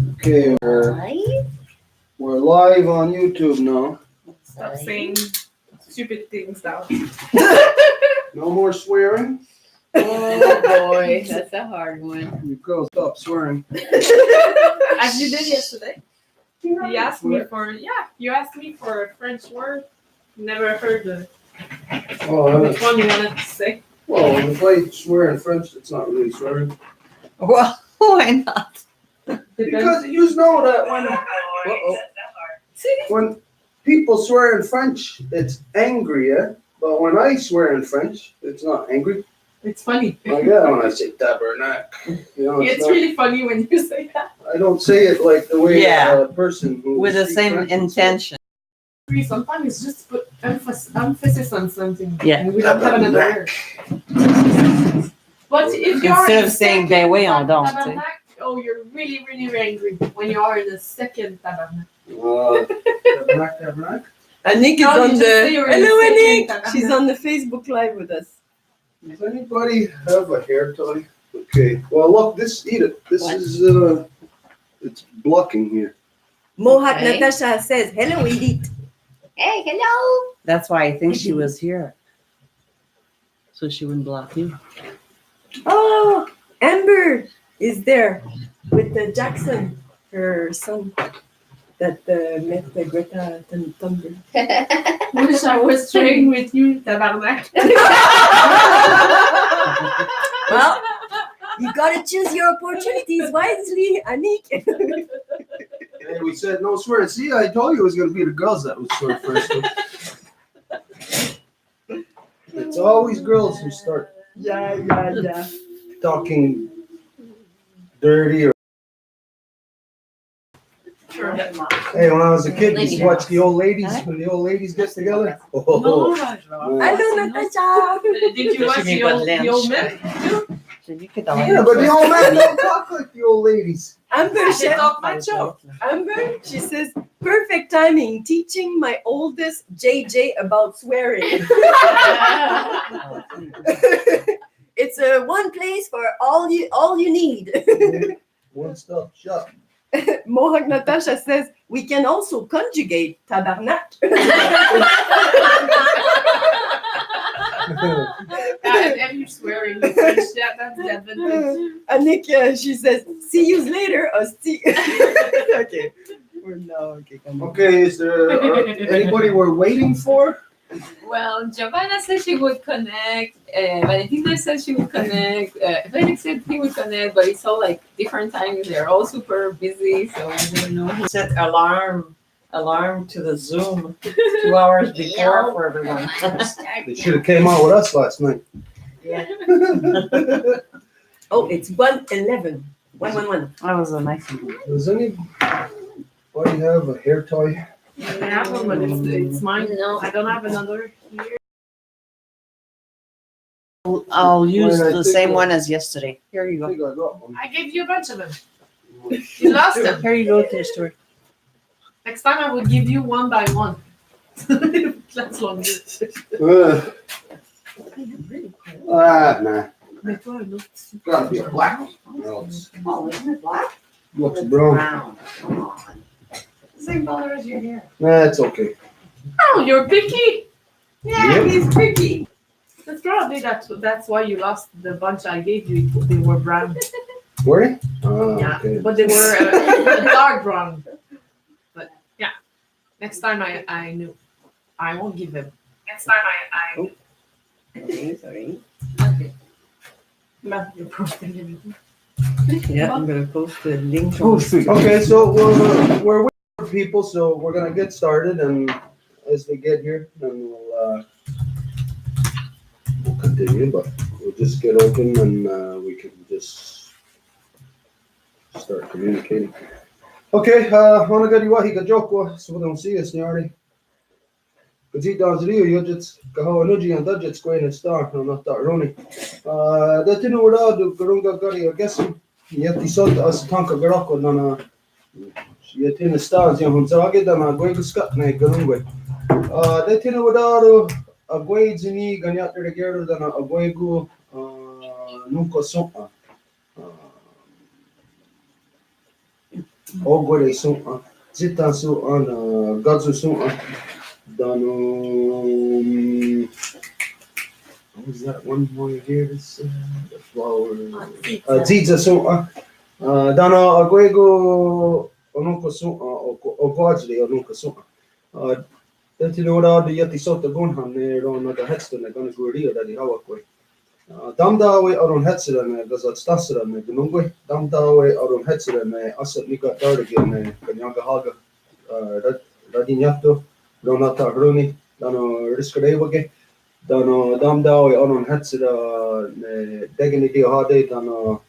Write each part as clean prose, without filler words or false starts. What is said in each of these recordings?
Okay, we're live on YouTube now. Stop saying stupid things now. No more swearing. Oh boy, that's a hard one. You girls stop swearing. As you did yesterday. You asked me for a French word. Never heard which one you wanted to say. Well, if I swear in French, it's not really swearing. Well, why not? Because you know that when people swear in French, it's angry, yeah? But when I swear in French, it's not angry. It's funny. Like that when I say tabernacle. You know, It's really funny when you say that. I don't say it like the way a person who with the speaks same French would say it. intention. Sometimes it's just put emphasis on something. Yeah. And we don't have another word. But if you are Instead in of saying second ben oui, on don't. tabarnak, oh, you're really, really angry when you are in the second tabarnak. Tabernacle. Anik is No, on you just say you're the. in the Hello, second Anik. tabarnak. She's on the Facebook Live with us. Does anybody have a hair tie? Okay. Well, look, eat it. This What? is, it's blocking here. Mohat Okay. Natasha says, "Hello, Edith." Hey, hello. That's why I think she was here. So she wouldn't block you. Oh, Amber is there with Jackson, her son, that met Greta Thunberg. Wish I was trained with you, tabarnak. Well, you gotta choose your opportunities wisely, Anik. Hey, we said no swearing. See, I told you it was going to be the girls that would swear first. It's always girls who start Yeah. talking dirty. Or... Sure. Hey, when I was a kid, you used to watch the old ladies when the old ladies get together. Oh, Hello, Natasha. Did you watch the old men? yeah, but the old men don't talk like the old ladies. Amber, They she, talk macho. Amber, she says, perfect timing, teaching my oldest JJ about swearing. It's a one place for all you need. One stop shop. Mohawk Natasha says we can also conjugate tabarnak. And you're swearing in French. That's the advantage. Anik, she says, see you later, Osti. Okay. Come on. Okay, is there anybody we're waiting for? Well, Giovanna said she would connect. Valentina said she would connect. Felix said he would connect, but it's all like different times. They're all super busy, so I don't know. Who Set alarm to the Zoom 2 hours before for everyone. They should have came out with us last night. Oh, it's 111. 111. That was a nice one. Does anybody have a hair tie? I have one, but it's mine. No, I don't have another here. I'll use Wait, I the think same I- one as yesterday. Here you I go. think I got one. I gave you a bunch of them. You lost them. Here you go, Taster. Next time I would give you one by one. That's longer. Nah. Gotta be a black one. Or else Oh, isn't it black? looks brown. Brown. Come on. Same color as your hair. Nah, it's okay. Oh, you're picky. Yeah, Yep. he's picky. That's probably that's why you lost the bunch I gave you. They were brown. Were they? Oh, Yeah, okay. but they were a dark brown. But yeah, next time I knew. I won't give them. Next time I Sorry. Okay. You're posting everything. Yeah, I'm going to post the link. Okay, so we're waiting for people, so we're gonna get started, and as they get here, then we'll continue. But we'll just get open, and we can just start communicating. Okay, ona gadiwa hikajoko, so we don't see us, Nyari. Kazita Zrio, Yojits, Kahawanuji, and Dudgets, Queen and Star, no, not that Roni. The Tinura, the Garunga Gari, I guess, yet he saw us Tanka Garako, Nana, yet in the stars, young Hunzagid, and a Gweg Scott, Garungwe. The Tinura, a Gwegzini, Ganyat the Gerda, than a Gwegu, Nunco Sopa. Ogwere Sunta, Zita Sunta, Gadzu Sunta, Dano. What was that one more here? This, the flower. Ziza Sunta, Dano Aguego Onunka Sunta, Ogwajli Onunka Sunta. Denti Nora, the Yeti Sota Gunhan, they're on the headstone, they're going to go real that the Hawakwe. Damdawe aron hetziren gazat stassiren gnungwe damdawe aron hetziren asset nika dardigen kanyaga haga radinyato ronata hruni dano riskadewage dano damdawe aron hetzira degeni di hade dano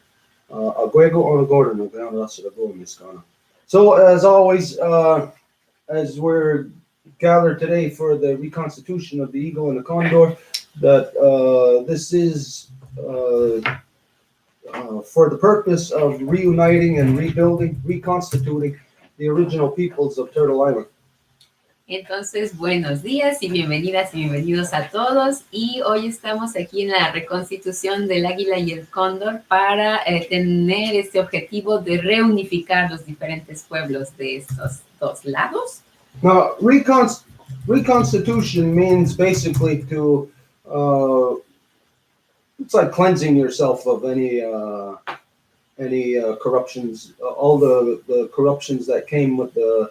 agwego on gordon gana asset go miskana. So as always, as we're gathered today for the reconstitution of the eagle and the condor, that this is for the purpose of reuniting and rebuilding, reconstituting the original peoples of Turtle Island. Entonces, buenos días y bienvenidas y bienvenidos a todos. Y hoy estamos aquí en la reconstitución del águila y el cóndor para tener este objetivo de reunificar los diferentes pueblos de estos dos lados. Now, reconstitution means basically to it's like cleansing yourself of any corruptions, all the corruptions that came with the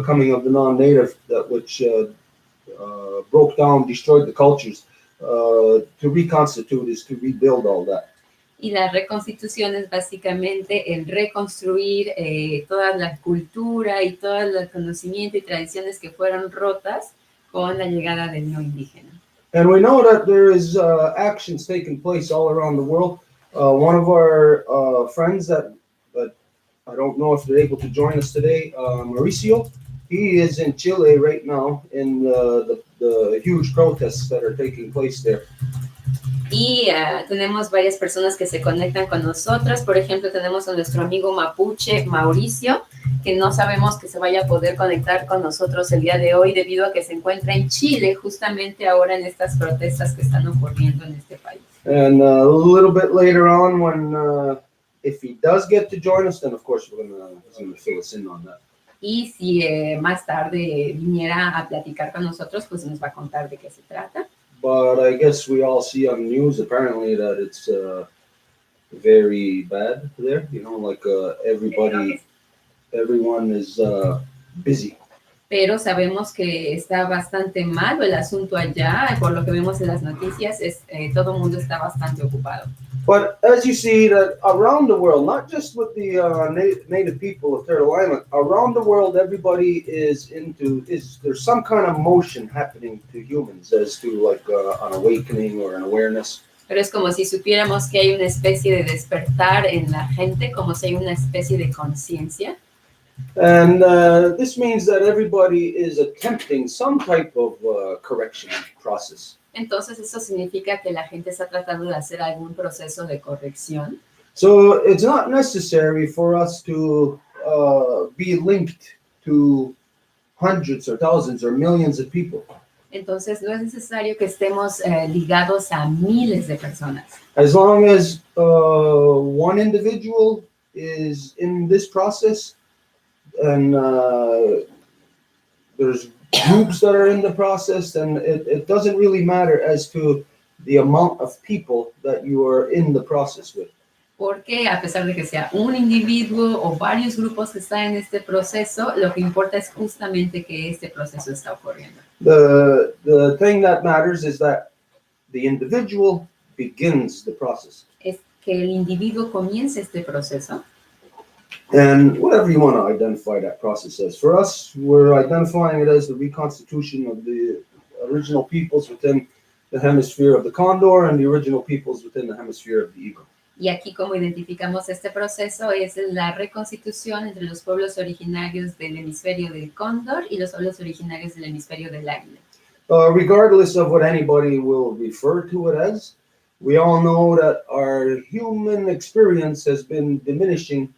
coming of the non-native, that which broke down, destroyed the cultures. To reconstitute is to rebuild all that. Y la reconstitución es básicamente el reconstruir toda la cultura y todo el conocimiento y tradiciones que fueron rotas con la llegada del no indígena. And we know that there is actions taking place all around the world. One of our friends that I don't know if they're able to join us today, Mauricio, he is in Chile right now in the huge protests that are taking place there. Y tenemos varias personas que se conectan con nosotros. Por ejemplo, tenemos a nuestro amigo mapuche, Mauricio, que no sabemos que se vaya a poder conectar con nosotros el día de hoy debido a que se encuentra en Chile, justamente ahora en estas protestas que están ocurriendo en este país. And a little bit later on, when if he does get to join us, then of course he's gonna fill us in on that. Y si más tarde viniera a platicar con nosotros, pues nos va a contar de qué se trata. But I guess we all see on the news apparently that it's very bad there. You know, like everyone is busy. Pero sabemos que está bastante malo el asunto allá, por lo que vemos en las noticias, todo el mundo está bastante ocupado. But as you see that around the world, not just with the native people of Turtle Island, around the world, everybody there's some kind of motion happening to humans as to like an awakening or an awareness. Pero es como si supiéramos que hay una especie de despertar en la gente, como si hay una especie de conciencia. And this means that everybody is attempting some type of correction process. Entonces eso significa que la gente está tratando de hacer algún proceso de corrección. So it's not necessary for us to be linked to hundreds or thousands or millions of people. Entonces no es necesario que estemos ligados a miles de personas. As long as one individual is in this process, and there's groups that are in the process, and it doesn't really matter as to the amount of people that you are in the process with. Porque a pesar de que sea un individuo o varios grupos que están en este proceso, lo que importa es justamente que este proceso está ocurriendo. The thing that matters is that the individual begins the process. Es que el individuo comience este proceso. And whatever you want to identify that process as. For us, we're identifying it as the reconstitution of the original peoples within the hemisphere of the condor and the original peoples within the hemisphere of the eagle. Y aquí como identificamos este proceso es la reconstitución entre los pueblos originarios del hemisferio del cóndor y los pueblos originarios del hemisferio del águila. Regardless of what anybody will refer to it as, we all know that our human experience has been diminishing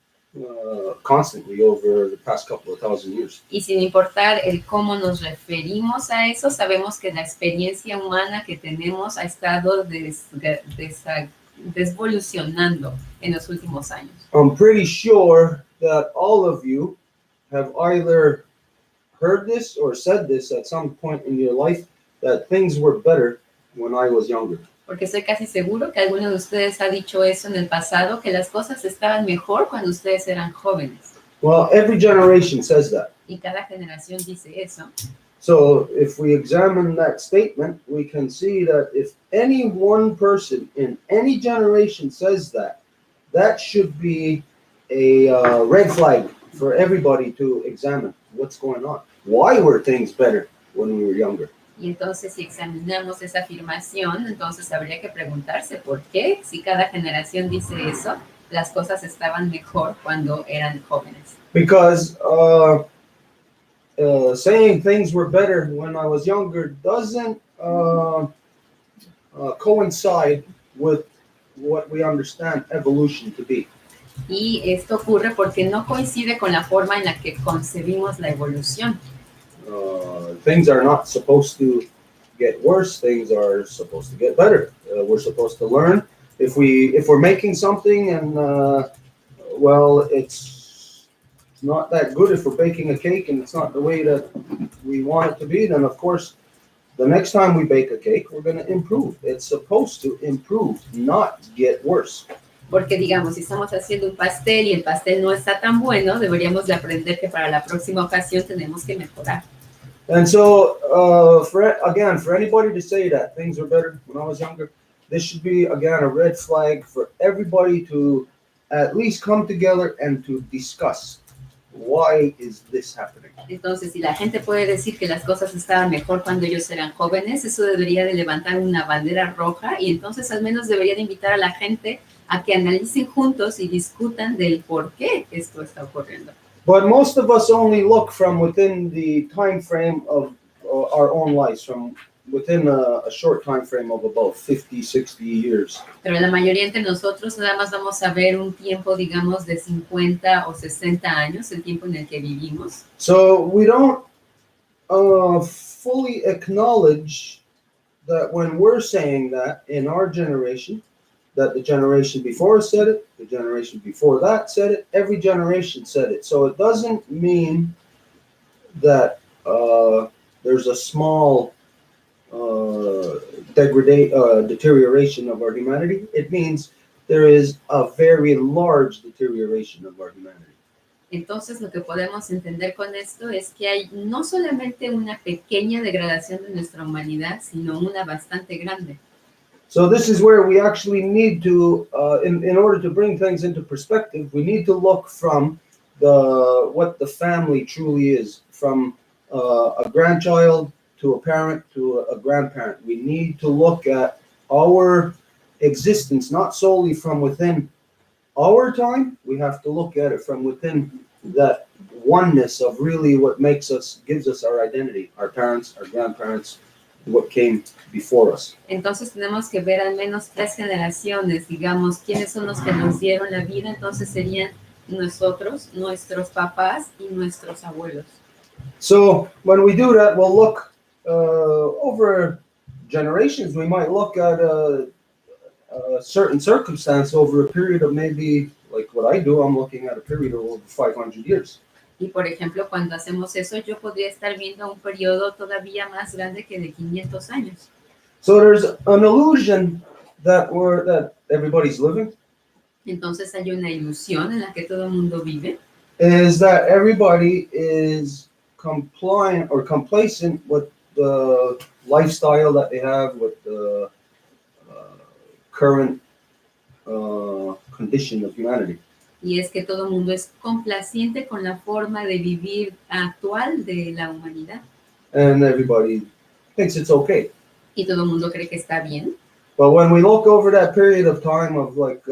constantly over the past couple of thousand years. Y sin importar el cómo nos referimos a eso, sabemos que la experiencia humana que tenemos ha estado desvolucionando en los últimos años. I'm pretty sure that all of you have either heard this or said this at some point in your life, that things were better when I was younger. Porque estoy casi seguro que alguno de ustedes ha dicho eso en el pasado, que las cosas estaban mejor cuando ustedes eran jóvenes. Well, every generation says that. Y cada generación dice eso. So if we examine that statement, we can see that if any one person in any generation says that, that should be a red flag for everybody to examine what's going on. Why were things better when we were younger? Y entonces, si examinamos esa afirmación, entonces habría que preguntarse por qué, si cada generación dice eso, las cosas estaban mejor cuando eran jóvenes. Because saying things were better when I was younger doesn't coincide with what we understand evolution to be. Y esto ocurre porque no coincide con la forma en la que concebimos la evolución. Things are not supposed to get worse. Things are supposed to get better. We're supposed to learn. If we're making something and well, it's not that good. If we're baking a cake and it's not the way that we want it to be, then of course, the next time we bake a cake, we're going to improve. It's supposed to improve, not get worse. Porque digamos, si estamos haciendo un pastel y el pastel no está tan bueno, deberíamos de aprender que para la próxima ocasión tenemos que mejorar. And so, for anybody to say that things were better when I was younger, this should be, again, a red flag for everybody to at least come together and to discuss why is this happening. Entonces, si la gente puede decir que las cosas estaban mejor cuando ellos eran jóvenes, eso debería de levantar una bandera roja y entonces al menos debería de invitar a la gente a que analicen juntos y discutan del por qué esto está ocurriendo. But most of us only look from within the time frame of our own lives, from within a short time frame of about 50, 60 years. Pero la mayoría entre nosotros nada más vamos a ver un tiempo, digamos, de 50 o 60 años, el tiempo en el que vivimos. So we don't fully acknowledge that when we're saying that in our generation, that the generation before us said it, the generation before that said it, every generation said it. So it doesn't mean that there's a small deterioration of our humanity. It means there is a very large deterioration of our humanity. Entonces, lo que podemos entender con esto es que hay no solamente una pequeña degradación de nuestra humanidad, sino una bastante grande. So this is where we actually need to, in order to bring things into perspective, we need to look from what the family truly is, from a grandchild to a parent to a grandparent. We need to look at our existence, not solely from within our time. We have to look at it from within that oneness of really what gives us our identity, our parents, our grandparents, what came before us. Entonces tenemos que ver al menos 3 generaciones, digamos, quiénes son los que nos dieron la vida. Entonces serían nosotros, nuestros papás y nuestros abuelos. So when we do that, we'll look over generations. We might look at a certain circumstance over a period of maybe, like what I do, I'm looking at a period of over 500 years. Y por ejemplo, cuando hacemos eso, yo podría estar viendo un periodo todavía más grande que de 500 años. So there's an illusion that everybody's living. Entonces hay una ilusión en la que todo el mundo vive. Is that everybody is compliant or complacent with the lifestyle that they have, with the current condition of humanity. Y es que todo el mundo es complaciente con la forma de vivir actual de la humanidad. And everybody thinks it's okay. Y todo el mundo cree que está bien. But when we look over that period of time of like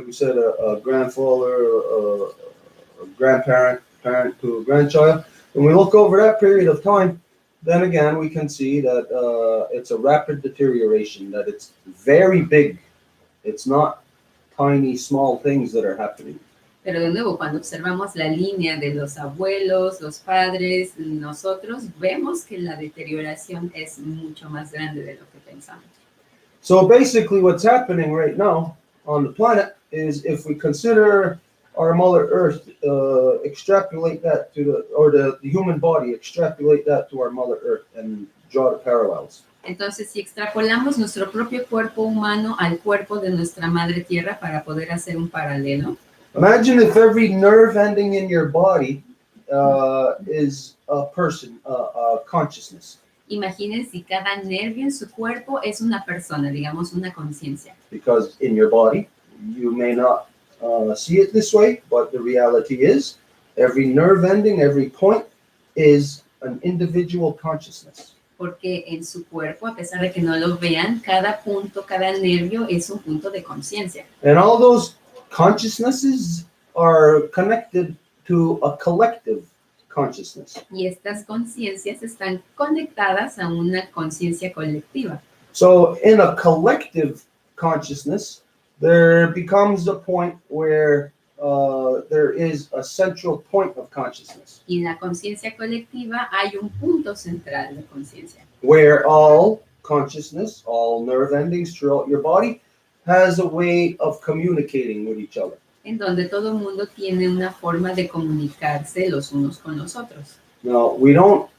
we said, a grandfather, a grandparent, parent to a grandchild, when we look over that period of time, then again we can see that it's a rapid deterioration, that it's very big. It's not tiny, small things that are happening. Pero de nuevo, cuando observamos la línea de los abuelos, los padres, nosotros, vemos que la deterioración es mucho más grande de lo que pensamos. So basically what's happening right now on the planet is, if we consider our Mother Earth, extrapolate that to the human body, extrapolate that to our Mother Earth and draw the parallels. Entonces, si extrapolamos nuestro propio cuerpo humano al cuerpo de nuestra madre tierra para poder hacer un paralelo, Imagine if every nerve ending in your body is a person, a consciousness. imaginen si cada nervio en su cuerpo es una persona, digamos una conciencia. Because in your body, you may not see it this way, but the reality is every nerve ending, every point is an individual consciousness. Porque en su cuerpo, a pesar de que no lo vean, cada punto, cada nervio es un punto de conciencia. And all those consciousnesses are connected to a collective consciousness. Y estas conciencias están conectadas a una conciencia colectiva. So in a collective consciousness, there becomes a point where there is a central point of consciousness, Y en la conciencia colectiva hay un punto central de conciencia, where all consciousness, all nerve endings throughout your body, has a way of communicating with each other. en donde todo el mundo tiene una forma de comunicarse los unos con los otros. Now, we don't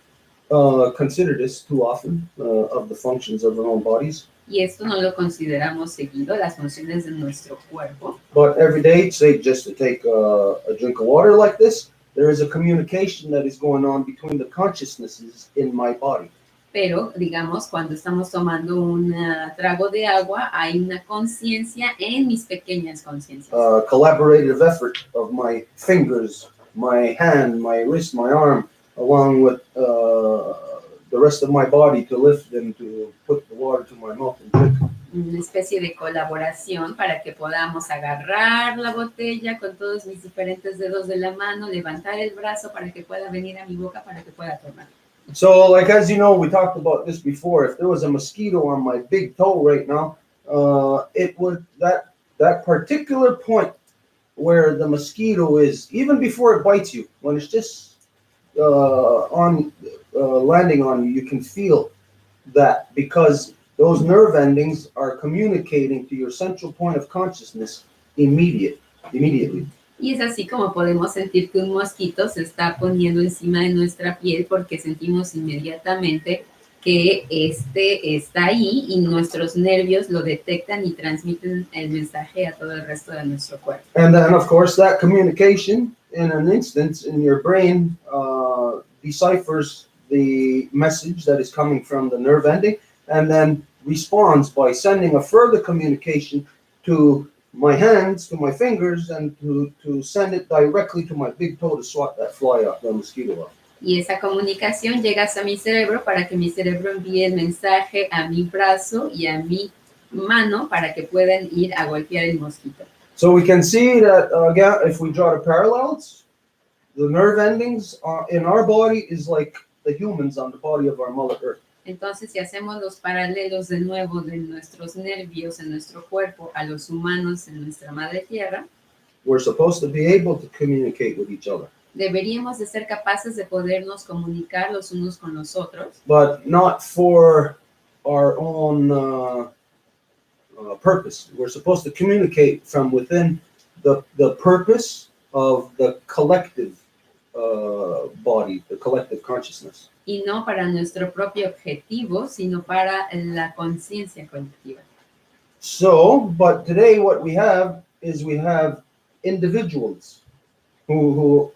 consider this too often of the functions of our own bodies, Y esto no lo consideramos seguido, las funciones de nuestro cuerpo, but every day, say just to take a drink of water like this, there is a communication that is going on between the consciousnesses in my body. pero digamos cuando estamos tomando un trago de agua hay una conciencia en mis pequeñas conciencias. Collaborative effort of my fingers, my hand, my wrist, my arm, along with the rest of my body to lift and to put the water to my mouth and drink. Una especie de colaboración para que podamos agarrar la botella con todos mis diferentes dedos de la mano, levantar el brazo para que pueda venir a mi boca para que pueda tomar. So, like as you know, we talked about this before. If there was a mosquito on my big toe right now, it would that particular point where the mosquito is, even before it bites you, when it's just landing on you, you can feel that because those nerve endings are communicating to your central point of consciousness immediately. Y es así como podemos sentir que un mosquito se está poniendo encima de nuestra piel porque sentimos inmediatamente que este está ahí y nuestros nervios lo detectan y transmiten el mensaje a todo el resto de nuestro cuerpo. And then, of course, that communication in an instant in your brain deciphers the message that is coming from the nerve ending and then responds by sending a further communication to my hands, to my fingers, and to send it directly to my big toe to swat that fly off, the mosquito off. Y esa comunicación llega hasta mi cerebro para que mi cerebro envíe el mensaje a mi brazo y a mi mano para que puedan ir a golpear el mosquito. So we can see that, again, if we draw the parallels, the nerve endings in our body is like the humans on the body of our Mother Earth. Entonces, si hacemos los paralelos de nuevo de nuestros nervios en nuestro cuerpo a los humanos en nuestra madre tierra, We're supposed to be able to communicate with each other, deberíamos de ser capaces de podernos comunicar los unos con los otros, but not for our own purpose. We're supposed to communicate from within the purpose of the collective body, the collective consciousness. y no para nuestro propio objetivo, sino para la conciencia colectiva. So, but today what we have is we have individuals who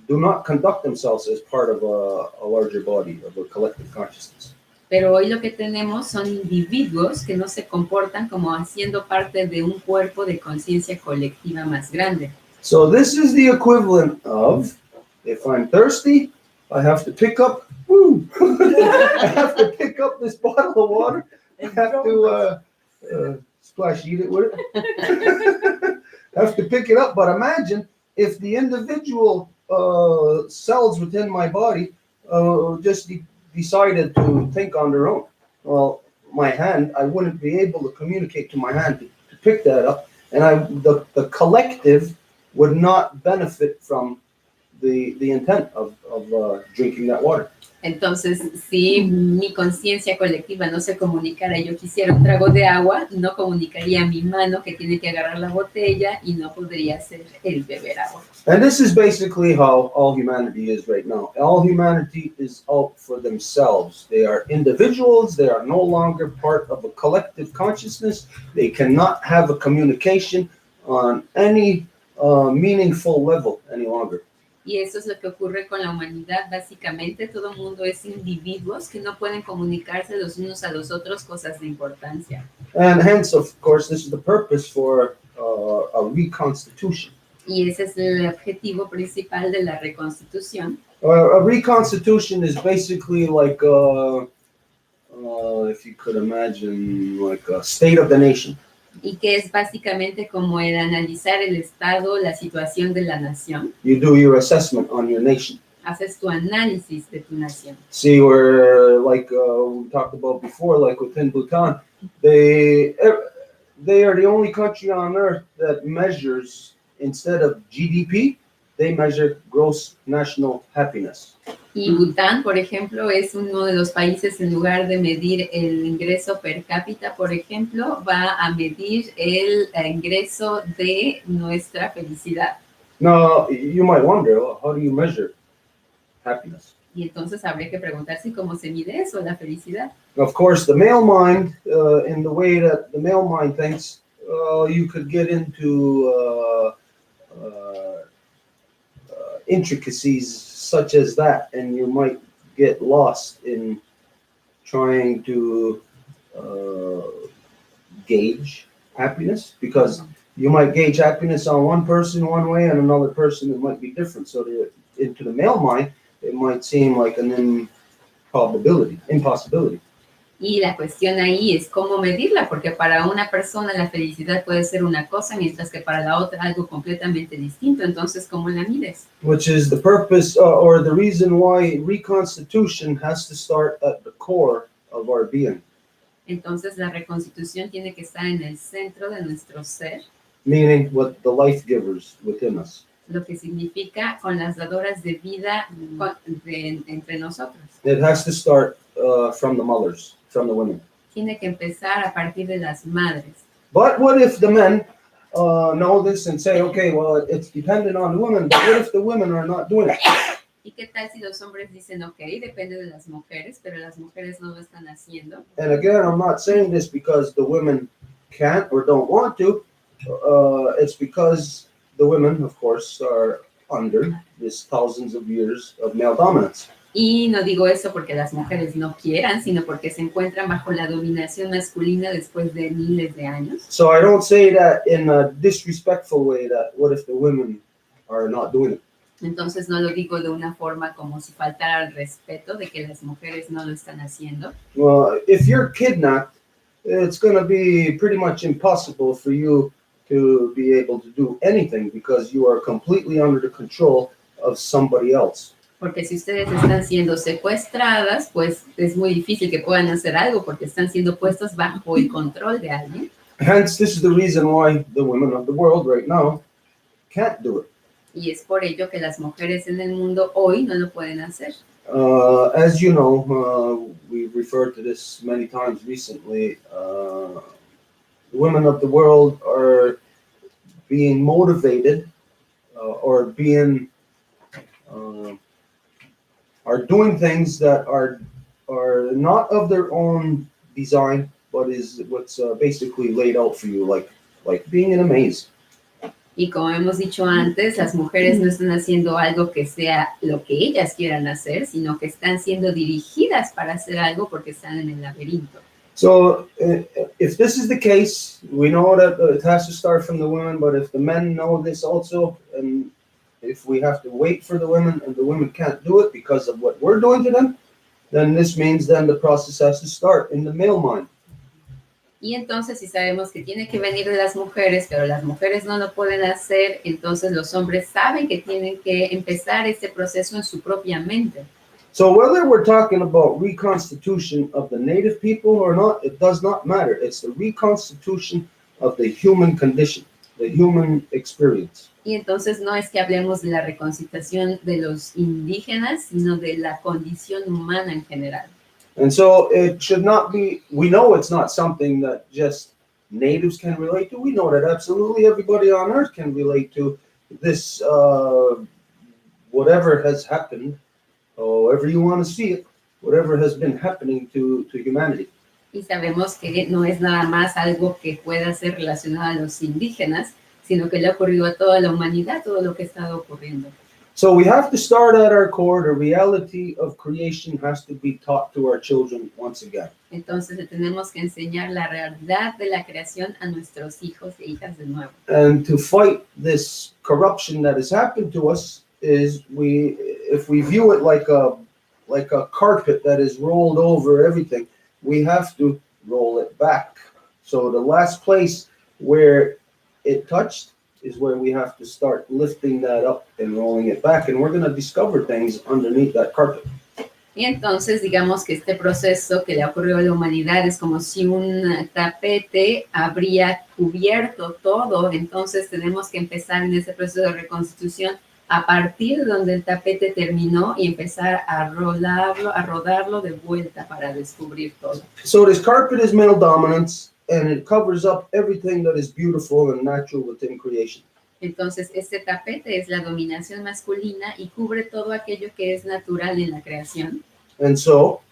do not conduct themselves as part of a larger body, of a collective consciousness. Pero hoy lo que tenemos son individuos que no se comportan como haciendo parte de un cuerpo de conciencia colectiva más grande. So this is the equivalent of, if I'm thirsty, I have to pick up, I have to pick up this bottle of water. I have to splash eat it with it. Have to pick it up. But imagine if the individual cells within my body just decided to think on their own. Well, my hand, I wouldn't be able to communicate to my hand to pick that up, and the collective would not benefit from the intent of drinking that water. Entonces, si mi conciencia colectiva no se comunicara y yo quisiera un trago de agua, no comunicaría a mi mano que tiene que agarrar la botella y no podría hacer el beber agua. And this is basically how all humanity is right now. All humanity is out for themselves. They are individuals. They are no longer part of a collective consciousness. They cannot have a communication on any meaningful level any longer. Y eso es lo que ocurre con la humanidad. Básicamente, todo el mundo es individuos que no pueden comunicarse los unos a los otros cosas de importancia. And hence, of course, this is the purpose for a reconstitution. Y ese es el objetivo principal de la reconstitución. A reconstitution is basically like, if you could imagine, like a state of the nation. Y que es básicamente como el analizar el estado, la situación de la nación. You do your assessment on your nation. Haces tu análisis de tu nación. See, where, like we talked about before, like within Bhutan, they are the only country on earth that measures, instead of GDP, they measure gross national happiness. Y Bután, por ejemplo, es uno de los países, en lugar de medir el ingreso per cápita, por ejemplo, va a medir el ingreso de nuestra felicidad. Now, you might wonder, how do you measure happiness? Y entonces habría que preguntarse cómo se mide eso, la felicidad. Of course, the male mind, in the way that the male mind thinks, you could get into intricacies such as that, and you might get lost in trying to gauge happiness, because you might gauge happiness on one person one way and another person it might be different. So into the male mind, it might seem like an impossibility. Y la cuestión ahí es cómo medirla, porque para una persona la felicidad puede ser una cosa, mientras que para la otra algo completamente distinto. Entonces, ¿cómo la mides? Which is the purpose or the reason why reconstitution has to start at the core of our being. Entonces, la reconstitución tiene que estar en el centro de nuestro ser. Meaning what the life givers within us. Lo que significa con las dadoras de vida entre nosotros. It has to start from the mothers, from the women. Tiene que empezar a partir de las madres. But what if the men know this and say, okay, well, it's dependent on the women, but what if the women are not doing it? ¿Y qué tal si los hombres dicen, ok, depende de las mujeres, pero las mujeres no lo están haciendo? And again, I'm not saying this because the women can't or don't want to. It's because the women, of course, are under this thousands of years of male dominance. Y no digo eso porque las mujeres no quieran, sino porque se encuentran bajo la dominación masculina después de miles de años. So I don't say that in a disrespectful way, that what if the women are not doing it? Entonces no lo digo de una forma como si faltara al respeto de que las mujeres no lo están haciendo. Well, if you're kidnapped, it's going to be pretty much impossible for you to be able to do anything because you are completely under the control of somebody else. Porque si ustedes están siendo secuestradas, pues es muy difícil que puedan hacer algo porque están siendo puestas bajo el control de alguien. Hence, this is the reason why the women of the world right now can't do it. Y es por ello que las mujeres en el mundo hoy no lo pueden hacer. As you know, we've referred to this many times recently. The women of the world are being motivated or being are doing things that are not of their own design, but is what's basically laid out for you, like being in a maze. Y como hemos dicho antes, las mujeres no están haciendo algo que sea lo que ellas quieran hacer, sino que están siendo dirigidas para hacer algo porque están en el laberinto. So if this is the case, we know that it has to start from the women, but if the men know this also, and if we have to wait for the women and the women can't do it because of what we're doing to them, then this means then the process has to start in the male mind. Y entonces, si sabemos que tiene que venir de las mujeres, pero las mujeres no lo pueden hacer, entonces los hombres saben que tienen que empezar este proceso en su propia mente. So whether we're talking about reconstitution of the native people or not, it does not matter. It's the reconstitution of the human condition. the human experience. Y entonces no es que hablemos de la reconciliación de los indígenas, sino de la condición humana en general. And so it should not be, we know it's not something that just natives can relate to. We know that absolutely everybody on earth can relate to this, whatever has happened, however you want to see it, whatever has been happening to humanity. Y sabemos que no es nada más algo que pueda ser relacionado a los indígenas, sino que le ha ocurrido a toda la humanidad, todo lo que ha estado ocurriendo. So we have to start at our core. The reality of creation has to be taught to our children once again. Entonces le tenemos que enseñar la realidad de la creación a nuestros hijos e hijas de nuevo. And to fight this corruption that has happened to us is if we view it like a carpet that is rolled over everything, we have to roll it back. So the last place where it touched is where we have to start lifting that up and rolling it back, and we're going to discover things underneath that carpet. Y entonces digamos que este proceso que le ha ocurrido a la humanidad es como si un tapete habría cubierto todo, entonces tenemos que empezar en ese proceso de reconstitución a partir de donde el tapete terminó y empezar a rodarlo de vuelta para descubrir todo. So this carpet is male dominance, and it covers up everything that is beautiful and natural within creation. Entonces, este tapete es la dominación masculina y cubre todo aquello que es natural en la creación. And so,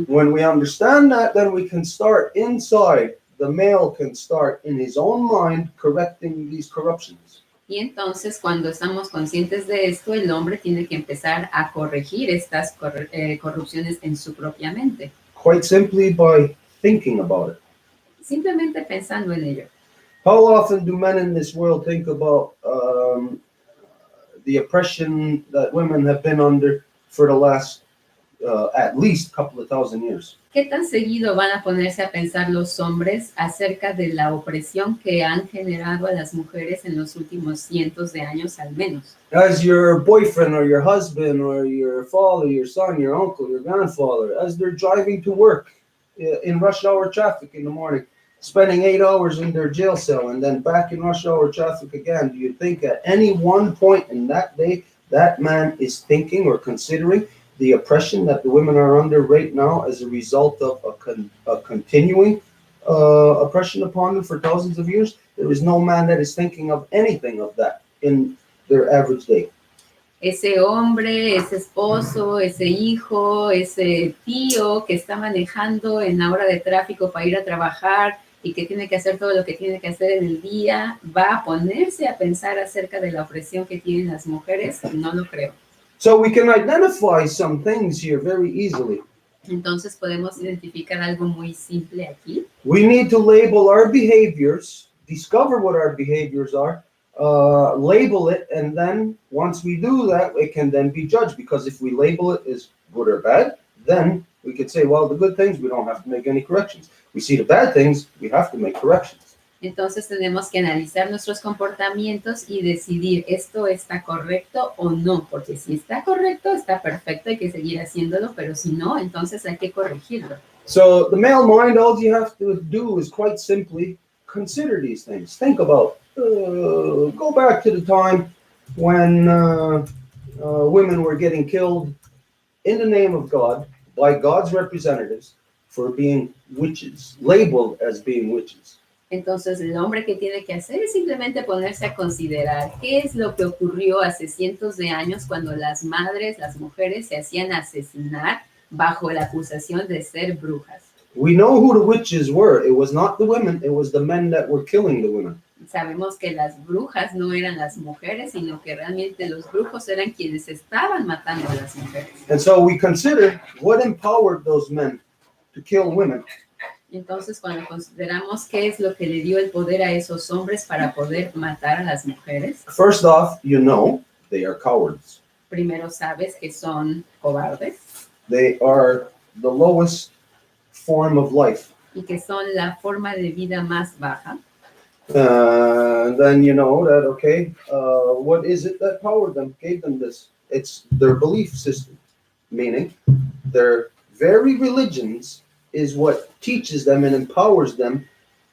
when we understand that, then we can start inside. The male can start in his own mind correcting these corruptions. Y entonces, cuando estamos conscientes de esto, el hombre tiene que empezar a corregir estas corrupciones en su propia mente. Quite simply by thinking about it. Simplemente pensando en ello. How often do men in this world think about the oppression that women have been under for the last at least couple of thousand years? ¿Qué tan seguido van a ponerse a pensar los hombres acerca de la opresión que han generado a las mujeres en los últimos cientos de años al menos? As your boyfriend or your husband or your father, your son, your uncle, your grandfather, as they're driving to work in rush hour traffic in the morning, spending 8 hours in their jail cell and then back in rush hour traffic again, do you think at any one point in that day that man is thinking or considering the oppression that the women are under right now as a result of a continuing oppression upon them for thousands of years? There is no man that is thinking of anything of that in their average day. Ese hombre, ese esposo, ese hijo, ese tío que está manejando en la hora de tráfico para ir a trabajar y que tiene que hacer todo lo que tiene que hacer en el día, ¿va a ponerse a pensar acerca de la opresión que tienen las mujeres? No lo creo. So we can identify some things here very easily. Entonces podemos identificar algo muy simple aquí. We need to label our behaviors, discover what our behaviors are, label it, and then once we do that, it can then be judged. Because if we label it as good or bad, then we could say, well, the good things, we don't have to make any corrections. We see the bad things, we have to make corrections. Entonces tenemos que analizar nuestros comportamientos y decidir esto está correcto o no, porque si está correcto, está perfecto, hay que seguir haciéndolo, pero si no, entonces hay que corregirlo. So the male mind, all you have to do is quite simply consider these things. Think about, go back to the time when women were getting killed in the name of God by God's representatives for being witches, labeled as being witches. Entonces, el hombre que tiene que hacer es simplemente ponerse a considerar qué es lo que ocurrió hace cientos de años cuando las madres, las mujeres se hacían asesinar bajo la acusación de ser brujas. We know who the witches were. It was not the women, it was the men that were killing the women. Sabemos que las brujas no eran las mujeres, sino que realmente los brujos eran quienes estaban matando a las mujeres. And so we consider what empowered those men to kill women. Entonces, cuando consideramos qué es lo que le dio el poder a esos hombres para poder matar a las mujeres, First off, you know they are cowards. primero sabes que son cobardes They are the lowest form of life. y que son la forma de vida más baja. Then you know that, okay, what is it that powered them, gave them this? It's their belief system, meaning their very religions is what teaches them and empowers them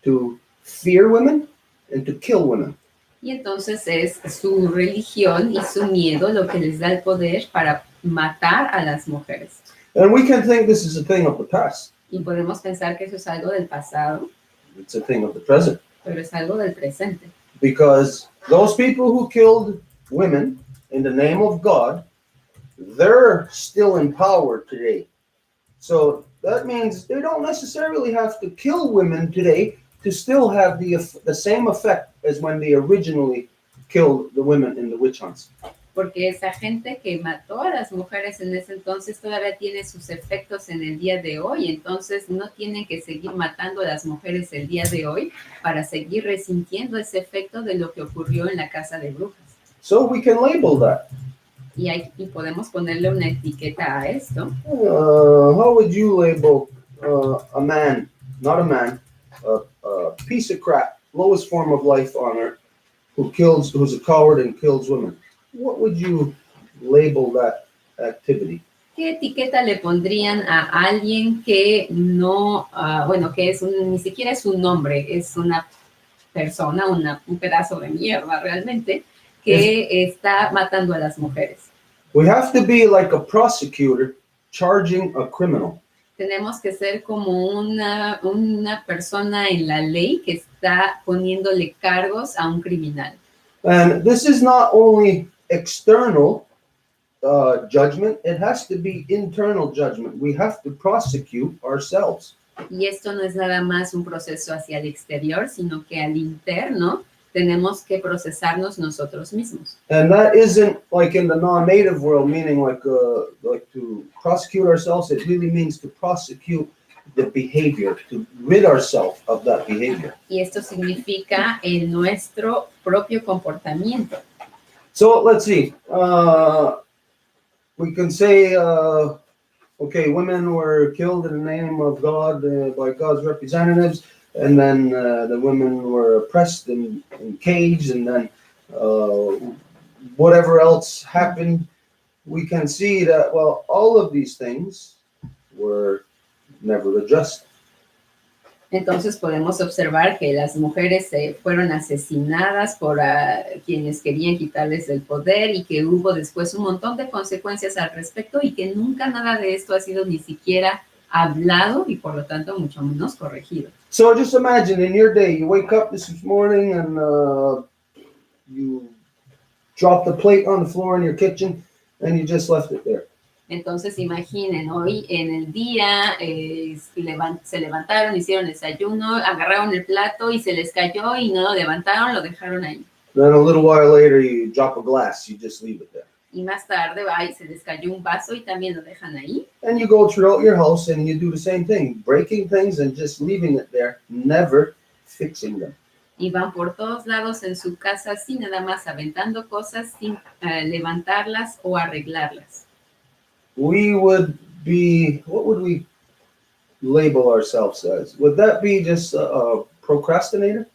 to fear women and to kill women. Y entonces es su religión y su miedo lo que les da el poder para matar a las mujeres. And we can think this is a thing of the past. Y podemos pensar que eso es algo del pasado, It's a thing of the present. pero es algo del presente. Because those people who killed women in the name of God, they're still in power today. So that means they don't necessarily have to kill women today to still have the same effect as when they originally killed the women in the witch hunts. Porque esa gente que mató a las mujeres en ese entonces todavía tiene sus efectos en el día de hoy, entonces no tienen que seguir matando a las mujeres el día de hoy para seguir resintiendo ese efecto de lo que ocurrió en la casa de brujas. So we can label that. Y podemos ponerle una etiqueta a esto. How would you label a man, not a man, a piece of crap, lowest form of life on earth, who's a coward and kills women? What would you label that activity? ¿Qué etiqueta le pondrían a alguien que no, que ni siquiera es un nombre, es una persona, un pedazo de mierda realmente, que está matando a las mujeres? We have to be like a prosecutor charging a criminal. Tenemos que ser como una persona en la ley que está poniéndole cargos a un criminal. And this is not only external judgment, it has to be internal judgment. We have to prosecute ourselves. Y esto no es nada más un proceso hacia el exterior, sino que al interno tenemos que procesarnos nosotros mismos. And that isn't like in the non-native world, meaning like to prosecute ourselves. It really means to prosecute the behavior, to rid ourselves of that behavior. Y esto significa en nuestro propio comportamiento. So let's see. We can say, okay, women were killed in the name of God by God's representatives, and then the women were oppressed and caged, and then whatever else happened, we can see that, well, all of these things were never addressed. Entonces podemos observar que las mujeres fueron asesinadas por quienes querían quitarles el poder y que hubo después un montón de consecuencias al respecto y que nunca nada de esto ha sido ni siquiera hablado y por lo tanto mucho menos corregido. So just imagine in your day, you wake up this morning and you drop the plate on the floor in your kitchen and you just left it there. Entonces imaginen, hoy en el día se levantaron, hicieron desayuno, agarraron el plato y se les cayó y no lo levantaron, lo dejaron ahí. Then a little while later, you drop a glass, you just leave it there. Y más tarde va y se les cayó un vaso y también lo dejan ahí. And you go throughout your house and you do the same thing, breaking things and just leaving it there, never fixing them. Y van por todos lados en su casa así, nada más aventando cosas sin levantarlas o arreglarlas. We would be, what would we label ourselves as? Would that be just a procrastinator?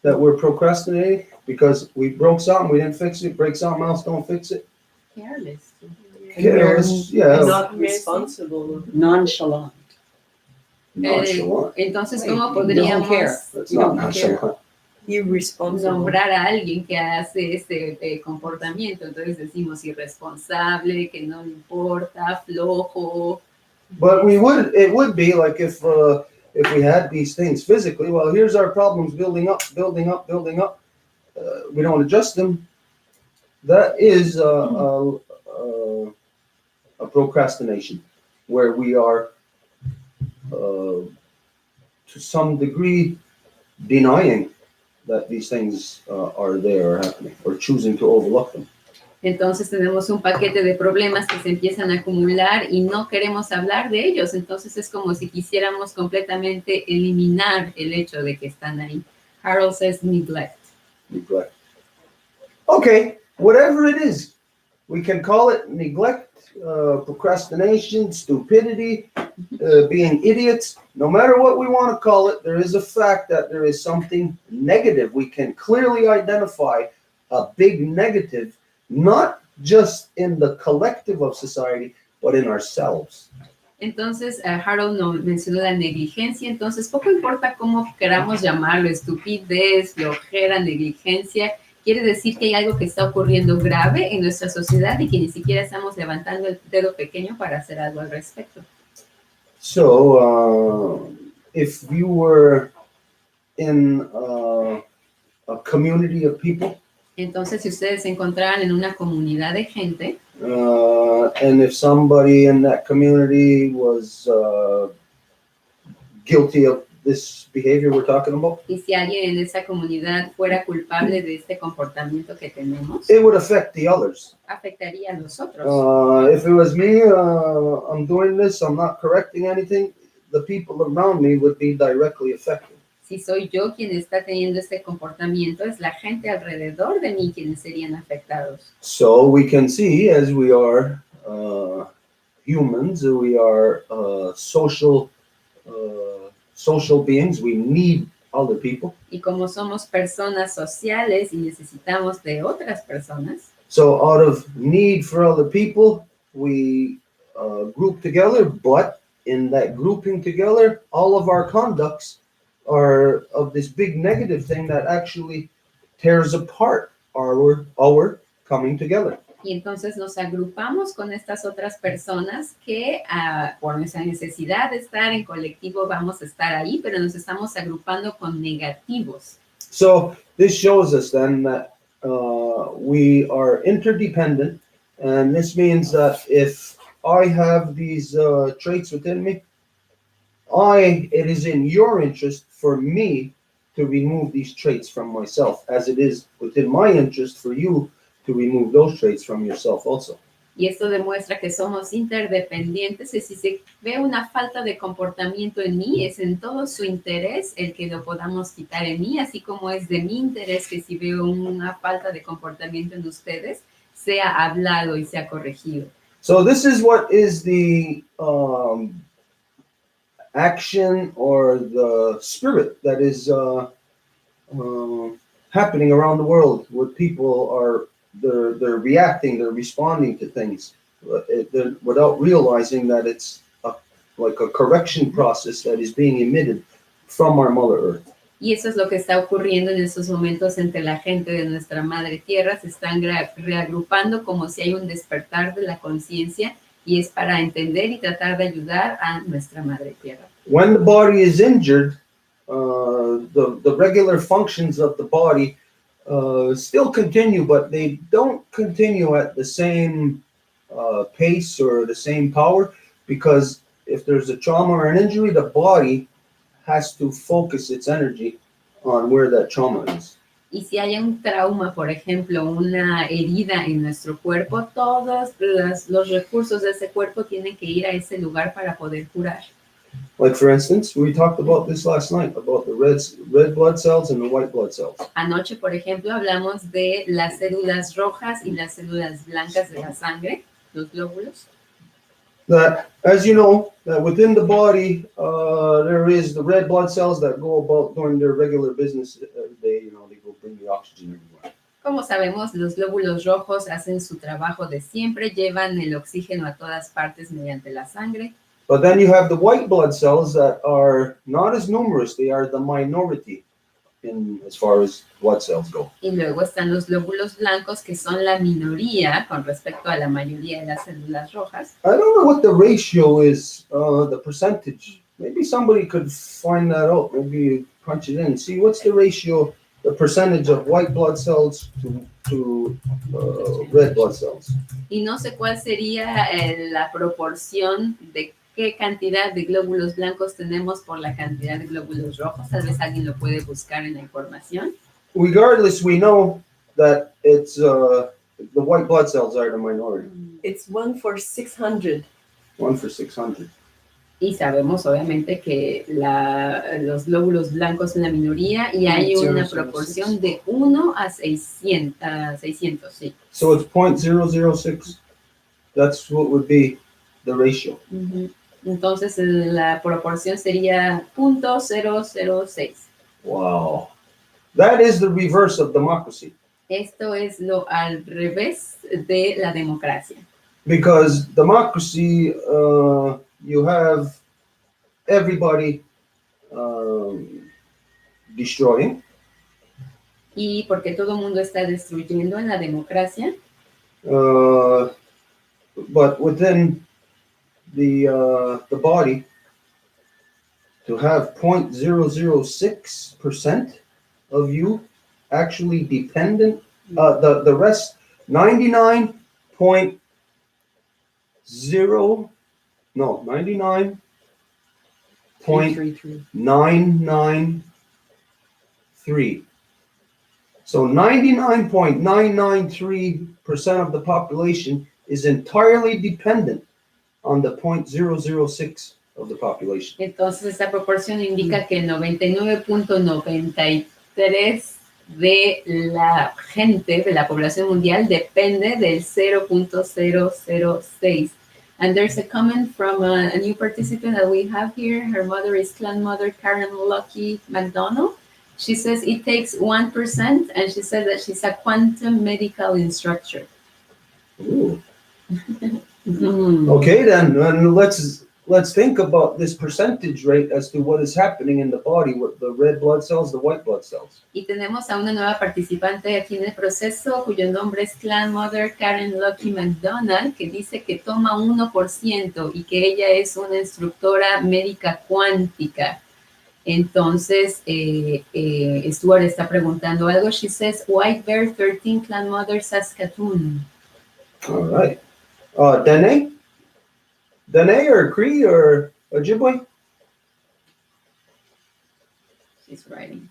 That we're procrastinating because we broke something, we didn't fix it, break something else, don't fix it? Careless. Careless, yeah. Not responsible. Nonchalant. Nonchalant. Entonces, Wait, ¿cómo you don't care. podríamos That's You not don't care. nonchalant. Irresponsible. nombrar a alguien que hace este comportamiento? Entonces decimos irresponsable, que no le importa, flojo. But it would be like if we had these things physically, well, here's our problems building up. We don't adjust them. That is a procrastination where we are, to some degree, denying that these things are there or happening, or choosing to overlook them. Entonces tenemos un paquete de problemas que se empiezan a acumular y no queremos hablar de ellos. Entonces es como si quisiéramos completamente eliminar el hecho de que están ahí. Harold says neglect. Neglect. Okay, whatever it is, we can call it neglect, procrastination, stupidity, being idiots. No matter what we want to call it, there is a fact that there is something negative. We can clearly identify a big negative, not just in the collective of society, but in ourselves. Entonces, Harold nos mencionó la negligencia, entonces poco importa cómo queramos llamarlo, estupidez, flojera, negligencia, quiere decir que hay algo que está ocurriendo grave en nuestra sociedad y que ni siquiera estamos levantando el dedo pequeño para hacer algo al respecto. So, if you were in a community of people, Entonces, si ustedes se encontraran en una comunidad de gente, and if somebody in that community was guilty of this behavior we're talking about, y si alguien en esa comunidad fuera culpable de este comportamiento que tenemos, it would affect the others. afectaría a los otros. If it was me, I'm doing this, I'm not correcting anything, the people around me would be directly affected. Si soy yo quien está teniendo este comportamiento, es la gente alrededor de mí quienes serían afectados. So we can see, as we are humans, we are social beings, we need other people. Y como somos personas sociales y necesitamos de otras personas, So out of need for other people, we group together, but in that grouping together, all of our conducts are of this big negative thing that actually tears apart our coming together. y entonces nos agrupamos con estas otras personas que por nuestra necesidad de estar en colectivo vamos a estar ahí, pero nos estamos agrupando con negativos. So this shows us then that we are interdependent, and this means that if I have these traits within me, it is in your interest for me to remove these traits from myself, as it is within my interest for you to remove those traits from yourself also. Y esto demuestra que somos interdependientes y si se ve una falta de comportamiento en mí, es en todo su interés el que lo podamos quitar en mí, así como es de mi interés que si veo una falta de comportamiento en ustedes, sea hablado y sea corregido. So this is what is the action or the spirit that is happening around the world, where people are they're reacting, they're responding to things without realizing that it's like a correction process that is being emitted from our Mother Earth. Y eso es lo que está ocurriendo en estos momentos entre la gente de nuestra Madre Tierra. Se están reagrupando como si hay un despertar de la conciencia y es para entender y tratar de ayudar a nuestra Madre Tierra. When the body is injured, the regular functions of the body still continue, but they don't continue at the same pace or the same power, because if there's a trauma or an injury, the body has to focus its energy on where that trauma is. Y si hay un trauma, por ejemplo, una herida en nuestro cuerpo, todos los recursos de ese cuerpo tienen que ir a ese lugar para poder curar. Like, for instance, we talked about this last night, about the red blood cells and the white blood cells. Anoche, por ejemplo, hablamos de las células rojas y las células blancas de la sangre, los glóbulos. That, as you know, that within the body, there is the red blood cells that go about doing their regular business every day. They go bring the oxygen everywhere. Como sabemos, los glóbulos rojos hacen su trabajo de siempre, llevan el oxígeno a todas partes mediante la sangre. But then you have the white blood cells that are not as numerous. They are the minority in as far as blood cells go. Y luego están los glóbulos blancos, que son la minoría con respecto a la mayoría de las células rojas. I don't know what the ratio is, the percentage. Maybe somebody could find that out. Maybe punch it in. See, what's the ratio, the percentage of white blood cells to red blood cells? Y no sé cuál sería la proporción de qué cantidad de glóbulos blancos tenemos por la cantidad de glóbulos rojos. Tal vez alguien lo puede buscar en la información. Regardless, we know that it's the white blood cells are the minority. It's 1 for 600. 1 for 600. Y sabemos, obviamente, que los glóbulos blancos son la minoría y hay una proporción de 1 a 600, sí. So it's 0.006. That's what would be the ratio. Uh-huh. Entonces, la proporción sería 0.006. Wow. That is the reverse of democracy. Esto es lo al revés de la democracia. Because democracy you have everybody destroying. Y porque todo el mundo está destruyendo en la democracia, But within the body, to have 0.006% of you actually dependent, the rest 99.993. So 99.993% of the population is entirely dependent on the 0.006 of the population. entonces esta proporción indica que el 99.93 de la gente, de la población mundial, depende del 0.006. And there's a comment from a new participant that we have here. Her mother is clan mother Karen Lucky McDonald. She says it takes 1%, and she says that she's a quantum medical instructor. Ooh. Okay, then let's think about this percentage rate as to what is happening in the body with the red blood cells, the white blood cells. Y tenemos a una nueva participante aquí en el proceso, cuyo nombre es Clan Mother Karen Lucky McDonald, que dice que toma 1% y que ella es una instructora médica cuántica. Entonces, Stuart está preguntando algo. She says, White Bear 13 Clan Mother Saskatoon. All right. Dene or Cree or Ojibwe? She's writing.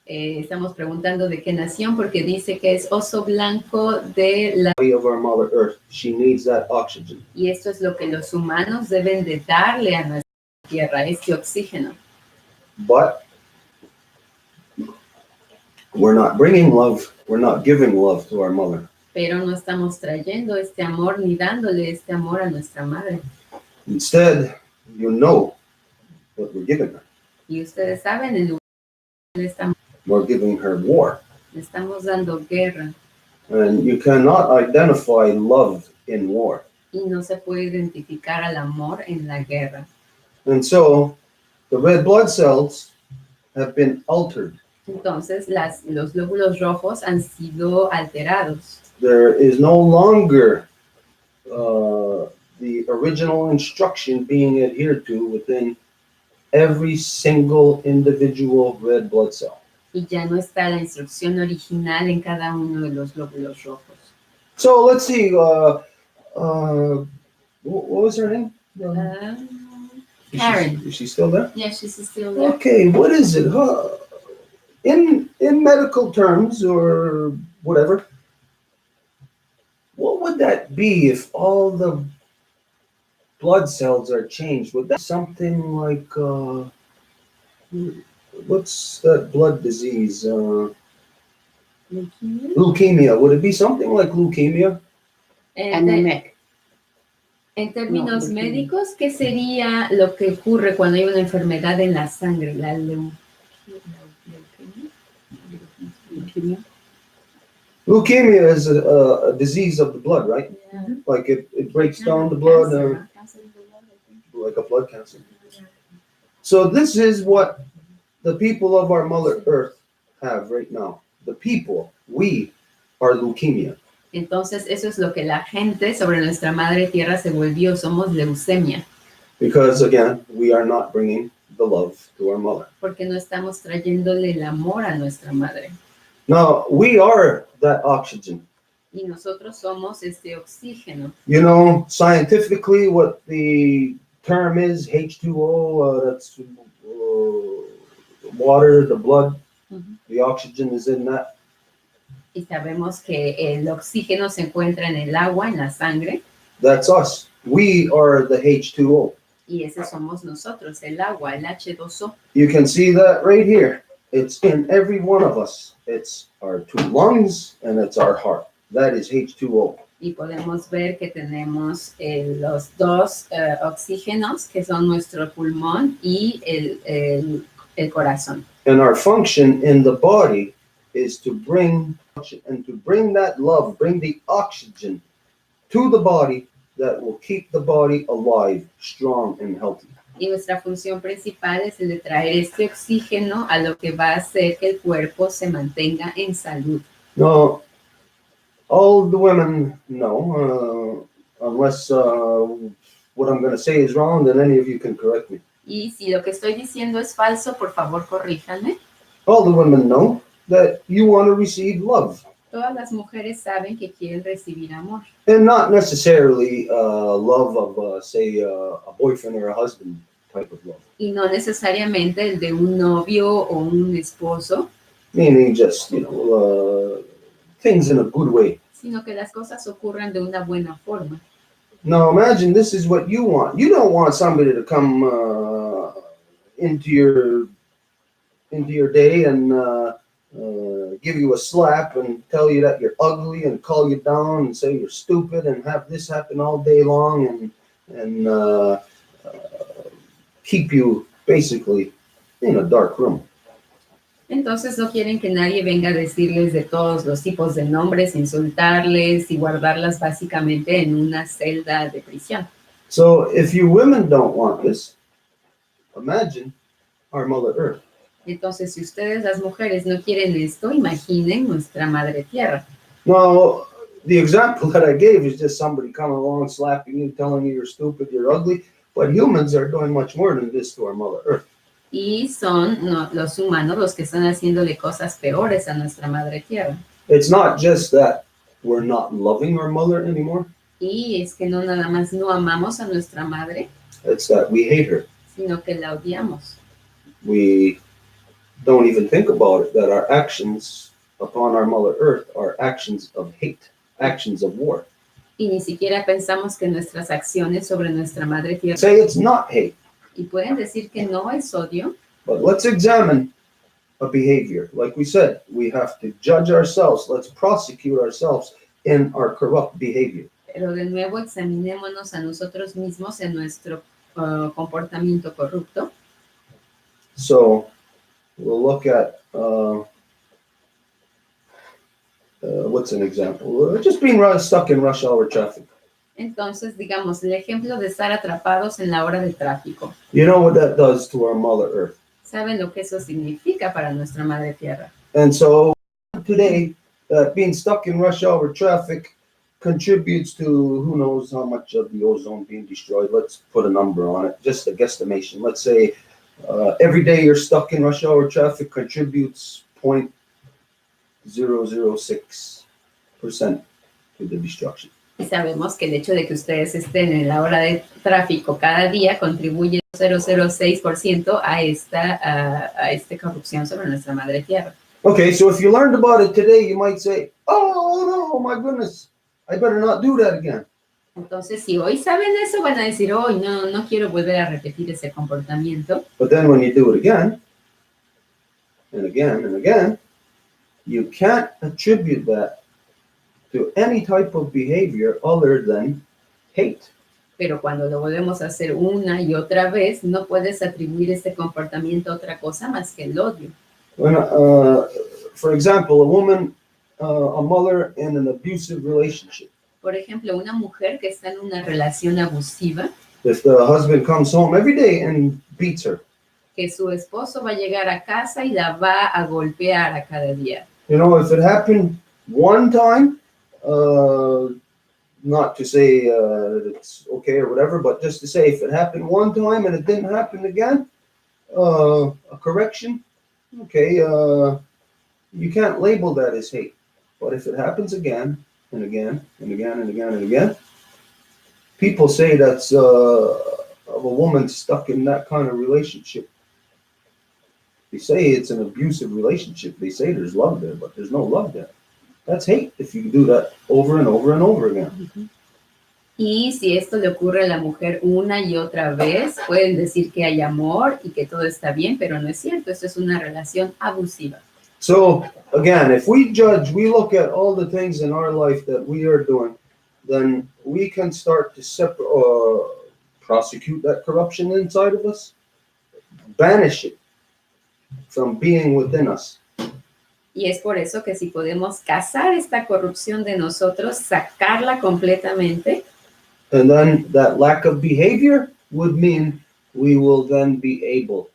Estamos preguntando de qué nación, porque dice que es oso blanco de la... Of our Mother Earth. She needs that oxygen. Y esto es lo que los humanos deben de darle a nuestra tierra, este oxígeno. But we're not bringing love. We're not giving love to our mother. Pero no estamos trayendo este amor ni dándole este amor a nuestra madre. Instead, you know what we're giving her. Y ustedes saben, en lugar de estamos, We're giving her war. le estamos dando guerra. And you cannot identify love in war. Y no se puede identificar al amor en la guerra. And so, the red blood cells have been altered. Entonces, los glóbulos rojos han sido alterados. There is no longer the original instruction being adhered to within every single individual red blood cell. Y ya no está la instrucción original en cada uno de los glóbulos rojos. So let's see. What was her name? Karen. Is she still there? Yeah, she's still there. Okay, what is it? In medical terms or whatever, what would that be if all the blood cells are changed? Would that something like what's that blood disease? Leukemia. Would it be something like leukemia? Anemic. En términos No, médicos, ¿qué sería lo que ocurre cuando hay una enfermedad en la sangre? La Leukemia is a disease of the blood, right? Yeah. Like it breaks down the blood, Cancer of the blood, I think. like a blood cancer. So this is what the people of our Mother Earth have right now. The people, we are leukemia. Entonces, eso es lo que la gente sobre nuestra madre tierra se volvió. Somos leucemia. Because again, we are not bringing the love to our mother. Porque no estamos trayéndole el amor a nuestra madre. Now, we are that oxygen. Y nosotros somos este oxígeno. You know, scientifically, what the term is, H2O, that's water, the blood, the oxygen is in that. Y sabemos que el oxígeno se encuentra en el agua, en la sangre. That's us. We are the H2O. Y ese somos nosotros, el agua, el H2O. You can see that right here. It's in every one of us. It's our two lungs and it's our heart. That is H2O. Y podemos ver que tenemos los dos oxígenos, que son nuestro pulmón y el corazón. And our function in the body is to bring that love, bring the oxygen to the body that will keep the body alive, strong, and healthy. Y nuestra función principal es el de traer este oxígeno a lo que va a hacer que el cuerpo se mantenga en salud. Now, all the women know, unless what I'm going to say is wrong, then any of you can correct me. Y si lo que estoy diciendo es falso, por favor, corríjanme. All the women know that you want to receive love. Todas las mujeres saben que quieren recibir amor. And not necessarily love of, say, a boyfriend or a husband type of love. Y no necesariamente el de un novio o un esposo, Meaning just, things in a good way. sino que las cosas ocurran de una buena forma. Now imagine this is what you want. You don't want somebody to come into your day and give you a slap and tell you that you're ugly and call you down and say you're stupid and have this happen all day long and keep you basically in a dark room. Entonces no quieren que nadie venga a decirles de todos los tipos de nombres, insultarles y guardarlas básicamente en una celda de prisión. So if you women don't want this, imagine our Mother Earth. Entonces, si ustedes las mujeres no quieren esto, imaginen nuestra Madre Tierra. Now, the example that I gave is just somebody coming along, slapping you, telling you you're stupid, you're ugly. But humans are doing much more than this to our Mother Earth. Y son los humanos los que están haciéndole cosas peores a nuestra Madre Tierra. It's not just that we're not loving our mother anymore. Y es que no nada más no amamos a nuestra madre, It's that we hate her. sino que la odiamos. We don't even think about it, that our actions upon our Mother Earth are actions of hate, actions of war. Y ni siquiera pensamos que nuestras acciones sobre nuestra Madre Tierra, Say it's not hate, y pueden decir que no es odio, but let's examine a behavior. Like we said, we have to judge ourselves. Let's prosecute ourselves in our corrupt behavior. pero de nuevo examinémonos a nosotros mismos en nuestro comportamiento corrupto. So we'll look at what's an example? Just being stuck in rush hour traffic. Entonces, digamos, el ejemplo de estar atrapados en la hora de tráfico. You know what that does to our Mother Earth. ¿Saben lo que eso significa para nuestra Madre Tierra? And so today, being stuck in rush hour traffic contributes to who knows how much of the ozone being destroyed. Let's put a number on it, just a guesstimation. Let's say every day you're stuck in rush hour traffic contributes 0.006% to the destruction. Y sabemos que el hecho de que ustedes estén en la hora de tráfico cada día contribuye 0.006% a esta corrupción sobre nuestra Madre Tierra. Okay, so if you learned about it today, you might say, oh no, my goodness, I better not do that again. Entonces, si hoy saben eso, van a decir, hoy no quiero volver a repetir ese comportamiento. But then when you do it again, and again, and again, you can't attribute that to any type of behavior other than hate. Pero cuando lo volvemos a hacer una y otra vez, no puedes atribuir este comportamiento a otra cosa más que el odio. When, for example, a woman, a mother in an abusive relationship. Por ejemplo, una mujer que está en una relación abusiva, If the husband comes home every day and beats her, que su esposo va a llegar a casa y la va a golpear a cada día. you know, if it happened one time, not to say it's okay or whatever, but just to say if it happened one time and it didn't happen again, a correction, okay, you can't label that as hate. But if it happens again and again and again and again and again, people say that's of a woman stuck in that kind of relationship. They say it's an abusive relationship. They say there's love there, but there's no love there. That's hate if you do that over and over and over again. Y si esto le ocurre a la mujer una y otra vez, pueden decir que hay amor y que todo está bien, pero no es cierto. Esto es una relación abusiva. So again, if we judge, we look at all the things in our life that we are doing, then we can start to prosecute that corruption inside of us, banish it from being within us. Y es por eso que si podemos cazar esta corrupción de nosotros, sacarla completamente, And then that lack of behavior would mean we will then be able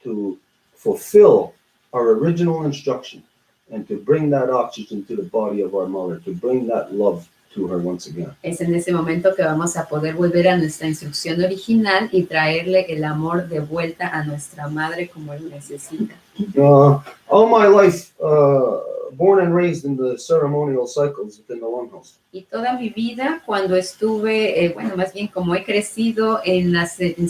to fulfill our original instruction and to bring that oxygen to the body of our mother, to bring that love to her once again. Es en ese momento que vamos a poder volver a nuestra instrucción original y traerle el amor de vuelta a nuestra madre como él necesita. All my life, born and raised in the ceremonial cycles within the longhouse. Y toda mi vida, cuando estuve, bueno, más bien como he crecido en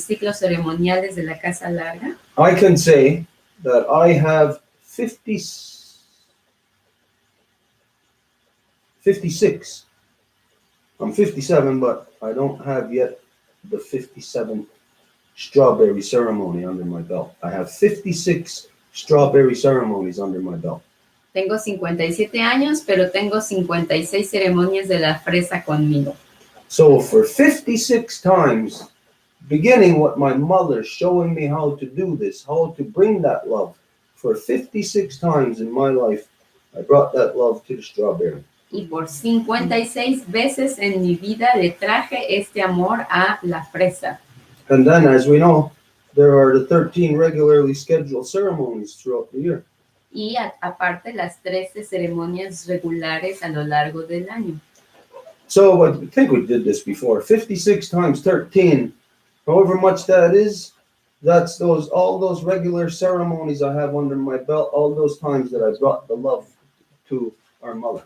ciclos ceremoniales de la Casa Larga, I can say that I have 56. I'm 57, but I don't have yet the 57 strawberry ceremony under my belt. I have 56 strawberry ceremonies under my belt. tengo 57 años, pero tengo 56 ceremonias de la fresa conmigo. So for 56 times, beginning with my mother showing me how to do this, how to bring that love, for 56 times in my life, I brought that love to the strawberry. Y por 56 veces en mi vida le traje este amor a la fresa. And then, as we know, there are the 13 regularly scheduled ceremonies throughout the year. Y aparte las 13 ceremonias regulares a lo largo del año. So I think we did this before. 56 times 13, however much that is, that's all those regular ceremonies I have under my belt, all those times that I brought the love to our mother.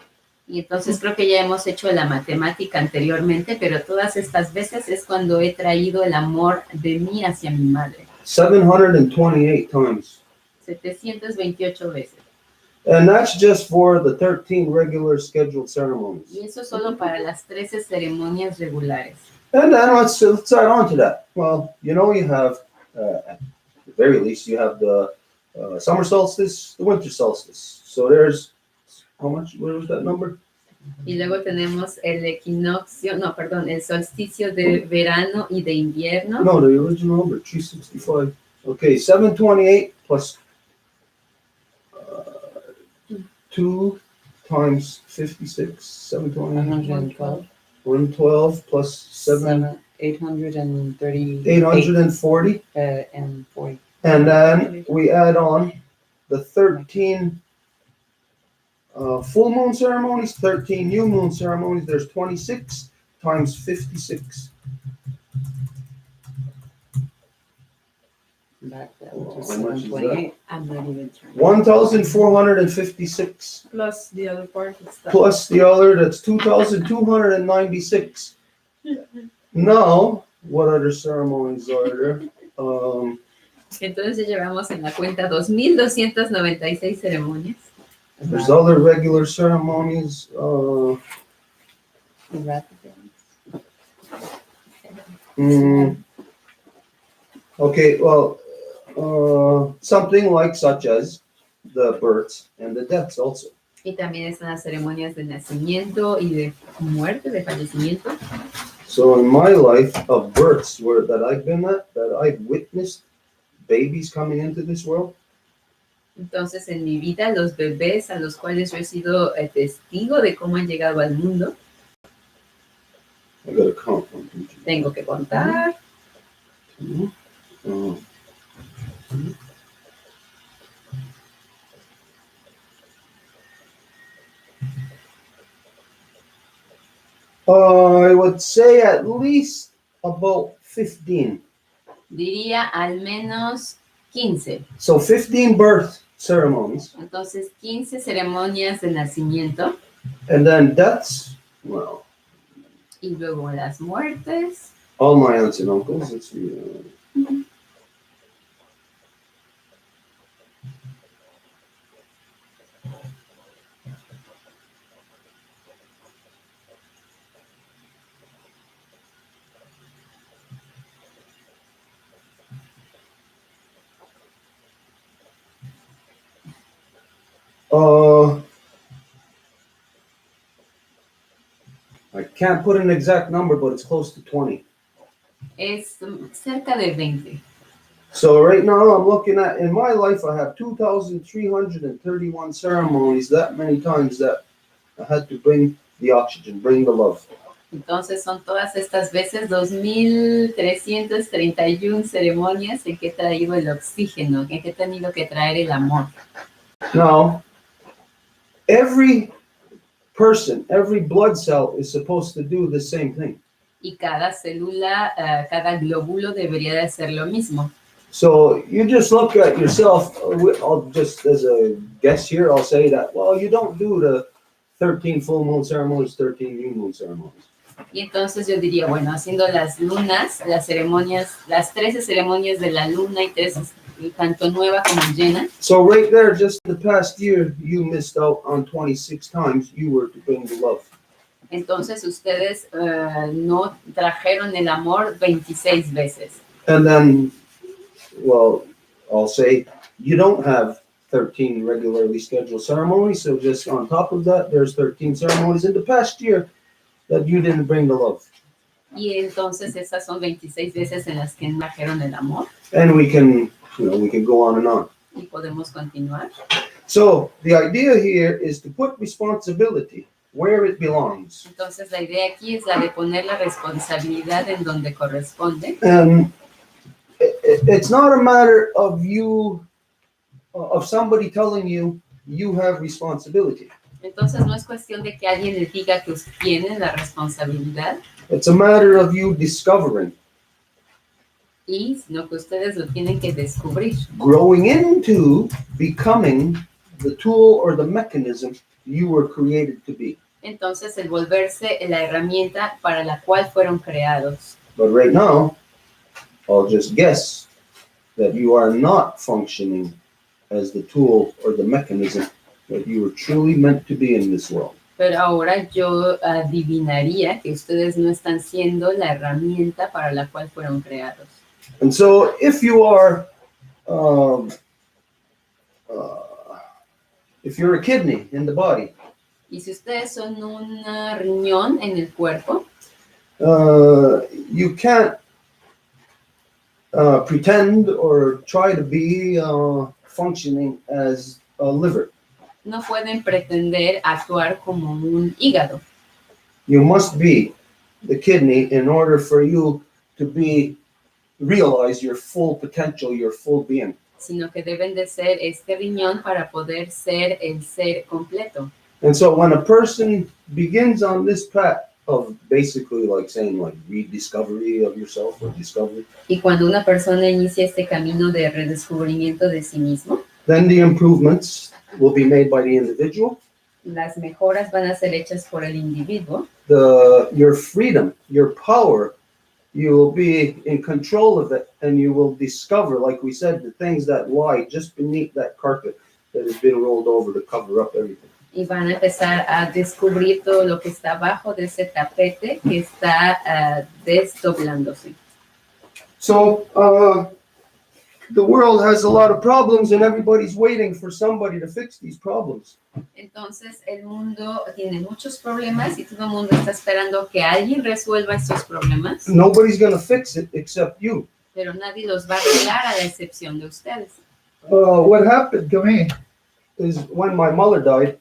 Y entonces creo que ya hemos hecho la matemática anteriormente, pero todas estas veces es cuando he traído el amor de mí hacia mi madre. 728 times. 728 veces. And that's just for the 13 regular scheduled ceremonies. Y eso solo para las 13 ceremonias regulares. And then let's add on to that. Well, you have, at the very least, you have the summer solstice, the winter solstice. So there's, how much, what was that number? Y luego tenemos el equinoccio, no, perdón, el solsticio de verano y de invierno. No, the original number, 365. Okay, 728 plus 2 times 56, 728. 112 plus 7. 830. 840. And 40. And then we add on the 13 full moon ceremonies, 13 new moon ceremonies. There's 26 times 56. Back that Oh, was how much is 728. I'm not even trying. 1,456 Plus the other part is that. plus the other, that's 2,296. Now, what other ceremonies are there? Entonces llevamos en la cuenta 2,296 ceremonias. There's other regular ceremonies. Okay, well, something like such as the births and the deaths also. Y también están las ceremonias de nacimiento y de muerte, de fallecimiento. So in my life of births that I've been at, that I've witnessed babies coming into this world. Entonces, en mi vida, los bebés a los cuales yo he sido testigo de cómo han llegado al mundo, I gotta count. tengo que contar. I would say at least about 15. Diría al menos 15. So 15 birth ceremonies. Entonces, 15 ceremonias de nacimiento. And then deaths, well. Y luego las muertes. All my aunts and uncles. Let's see. I can't put an exact number, but it's close to 20. Es cerca de 20. So right now I'm looking at, in my life, I have 2,331 ceremonies, that many times that I had to bring the oxygen, bring the love. Entonces son todas estas veces 2331 ceremonias en que he traído el oxígeno, en que he tenido que traer el amor. Now, every person, every blood cell is supposed to do the same thing. Y cada célula, cada glóbulo debería de hacer lo mismo. So you just look at yourself, I'll just, as a guess here, I'll say that, well, you don't do the 13 full moon ceremonies, 13 new moon ceremonies. Y entonces yo diría, bueno, haciendo las lunas, las ceremonias, las 13 ceremonias de la luna y 13, tanto nueva como llena. So right there, just the past year, you missed out on 26 times you were to bring the love. Entonces ustedes no trajeron el amor 26 veces. And then, well, I'll say you don't have 13 regularly scheduled ceremonies, so just on top of that, there's 13 ceremonies in the past year that you didn't bring the love. Y entonces esas son 26 veces en las que no trajeron el amor. And we can go on and on. Y podemos continuar. So the idea here is to put responsibility where it belongs. Entonces la idea aquí es la de poner la responsabilidad en donde corresponde. And it's not a matter of you, of somebody telling you you have responsibility. Entonces no es cuestión de que alguien les diga que ustedes tienen la responsabilidad, It's a matter of you discovering, sino que ustedes lo tienen que descubrir. growing into becoming the tool or the mechanism you were created to be. Entonces el volverse la herramienta para la cual fueron creados. But right now, I'll just guess that you are not functioning as the tool or the mechanism that you were truly meant to be in this world. Pero ahora yo adivinaría que ustedes no están siendo la herramienta para la cual fueron creados. And so if you are, if you're a kidney in the body, Y si ustedes son un riñón en el cuerpo, you can't pretend or try to be functioning as a liver. no pueden pretender actuar como un hígado. You must be the kidney in order for you to realize your full potential, your full being. Sino que deben de ser este riñón para poder ser el ser completo. And so when a person begins on this path of basically like saying like rediscovery of yourself or discovery, Y cuando una persona inicia este camino de redescubrimiento de sí mismo, then the improvements will be made by the individual. las mejoras van a ser hechas por el individuo. Your freedom, your power, you will be in control of it, and you will discover, like we said, the things that lie just beneath that carpet that has been rolled over to cover up everything. Y van a empezar a descubrir todo lo que está abajo de ese tapete que está desdoblándose. So the world has a lot of problems, and everybody's waiting for somebody to fix these problems. Entonces el mundo tiene muchos problemas y todo el mundo está esperando que alguien resuelva estos problemas, Nobody's going to fix it except you. pero nadie los va a arreglar a la excepción de ustedes. What happened to me is when my mother died,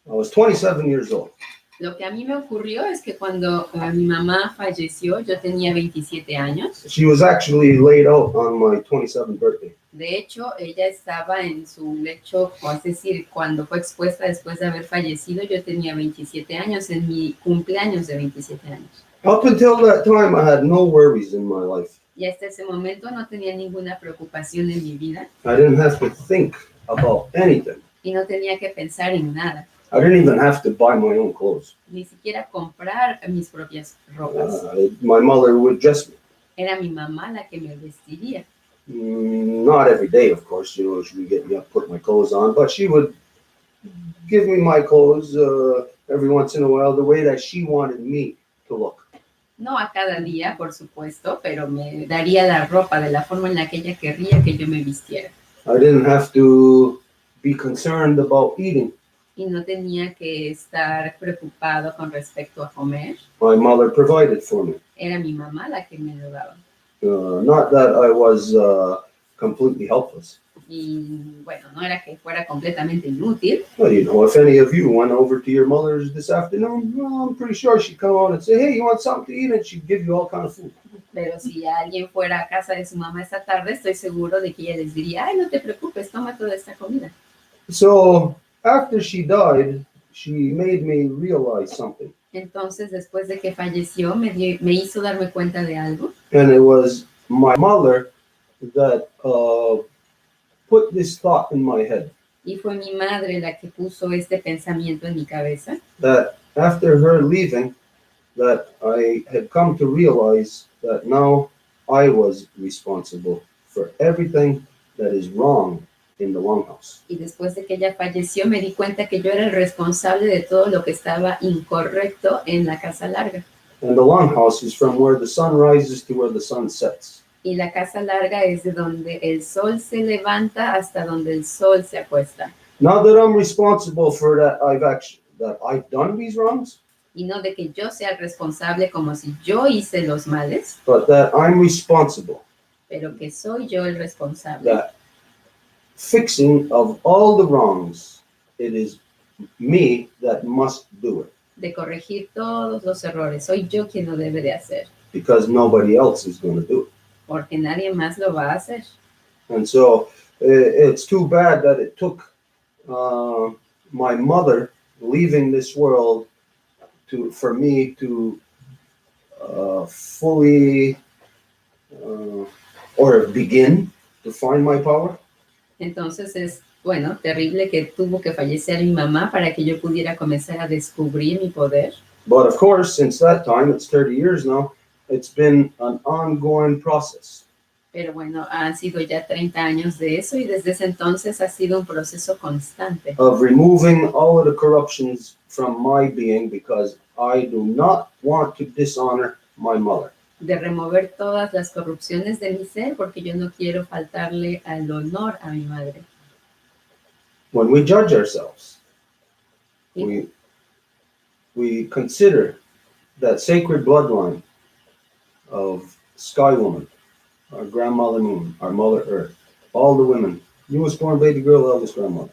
I was 27 years old. Lo que a mí me ocurrió es que cuando mi mamá falleció, yo tenía 27 años. She was actually laid out on my 27th birthday. De hecho, ella estaba en su lecho, o es decir, cuando fue expuesta después de haber fallecido, yo tenía 27 años, en mi cumpleaños de 27 años. Up until that time, I had no worries in my life. Y hasta ese momento no tenía ninguna preocupación en mi vida I didn't have to think about anything. y no tenía que pensar en nada, I didn't even have to buy my own clothes. ni siquiera comprar mis propias ropas. My mother would dress me. Era mi mamá la que me vestiría. Not every day, of course, she would get me up, put my clothes on, but she would give me my clothes every once in a while the way that she wanted me to look. No a cada día, por supuesto, pero me daría la ropa de la forma en la que ella querría que yo me vistiera. I didn't have to be concerned about eating. Y no tenía que estar preocupado con respecto a comer. My mother provided for me. Era mi mamá la que me lo daba. Not that I was completely helpless. Y bueno, no era que fuera completamente inútil, Well, if any of you went over to your mother's this afternoon, well, I'm pretty sure she'd come out and say, hey, you want something to eat? And she'd give you all kind of food. pero si alguien fuera a casa de su mamá esta tarde, estoy seguro de que ella les diría, ay, no te preocupes, toma toda esta comida. So after she died, she made me realize something. Entonces, después de que falleció, me hizo darme cuenta de algo. And it was my mother that put this thought in my head. Y fue mi madre la que puso este pensamiento en mi cabeza. That after her leaving, that I had come to realize that now I was responsible for everything that is wrong in the longhouse. Y después de que ella falleció, me di cuenta que yo era el responsable de todo lo que estaba incorrecto en la casa larga. And the longhouse is from where the sun rises to where the sun sets. Y la casa larga es de donde el sol se levanta hasta donde el sol se acuesta. Not that I'm responsible for that I've done these wrongs, Y no de que yo sea el responsable como si yo hice los males, but that I'm responsible. pero que soy yo el responsable. That fixing of all the wrongs, it is me that must do it, De corregir todos los errores. Soy yo quien lo debe de hacer, because nobody else is going to do it. porque nadie más lo va a hacer. And so it's too bad that it took my mother leaving this world for me to fully or begin to find my power. Entonces es, bueno, terrible que tuvo que fallecer mi mamá para que yo pudiera comenzar a descubrir mi poder. But of course, since that time, it's 30 years now, it's been an ongoing process. Pero bueno, han sido ya 30 años de eso y desde ese entonces ha sido un proceso constante Of removing all of the corruptions from my being, because I do not want to dishonor my mother. de remover todas las corrupciones de mi ser porque yo no quiero faltarle al honor a mi madre. When we judge ourselves, Y, we consider that sacred bloodline of Sky Woman, our grandmother Moon, our Mother Earth, all the women, newest born baby girl, eldest grandmother.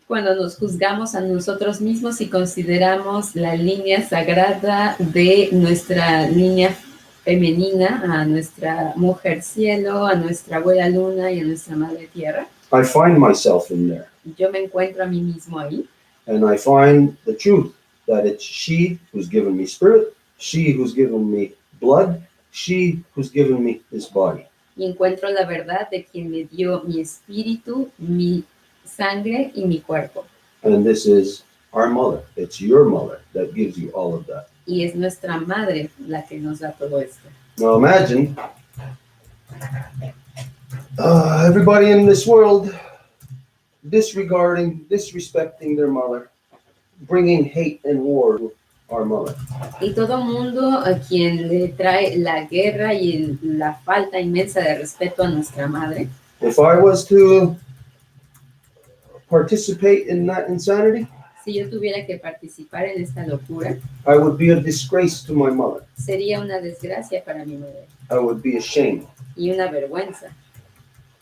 Cuando nos juzgamos a nosotros mismos y consideramos la línea sagrada de nuestra línea femenina, a nuestra mujer cielo, a nuestra abuela luna y a nuestra madre tierra, I find myself in there, yo me encuentro a mí mismo ahí and I find the truth that it's she who's given me spirit, she who's given me blood, she who's given me this body. y encuentro la verdad de quien me dio mi espíritu, mi sangre y mi cuerpo. And this is our mother. It's your mother that gives you all of that. Y es nuestra madre la que nos da todo esto. Now imagine everybody in this world disrespecting their mother, bringing hate and war to our mother. Y todo mundo a quien le trae la guerra y la falta inmensa de respeto a nuestra madre. If I was to participate in that insanity, Si yo tuviera que participar en esta locura, I would be a disgrace to my mother. sería una desgracia para mi madre I would be ashamed. y una vergüenza.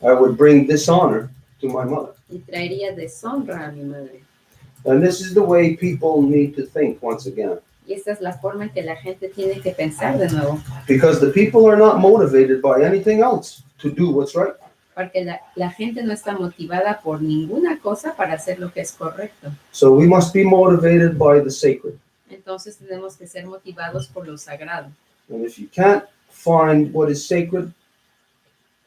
I would bring dishonor to my mother. Y traería deshonra a mi madre. And this is the way people need to think once again. Y esta es la forma en que la gente tiene que pensar de nuevo. Because the people are not motivated by anything else to do what's right. Porque la gente no está motivada por ninguna cosa para hacer lo que es correcto. So we must be motivated by the sacred. Entonces tenemos que ser motivados por lo sagrado. And if you can't find what is sacred,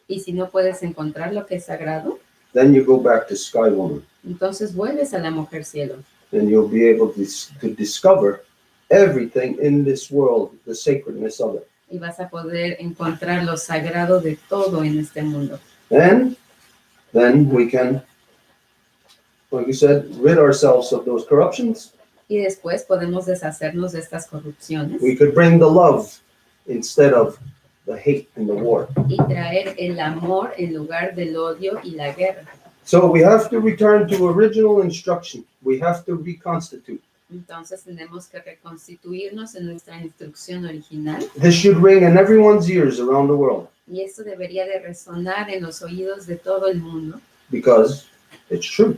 Y si no puedes encontrar lo que es sagrado, then you go back to Sky Woman. entonces vuelves a la mujer cielo. And you'll be able to discover everything in this world, the sacredness of it. Y vas a poder encontrar lo sagrado de todo en este mundo. And then we can, like we said, rid ourselves of those corruptions. Y después podemos deshacernos de estas corrupciones We could bring the love instead of the hate and the war. y traer el amor en lugar del odio y la guerra. So we have to return to original instruction. We have to reconstitute. Entonces tenemos que reconstituirnos en nuestra instrucción original. This should ring in everyone's ears around the world. Y esto debería de resonar en los oídos de todo el mundo, because it's true.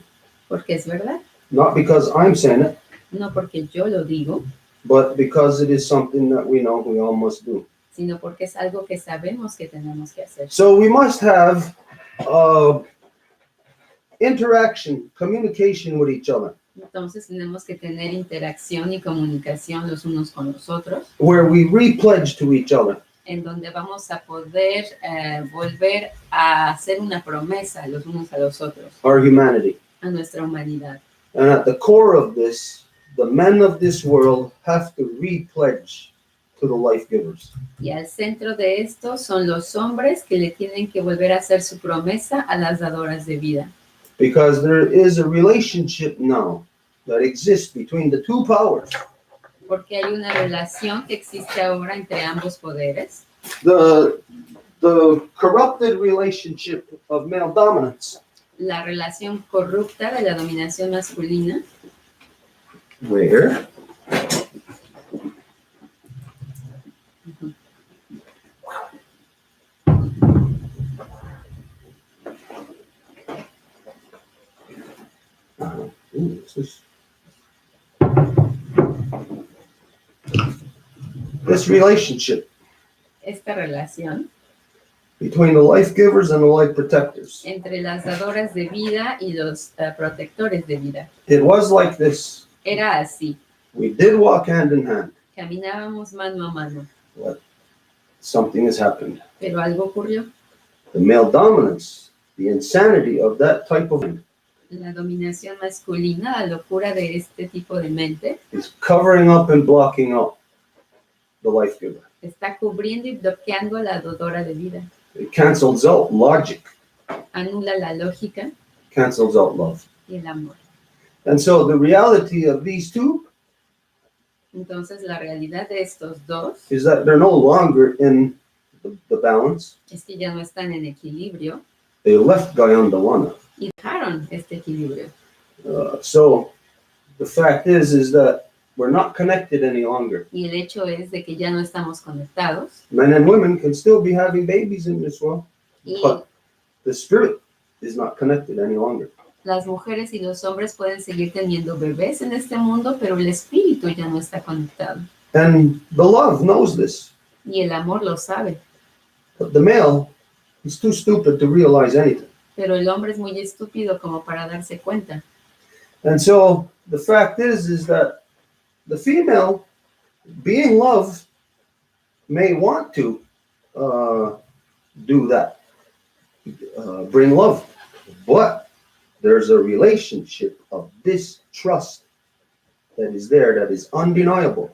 porque es verdad. Not because I'm saying it, No porque yo lo digo, but because it is something that we know we all must do. sino porque es algo que sabemos que tenemos que hacer. So we must have interaction, communication with each other, Entonces tenemos que tener interacción y comunicación los unos con los otros, where we repledge to each other en donde vamos a poder volver a hacer una promesa los unos a los otros, our humanity. a nuestra humanidad. And at the core of this, the men of this world have to repledge to the life givers. Y al centro de esto son los hombres que le tienen que volver a hacer su promesa a las dadoras de vida. Because there is a relationship now that exists between the two powers. Porque hay una relación que existe ahora entre ambos poderes. The corrupted relationship of male dominance, La relación corrupta de la dominación masculina, where this relationship esta relación between the life givers and the life protectors. entre las dadoras de vida y los protectores de vida. It was like this. Era así. We did walk hand in hand, Caminábamos mano a mano, but something has happened. pero algo ocurrió. The male dominance, the insanity of that type of La dominación masculina, la locura de este tipo de mente, is covering up and blocking out the life giver. está cubriendo y bloqueando a la dadora de vida. It cancels out logic, Anula la lógica cancels out love. y el amor. And so the reality of these two Entonces, la realidad de estos dos is that they're no longer in the balance. es que ya no están en equilibrio They left Gayandavana. y dejaron este equilibrio. So the fact is that we're not connected any longer. Y el hecho es de que ya no estamos conectados Men and women can still be having babies in this world, y but the spirit is not connected any longer. las mujeres y los hombres pueden seguir teniendo bebés en este mundo, pero el espíritu ya no está conectado. And the love knows this, Y el amor lo sabe, but the male is too stupid to realize anything. pero el hombre es muy estúpido como para darse cuenta. And so the fact is that the female, being loved, may want to do that, bring love, but there's a relationship of distrust that is there, that is undeniable.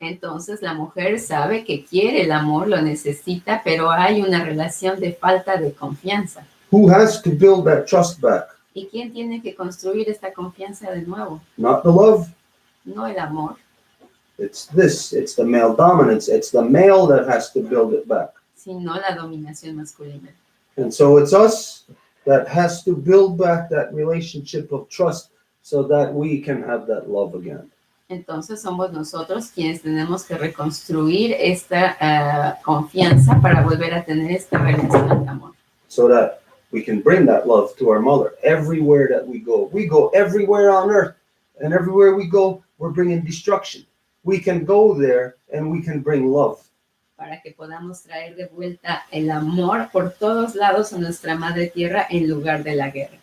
Entonces la mujer sabe que quiere el amor, lo necesita, pero hay una relación de falta de confianza. Who has to build that trust back? ¿Y quién tiene que construir esta confianza de nuevo? Not the love. No el amor, It's the male dominance. It's the male that has to build it back. sino la dominación masculina. And so it's us that has to build back that relationship of trust so that we can have that love again. Entonces somos nosotros quienes tenemos que reconstruir esta confianza para volver a tener esta relación de amor. So that we can bring that love to our mother everywhere that we go. We go everywhere on earth, and everywhere we go, we're bringing destruction. We can go there and we can bring love. Para que podamos traer de vuelta el amor por todos lados a nuestra madre tierra en lugar de la guerra.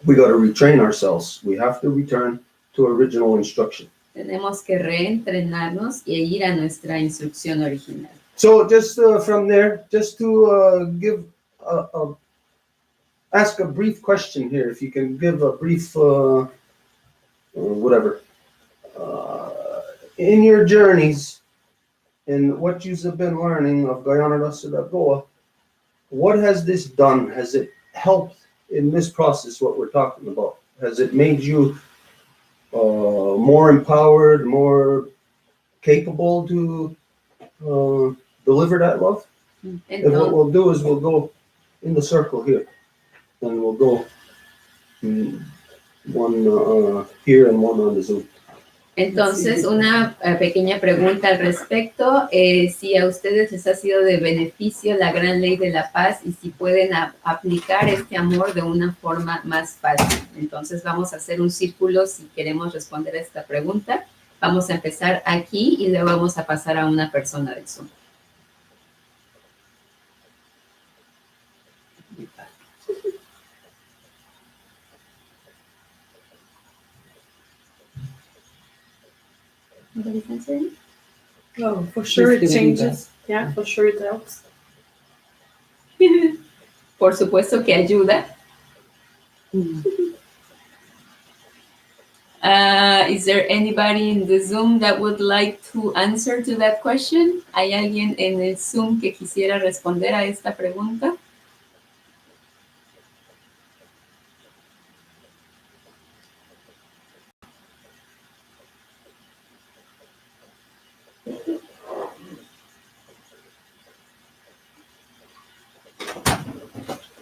We got to retrain ourselves. We have to return to original instruction. Tenemos que reentrenarnos e ir a nuestra instrucción original. So just from there, just to give ask a brief question here. If you can give a brief whatever. In your journeys, in what you've been learning of Guyana Rasa Goa, what has this done? Has it helped in this process, what we're talking about? Has it made you more empowered, more capable to deliver that love? And what Entonces, we'll do is we'll go in the circle here, and we'll go one here and one on the Zoom. Entonces, una pequeña pregunta al respecto, si a ustedes les ha sido de beneficio la gran ley de la paz y si pueden aplicar este amor de una forma más fácil. Entonces, vamos a hacer un círculo si queremos responder a esta pregunta. Vamos a empezar aquí y luego vamos a pasar a una persona del Zoom. Nobody's answering? Oh, for sure it Just giving you changes. Yeah, for sure it helps. Por supuesto que ayuda. Is there anybody in the Zoom that would like to answer to that question? ¿Hay alguien en el Zoom que quisiera responder a esta pregunta?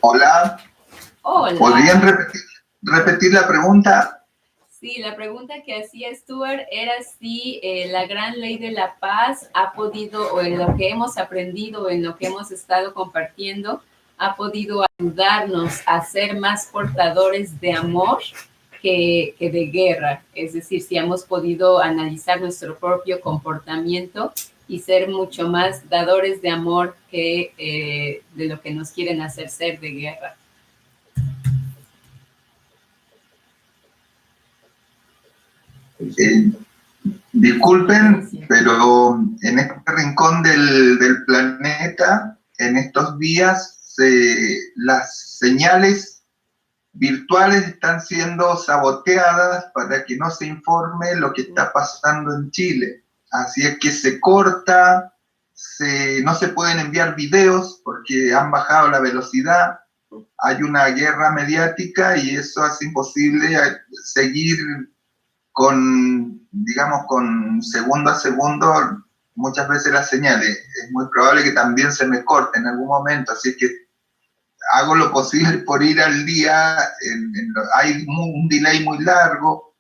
Hola, Hola. ¿podrían repetir la pregunta? Sí, la pregunta que hacía Stuart era si la gran ley de la paz ha podido, o en lo que hemos aprendido, en lo que hemos estado compartiendo, ha podido ayudarnos a ser más portadores de amor que de guerra. Es decir, si hemos podido analizar nuestro propio comportamiento y ser mucho más dadores de amor que de lo que nos quieren hacer ser de guerra. Disculpen, pero en este rincón del planeta, en estos días, las señales virtuales están siendo saboteadas para que no se informe lo que está pasando en Chile. Así es que se corta, no se pueden enviar videos porque han bajado la velocidad, hay una guerra mediática y eso hace imposible seguir con, digamos, con segundo a segundo muchas veces las señales. Es muy probable que también se me corte en algún momento, así que hago lo posible por ir al día, hay un delay muy largo.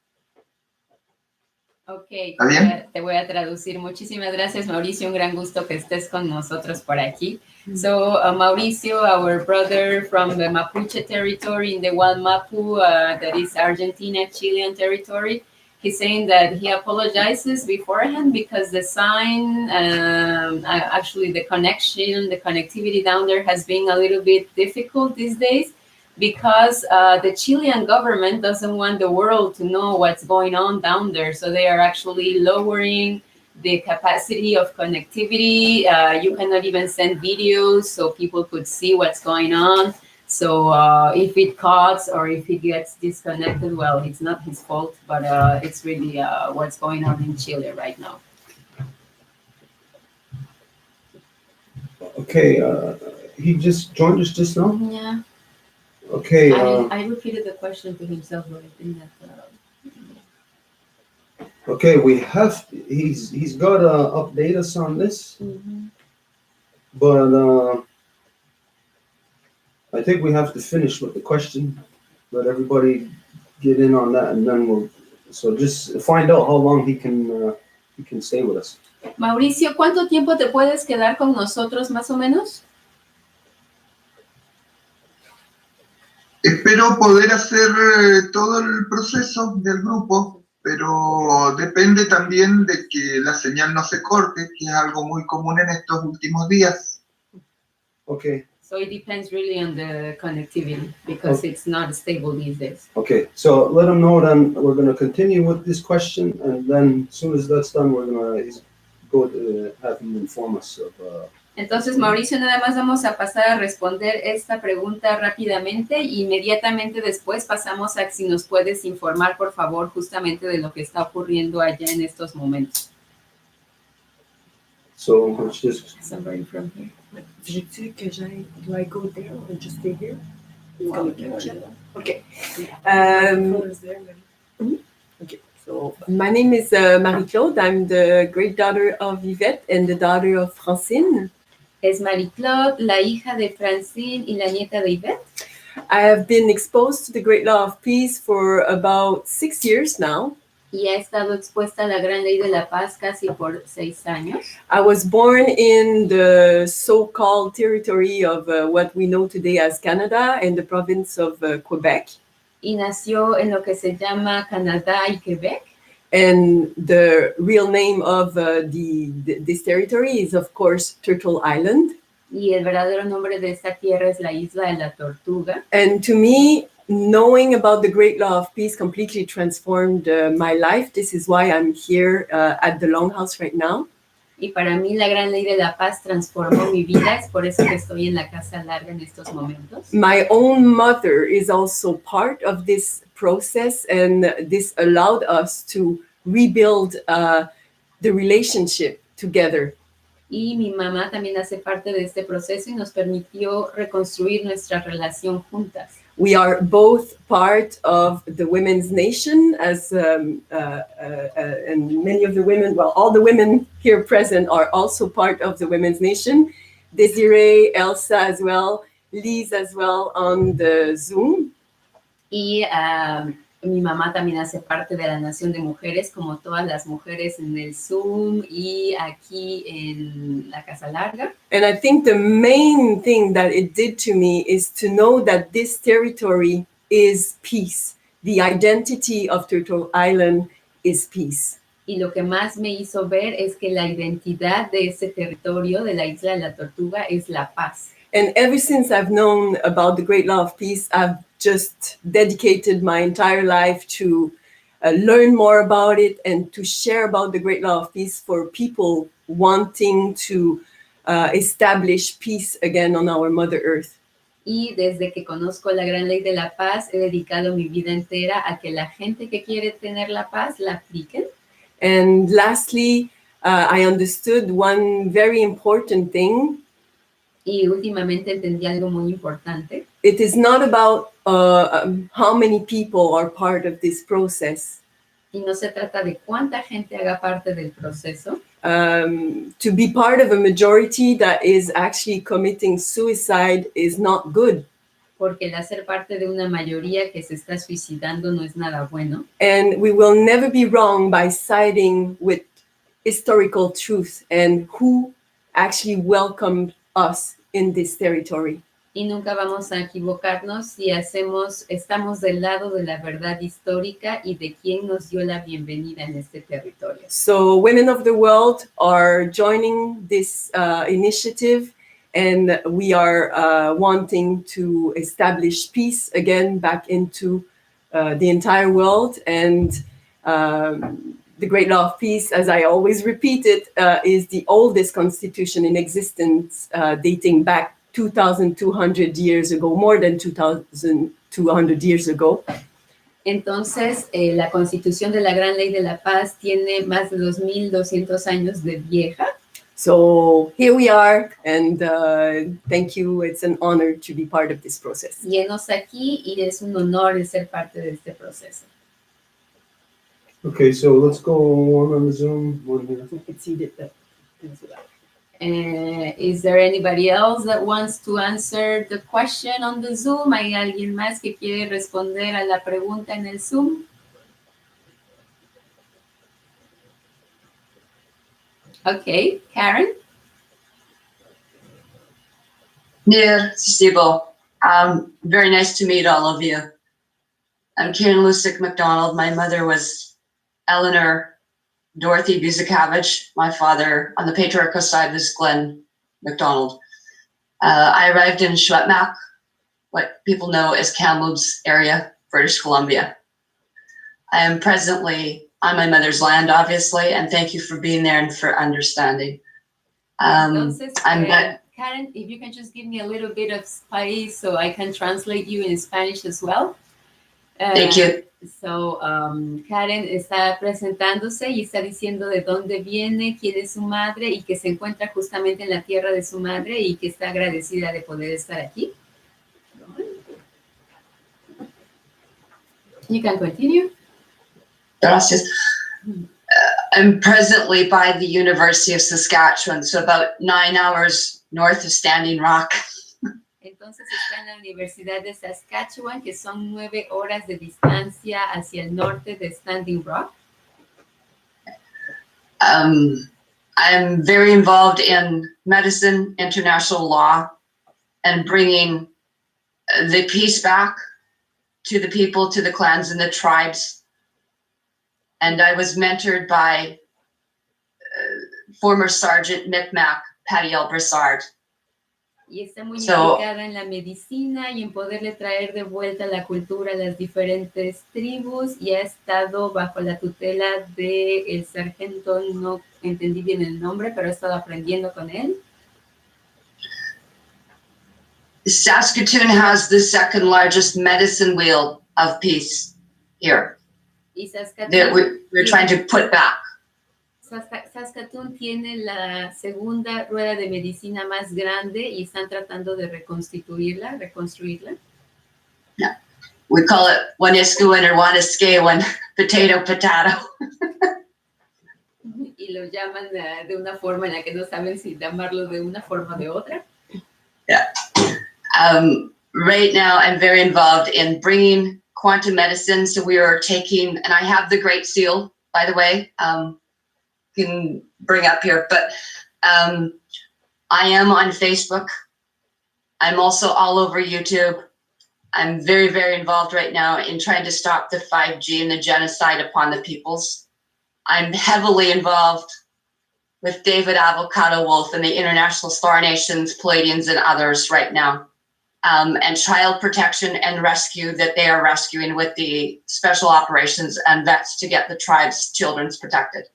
Ok, ¿Está bien? te voy a traducir. Muchísimas gracias, Mauricio. Un gran gusto que estés con nosotros por aquí. So, Mauricio, our brother from the Mapuche territory in the Wallmapu, that is Argentina, Chilean territory, he's saying that he apologizes beforehand because the sign, actually the connectivity down there has been a little bit difficult these days, because the Chilean government doesn't want the world to know what's going on down there. So they are actually lowering the capacity of connectivity. You cannot even send videos so people could see what's going on. So if it cuts or if it gets disconnected, well, it's not his fault, but it's really what's going on in Chile right now. Okay, he just joined us just now? Yeah. Okay. I repeated the question to himself, but I think that... Okay, he's got to update us on this, but I think we have to finish with the question. Let everybody get in on that, and then so just find out how long he can stay with us. Mauricio, ¿cuánto tiempo te puedes quedar con nosotros más o menos? Espero poder hacer todo el proceso del grupo, pero depende también de que la señal no se corte, que es algo muy común en estos últimos días. Okay. So it depends really on the connectivity because it's not stable these days. Okay, so let him know then we're going to continue with this question, and then as soon as that's done, we're going to go to have him inform us of... Entonces, Mauricio, nada más vamos a pasar a responder esta pregunta rápidamente. Inmediatamente después pasamos a si nos puedes informar, por favor, justamente de lo que está ocurriendo allá en estos momentos. So it's just... Somebody from here. Do I go there or just stay here? Okay. Okay. So my name is Marie-Claude. I'm the great daughter of Yvette and the daughter of Francine. Es Marie-Claude, la hija de Francine y la nieta de Yvette. I have been exposed to the great law of peace for about 6 years now. y ha estado expuesta a la gran ley de la paz casi por 6 años. I was born in the so-called territory of what we know today as Canada and the province of Quebec. Y nació en lo que se llama Canadá y Quebec. And the real name of this territory is, of course, Turtle Island. Y el verdadero nombre de esta tierra es la Isla de la Tortuga. And to me, knowing about the Great Law of Peace completely transformed my life. This is why I'm here at the Longhouse right now. Y para mí la gran ley de la paz transformó mi vida, es por eso que estoy en la Casa Larga en estos momentos. My own mother is also part of this process, and this allowed us to rebuild the relationship together. Y mi mamá también hace parte de este proceso y nos permitió reconstruir nuestra relación juntas. We are both part of the Women's Nation, as and many of the women, well, all the women here present are also part of the Women's Nation. Desiree, Elsa as well, Liz as well on the Zoom. Y mi mamá también hace parte de la Nación de Mujeres, como todas las mujeres en el Zoom y aquí en la Casa Larga. And I think the main thing that it did to me is to know that this territory is peace. The identity of Turtle Island is peace. Y lo que más me hizo ver es que la identidad de ese territorio, de la Isla de la Tortuga, es la paz. And ever since I've known about the Great Law of Peace, I've just dedicated my entire life to learn more about it and to share about the Great Law of Peace for people wanting to establish peace again on our Mother Earth. Y desde que conozco la gran ley de la paz, he dedicado mi vida entera a que la gente que quiere tener la paz la apliquen. And lastly, I understood one very important thing. Y últimamente entendí algo muy importante. It is not about how many people are part of this process. Y no se trata de cuánta gente haga parte del proceso. To be part of a majority that is actually committing suicide is not good. Porque el hacer parte de una mayoría que se está suicidando no es nada bueno. And we will never be wrong by siding with historical truth and who actually welcomed us in this territory. Y nunca vamos a equivocarnos si estamos del lado de la verdad histórica y de quién nos dio la bienvenida en este territorio. So women of the world are joining this initiative, and we are wanting to establish peace again back into the entire world. And the Great Law of Peace, as I always repeat it, is the oldest constitution in existence, dating back 2,200 years ago, more than 2,200 years ago. Entonces, la Constitución de la Gran Ley de la Paz tiene más de 2,200 años de vieja. So here we are, and thank you. It's an honor to be part of this process. Y enos aquí y es un honor el ser parte de este proceso. Okay, so let's go on the Zoom. Is there anybody else that wants to answer the question on the Zoom? ¿Hay alguien más que quiere responder a la pregunta en el Zoom? Okay, Karen? Dear Sibo, very nice to meet all of you. I'm Karen Lusick McDonald. My mother was Eleanor Dorothy Buzikavich. My father on the patriarchal side was Glenn McDonald. I arrived in Schwetmack, what people know as Kamloops area, British Columbia. I am presently on my mother's land, obviously, and thank you for being there and for understanding. Entonces, Karen, if you can just give me a little bit of space so I can translate you in Spanish as well. Thank you. So, Karen está presentándose y está diciendo de dónde viene, quién es su madre y que se encuentra justamente en la tierra de su madre y que está agradecida de poder estar aquí. You can continue. Gracias. I'm presently by the University of Saskatchewan, so about 9 hours north of Standing Rock. Entonces está en la Universidad de Saskatchewan, que son 9 horas de distancia hacia el norte de Standing Rock. I'm very involved in medicine, international law, and bringing the peace back to the people, to the clans and the tribes. And I was mentored by former Sergeant Micmac, Patty L. Broussard. Y está muy implicada en la medicina y en poderle traer de vuelta la cultura a las diferentes tribus, y ha estado bajo la tutela del sargento, no entendí bien el nombre, pero he estado aprendiendo con él. Saskatoon has the second largest medicine wheel of peace here Y that Saskatoon, we're trying to put back. Saskatoon tiene la segunda rueda de medicina más grande y están tratando de reconstruirla. Yeah. We call it Waniskuin or Waniskewin, potato. Y lo llaman de una forma en la que no saben si llamarlo de una forma o de otra. Yeah. Right now, I'm very involved in bringing quantum medicine. So we are taking, and I have the Great Seal, by the way, can bring up here, but I am on Facebook. I'm also all over YouTube. I'm very, very involved right now in trying to stop the 5G and the genocide upon the peoples. I'm heavily involved with David Avocado Wolf and the International Star Nations, Palladians, and others right now. And child protection and rescue that they are rescuing with the special operations and vets to get the tribe's children protected.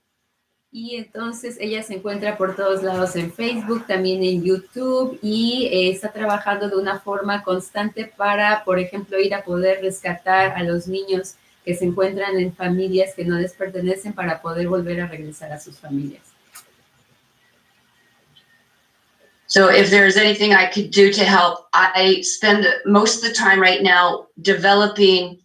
Y entonces ella se encuentra por todos lados en Facebook, también en YouTube, y está trabajando de una forma constante para, por ejemplo, ir a poder rescatar a los niños que se encuentran en familias que no les pertenecen para poder volver a regresar a sus familias. So if there's anything I could do to help, I spend most of the time right now developing.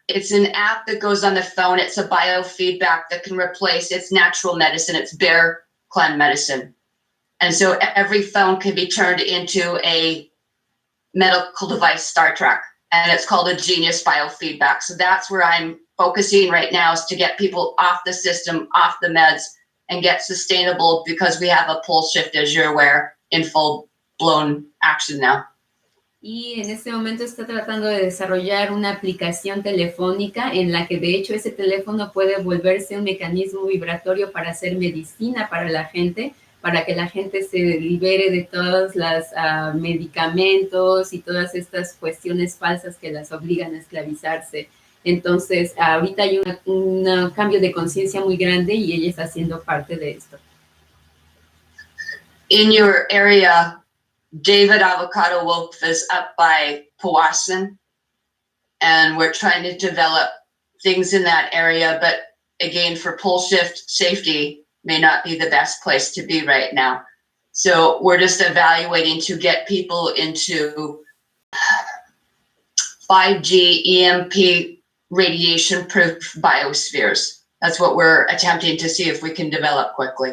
It's an app that goes on the phone. It's a biofeedback that can replace its natural medicine. It's Bear Clan medicine. And so every phone can be turned into a medical device, Star Trek. And it's called a Genius Biofeedback. So that's where I'm focusing right now, is to get people off the system, off the meds, and get sustainable, because we have a pole shift, as you're aware, in full-blown action now. Y en este momento está tratando de desarrollar una aplicación telefónica en la que de hecho ese teléfono puede volverse un mecanismo vibratorio para hacer medicina para la gente, para que la gente se libere de todos los medicamentos y todas estas cuestiones falsas que las obligan a esclavizarse. Entonces, ahorita hay un cambio de conciencia muy grande y ella está siendo parte de esto. In your area, David Avocado Wolf is up by Powassan, and we're trying to develop things in that area, but again, for pole shift safety may not be the best place to be right now. So we're just evaluating to get people into 5G EMP radiation proof biospheres. That's what we're attempting to see if we can develop quickly.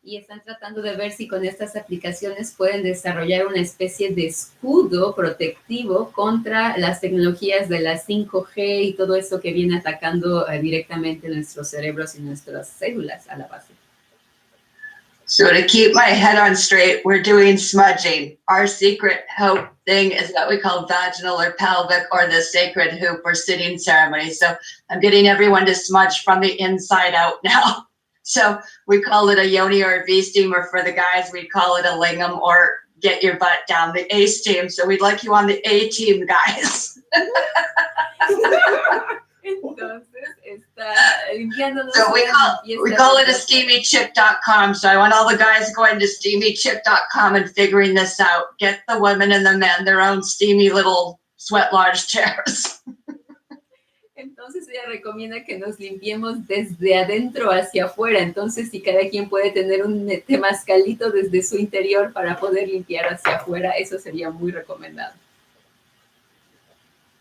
Y están tratando de ver si con estas aplicaciones pueden desarrollar una especie de escudo protectivo contra las tecnologías de la 5G y todo eso que viene atacando directamente nuestros cerebros y nuestras células a la base. So to keep my head on straight, we're doing smudging. Our secret hope thing is what we call vaginal or pelvic, or the sacred hoop or sitting ceremony. So I'm getting everyone to smudge from the inside out now. So we call it a yoni or a V-steam, or for the guys, we call it a lingam, or get your butt down, the A-steam. So we'd like you on the A-team, guys. Entonces está limpiándonos. So we call it a steamychick.com. So I want all the guys going to steamychick.com and figuring this out. Get the women and the men their own steamy little sweat lodge chairs. Entonces ella recomienda que nos limpiemos desde adentro hacia afuera. Entonces, si cada quien puede tener un temazcalito desde su interior para poder limpiar hacia afuera, eso sería muy recomendado.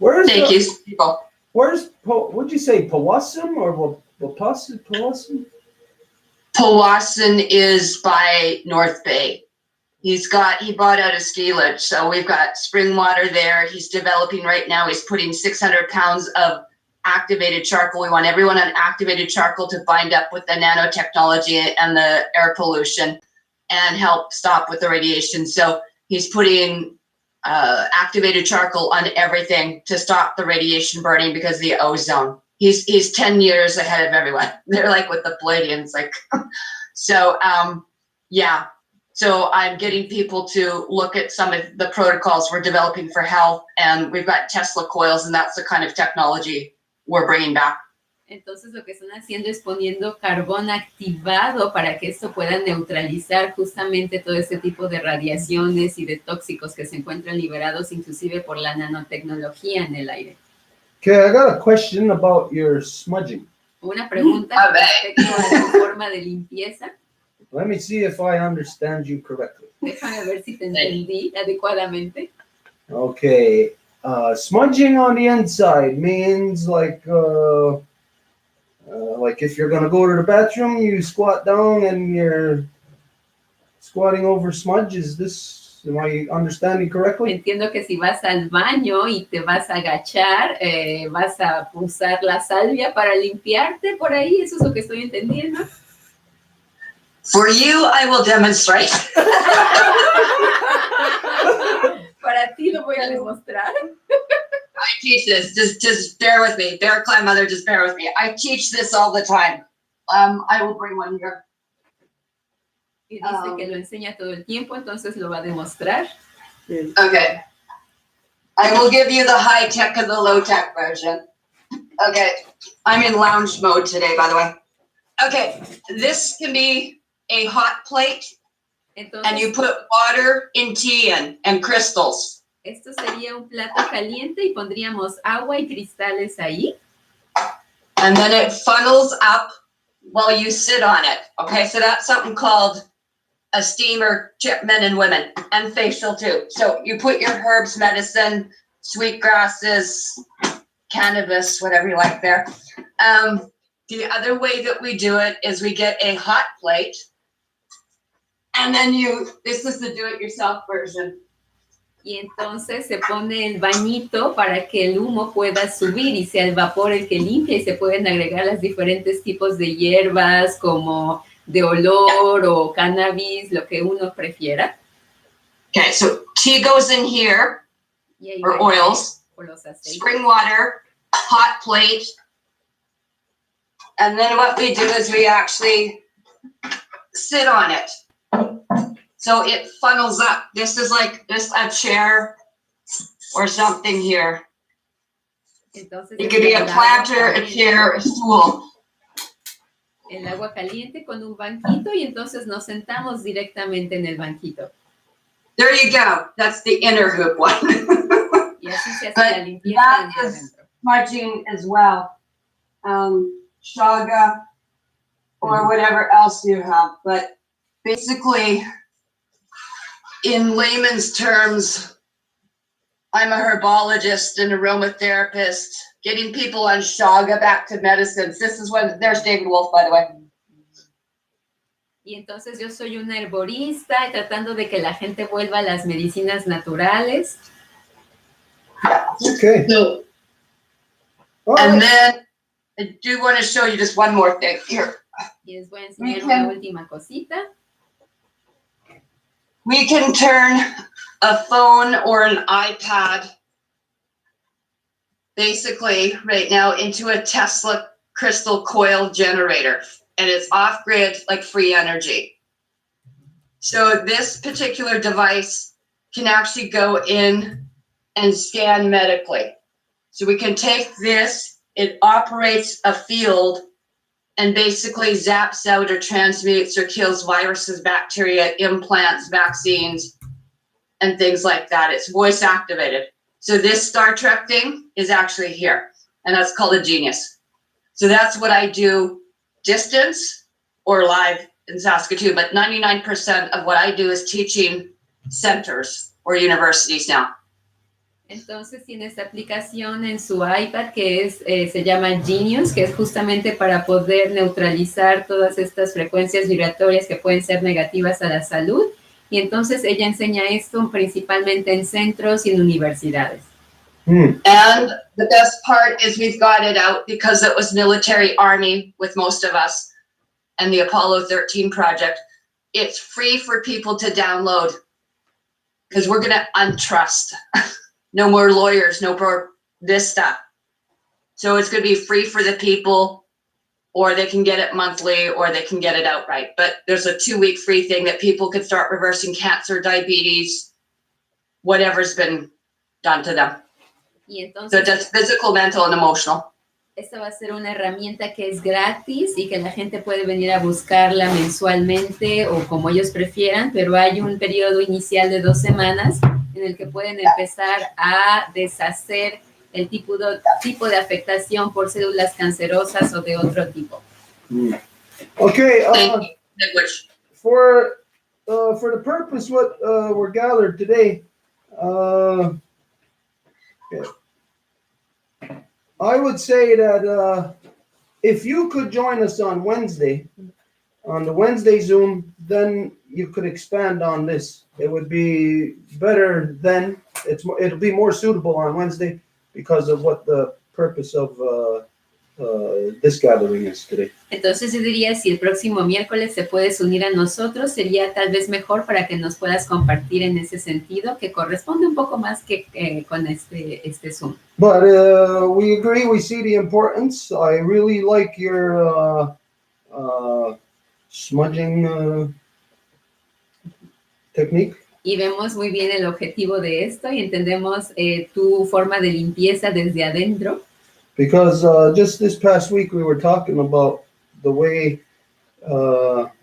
Thank you, people. Where's, what'd you say, Powassan or Powassan? Powassan is by North Bay. He bought out a ski lodge, so we've got spring water there. He's developing right now. He's putting 600 pounds of activated charcoal. We want everyone on activated charcoal to bind up with the nanotechnology and the air pollution and help stop with the radiation. So he's putting activated charcoal on everything to stop the radiation burning because of the ozone. He's 10 years ahead of everyone. They're like with the Palladians, like, so yeah. So I'm getting people to look at some of the protocols we're developing for health, and we've got Tesla coils, and that's the kind of technology we're bringing back. Entonces lo que están haciendo es poniendo carbón activado para que esto pueda neutralizar justamente todo este tipo de radiaciones y de tóxicos que se encuentran liberados inclusive por la nanotecnología en el aire. Okay, I got a question about your smudging. Una pregunta con respecto a la forma de limpieza. Let me see if I understand you correctly. Déjame ver si te entendí adecuadamente. Okay, smudging on the inside means like if you're gonna go to the bathroom, you squat down and you're squatting over smudge. Am I understanding correctly? Entiendo que si vas al baño y te vas a agachar, vas a usar la salvia para limpiarte por ahí. Eso es lo que estoy entendiendo. For you, I will demonstrate. Para ti lo voy a demostrar. I teach this. Just bear with me. Bear Clan Mother, just bear with me. I teach this all the time. I will bring one here. Y dice que lo enseña todo el tiempo, entonces lo va a demostrar. Okay. I will give you the high tech and the low tech version. Okay. I'm in lounge mode today, by the way. Okay. This can be a hot plate, Entonces, and you put water in tea and crystals. Esto sería un plato caliente y pondríamos agua y cristales ahí. And then it funnels up while you sit on it. Okay, so that's something called a steamer, men and women, and facial too. So you put your herbs, medicine, sweet grasses, cannabis, whatever you like there. The other way that we do it is we get a hot plate, and then this is the do-it-yourself version. Y entonces se pone el bañito para que el humo pueda subir y sea el vapor el que limpia y se pueden agregar los diferentes tipos de hierbas como de olor o cannabis, lo que uno prefiera. Okay, so tea goes in here, or oils, spring water, hot plate, and then what we do is we actually sit on it. So it funnels up. This is like just a chair or something here. Entonces, it could be a planter, a chair, a stool. El agua caliente con un banquito y entonces nos sentamos directamente en el banquito. There you go. That's the inner hoop one. Y así se hace But la limpieza that desde is adentro. smudging as well. Shaga or whatever else you have. But basically, in layman's terms, I'm a herbologist and aromatherapist, getting people on shaga back to medicines. This is when, there's David Wolf, by the way. Y entonces yo soy una herborista tratando de que la gente vuelva a las medicinas naturales. Okay. So, and then I do want to show you just one more thing here. Y les voy a enseñar una última cosita. We can turn a phone or an iPad basically right now into a Tesla crystal coil generator, and it's off-grid, like free energy. So this particular device can actually go in and scan medically. So we can take this, it operates a field and basically zaps out or transmutes or kills viruses, bacteria, implants, vaccines, and things like that. It's voice activated. So this Star Trek thing is actually here, and that's called a Genius. So that's what I do distance or live in Saskatoon, but 99% of what I do is teaching centers or universities now. Entonces tiene esta aplicación en su iPad que se llama Genius, que es justamente para poder neutralizar todas estas frecuencias vibratorias que pueden ser negativas a la salud. Y entonces ella enseña esto principalmente en centros y en universidades. Hmm. And the best part is we've got it out because it was military army with most of us and the Apollo 13 project. It's free for people to download because we're going to untrust. No more lawyers, no more this stuff. So it's going to be free for the people, or they can get it monthly, or they can get it outright. But there's a 2-week free thing that people can start reversing cancer, diabetes, whatever's been done to them. Y entonces, So that's physical, mental, and emotional. esta va a ser una herramienta que es gratis y que la gente puede venir a buscarla mensualmente o como ellos prefieran, pero hay un periodo inicial de 2 semanas en el que pueden empezar a deshacer el tipo de afectación por células cancerosas o de otro tipo. Okay, Language. for the purpose what we're gathered today, okay. I would say that if you could join us on Wednesday, on the Wednesday Zoom, then you could expand on this. It would be better then. It'll be more suitable on Wednesday because of what the purpose of this gathering is today. Entonces yo diría, si el próximo miércoles se puedes unir a nosotros, sería tal vez mejor para que nos puedas compartir en ese sentido, que corresponde un poco más que con este Zoom. But we agree, we see the importance. I really like your smudging technique. Y vemos muy bien el objetivo de esto y entendemos tu forma de limpieza desde adentro. Because just this past week we were talking about the way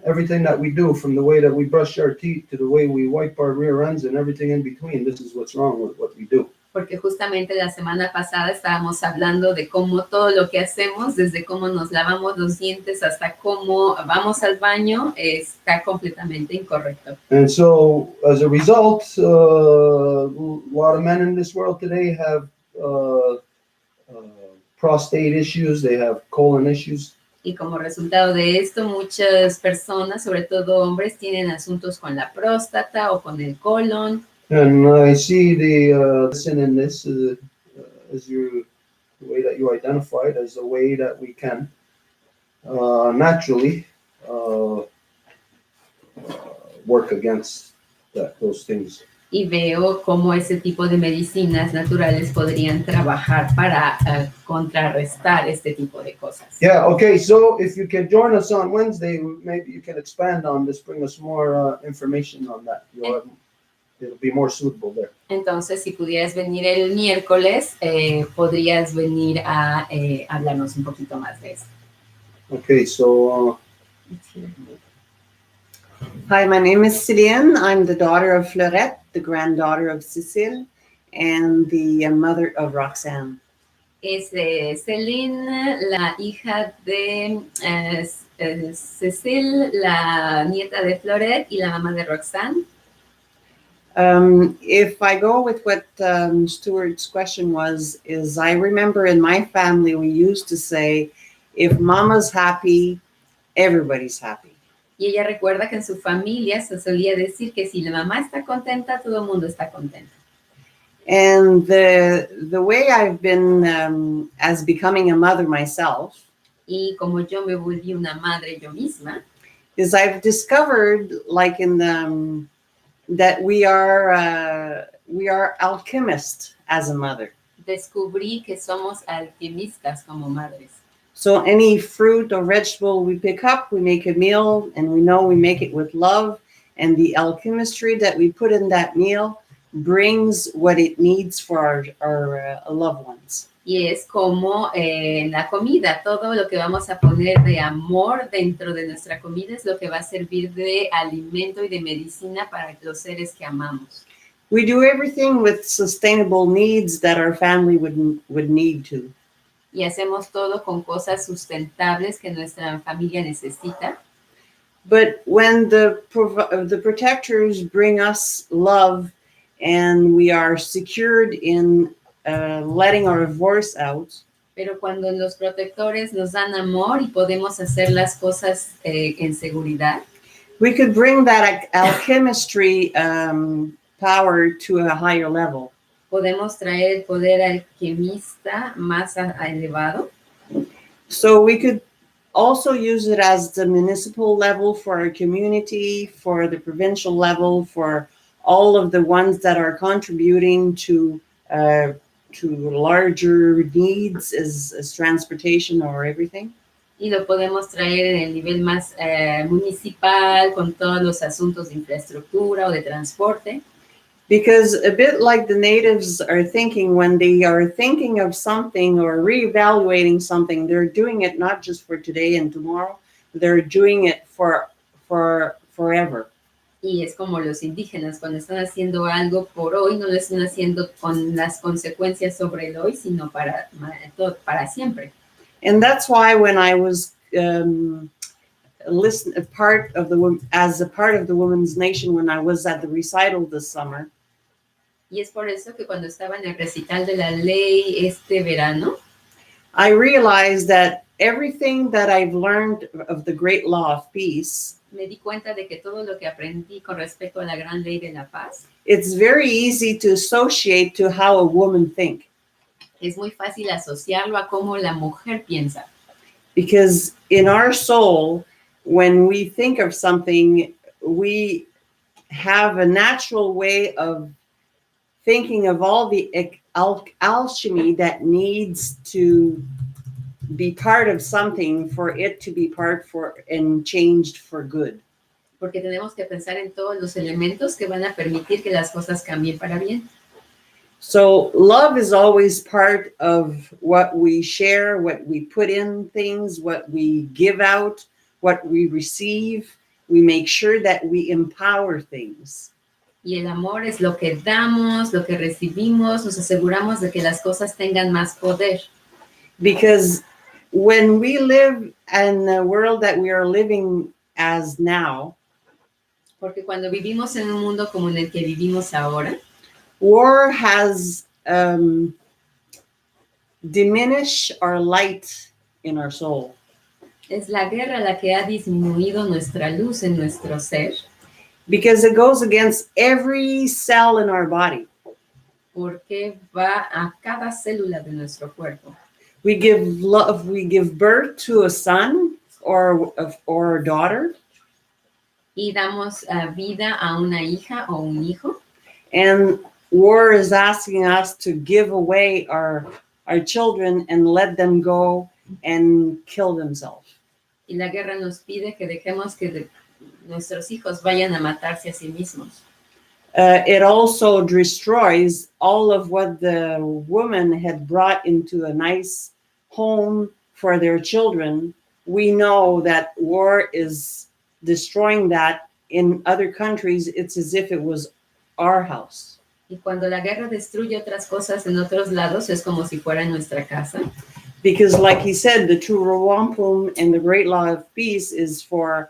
everything that we do, from the way that we brush our teeth to the way we wipe our rear ends and everything in between. This is what's wrong with what we do. Porque justamente la semana pasada estábamos hablando de cómo todo lo que hacemos, desde cómo nos lavamos los dientes hasta cómo vamos al baño, está completamente incorrecto. And so, as a result, a lot of men in this world today have prostate issues, they have colon issues. Y como resultado de esto, muchas personas, sobre todo hombres, tienen asuntos con la próstata o con el colon. And I see the sin in this as the way that you identify it as a way that we can naturally work against those things. Y veo cómo ese tipo de medicinas naturales podrían trabajar para contrarrestar este tipo de cosas. Yeah, okay, so if you can join us on Wednesday, maybe you can expand on this, bring us more information on that. It'll be more suitable there. Entonces, si pudieras venir el miércoles, podrías venir a hablarnos un poquito más de eso. Okay, so... Hi, my name is Céline. I'm the daughter of Fleurette, the granddaughter of Cécile, and the mother of Roxanne. Es Céline, la hija de Cécile, la nieta de Fleurette y la mamá de Roxanne. If I go with what Stuart's question was, is I remember in my family we used to say, if mama's happy, everybody's happy. Y ella recuerda que en su familia se solía decir que si la mamá está contenta, todo el mundo está contento. And the way I've been as becoming a mother myself, y como yo me volví una madre yo misma, is I've discovered, like in the that we are alchemists as a mother. Descubrí que somos alquimistas como madres. So any fruit or vegetable we pick up, we make a meal, and we know we make it with love, and the alchemistry that we put in that meal brings what it needs for our loved ones. Y es como la comida, todo lo que vamos a poner de amor dentro de nuestra comida es lo que va a servir de alimento y de medicina para los seres que amamos. We do everything with sustainable needs that our family would need to. Y hacemos todo con cosas sustentables que nuestra familia necesita. But when the protectors bring us love and we are secured in letting our divorce out, pero cuando los protectores nos dan amor y podemos hacer las cosas en seguridad, we could bring that alchemistry power to a higher level. Podemos traer el poder alquimista más elevado. So we could also use it as the municipal level for our community, for the provincial level, for all of the ones that are contributing to larger needs as transportation or everything. Y lo podemos traer en el nivel más municipal, con todos los asuntos de infraestructura o de transporte. Because a bit like the natives are thinking when they are thinking of something or reevaluating something, they're doing it not just for today and tomorrow, they're doing it for forever. Y es como los indígenas, cuando están haciendo algo por hoy, no lo están haciendo con las consecuencias sobre el hoy, sino para siempre. And that's why when I was as a part of the Women's Nation when I was at the recital this summer, Y es por eso que cuando estaba en el recital de la ley este verano, I realized that everything that I've learned of the great law of peace, me di cuenta de que todo lo que aprendí con respecto a la gran ley de la paz, it's very easy to associate to how a woman think. es muy fácil asociarlo a cómo la mujer piensa. Because in our soul, when we think of something, we have a natural way of thinking of all the alchemy that needs to be part of something for it to be part for and changed for good. Porque tenemos que pensar en todos los elementos que van a permitir que las cosas cambien para bien. So love is always part of what we share, what we put in things, what we give out, what we receive. We make sure that we empower things. Y el amor es lo que damos, lo que recibimos, nos aseguramos de que las cosas tengan más poder. Because when we live in the world that we are living as now, Porque cuando vivimos en un mundo como en el que vivimos ahora, war has diminished our light in our soul. es la guerra la que ha disminuido nuestra luz en nuestro ser, Because it goes against every cell in our body. porque va a cada célula de nuestro cuerpo. We give love, we give birth to a son or a daughter, Y damos vida a una hija o un hijo. and war is asking us to give away our children and let them go and kill themselves. Y la guerra nos pide que dejemos que nuestros hijos vayan a matarse a sí mismos. It also destroys all of what the woman had brought into a nice home for their children. We know that war is destroying that. In other countries, it's as if it was our house. Y cuando la guerra destruye otras cosas en otros lados, es como si fuera en nuestra casa. Because like he said, the true wampum and the great law of peace is for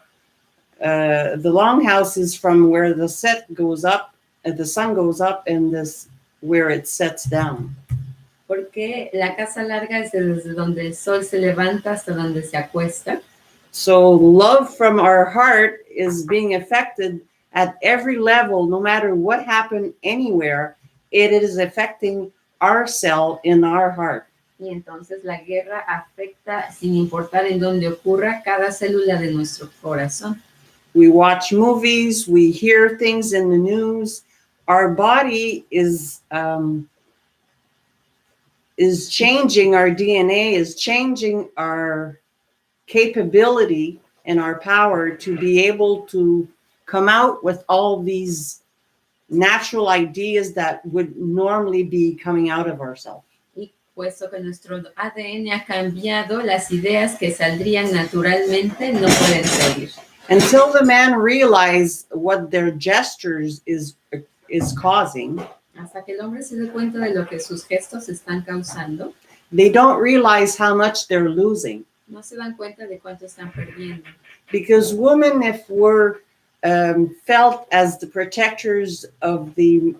the longhouse is from where the set goes up, the sun goes up, and this where it sets down. Porque la casa larga es desde donde el sol se levanta hasta donde se acuesta. So love from our heart is being affected at every level, no matter what happened anywhere. It is affecting our cell in our heart. Y entonces la guerra afecta, sin importar en dónde ocurra, cada célula de nuestro corazón. We watch movies, we hear things in the news. Our body is changing, our DNA is changing our capability and our power to be able to come out with all these natural ideas that would normally be coming out of ourselves. Y puesto que nuestro ADN ha cambiado, las ideas que saldrían naturalmente no pueden salir. Until the man realize what their gestures is causing, Hasta que el hombre se dé cuenta de lo que sus gestos están causando, they don't realize how much they're losing. no se dan cuenta de cuánto están perdiendo. Because women, if we're felt as the protectors of the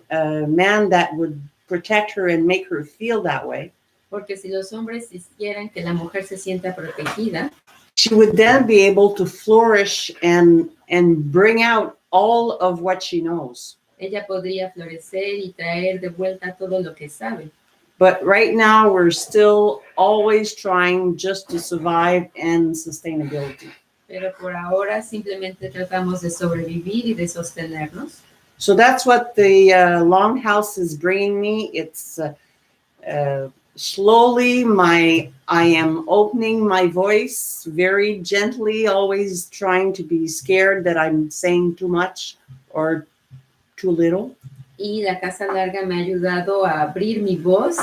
man that would protect her and make her feel that way, Porque si los hombres quisieran que la mujer se sienta protegida, she would then be able to flourish and bring out all of what she knows. ella podría florecer y traer de vuelta todo lo que sabe. But right now, we're still always trying just to survive and sustainability. Pero por ahora simplemente tratamos de sobrevivir y de sostenernos. So that's what the Longhouse is bringing me. It's slowly I am opening my voice very gently, always trying to be scared that I'm saying too much or too little. Y la Casa Larga me ha ayudado a abrir mi voz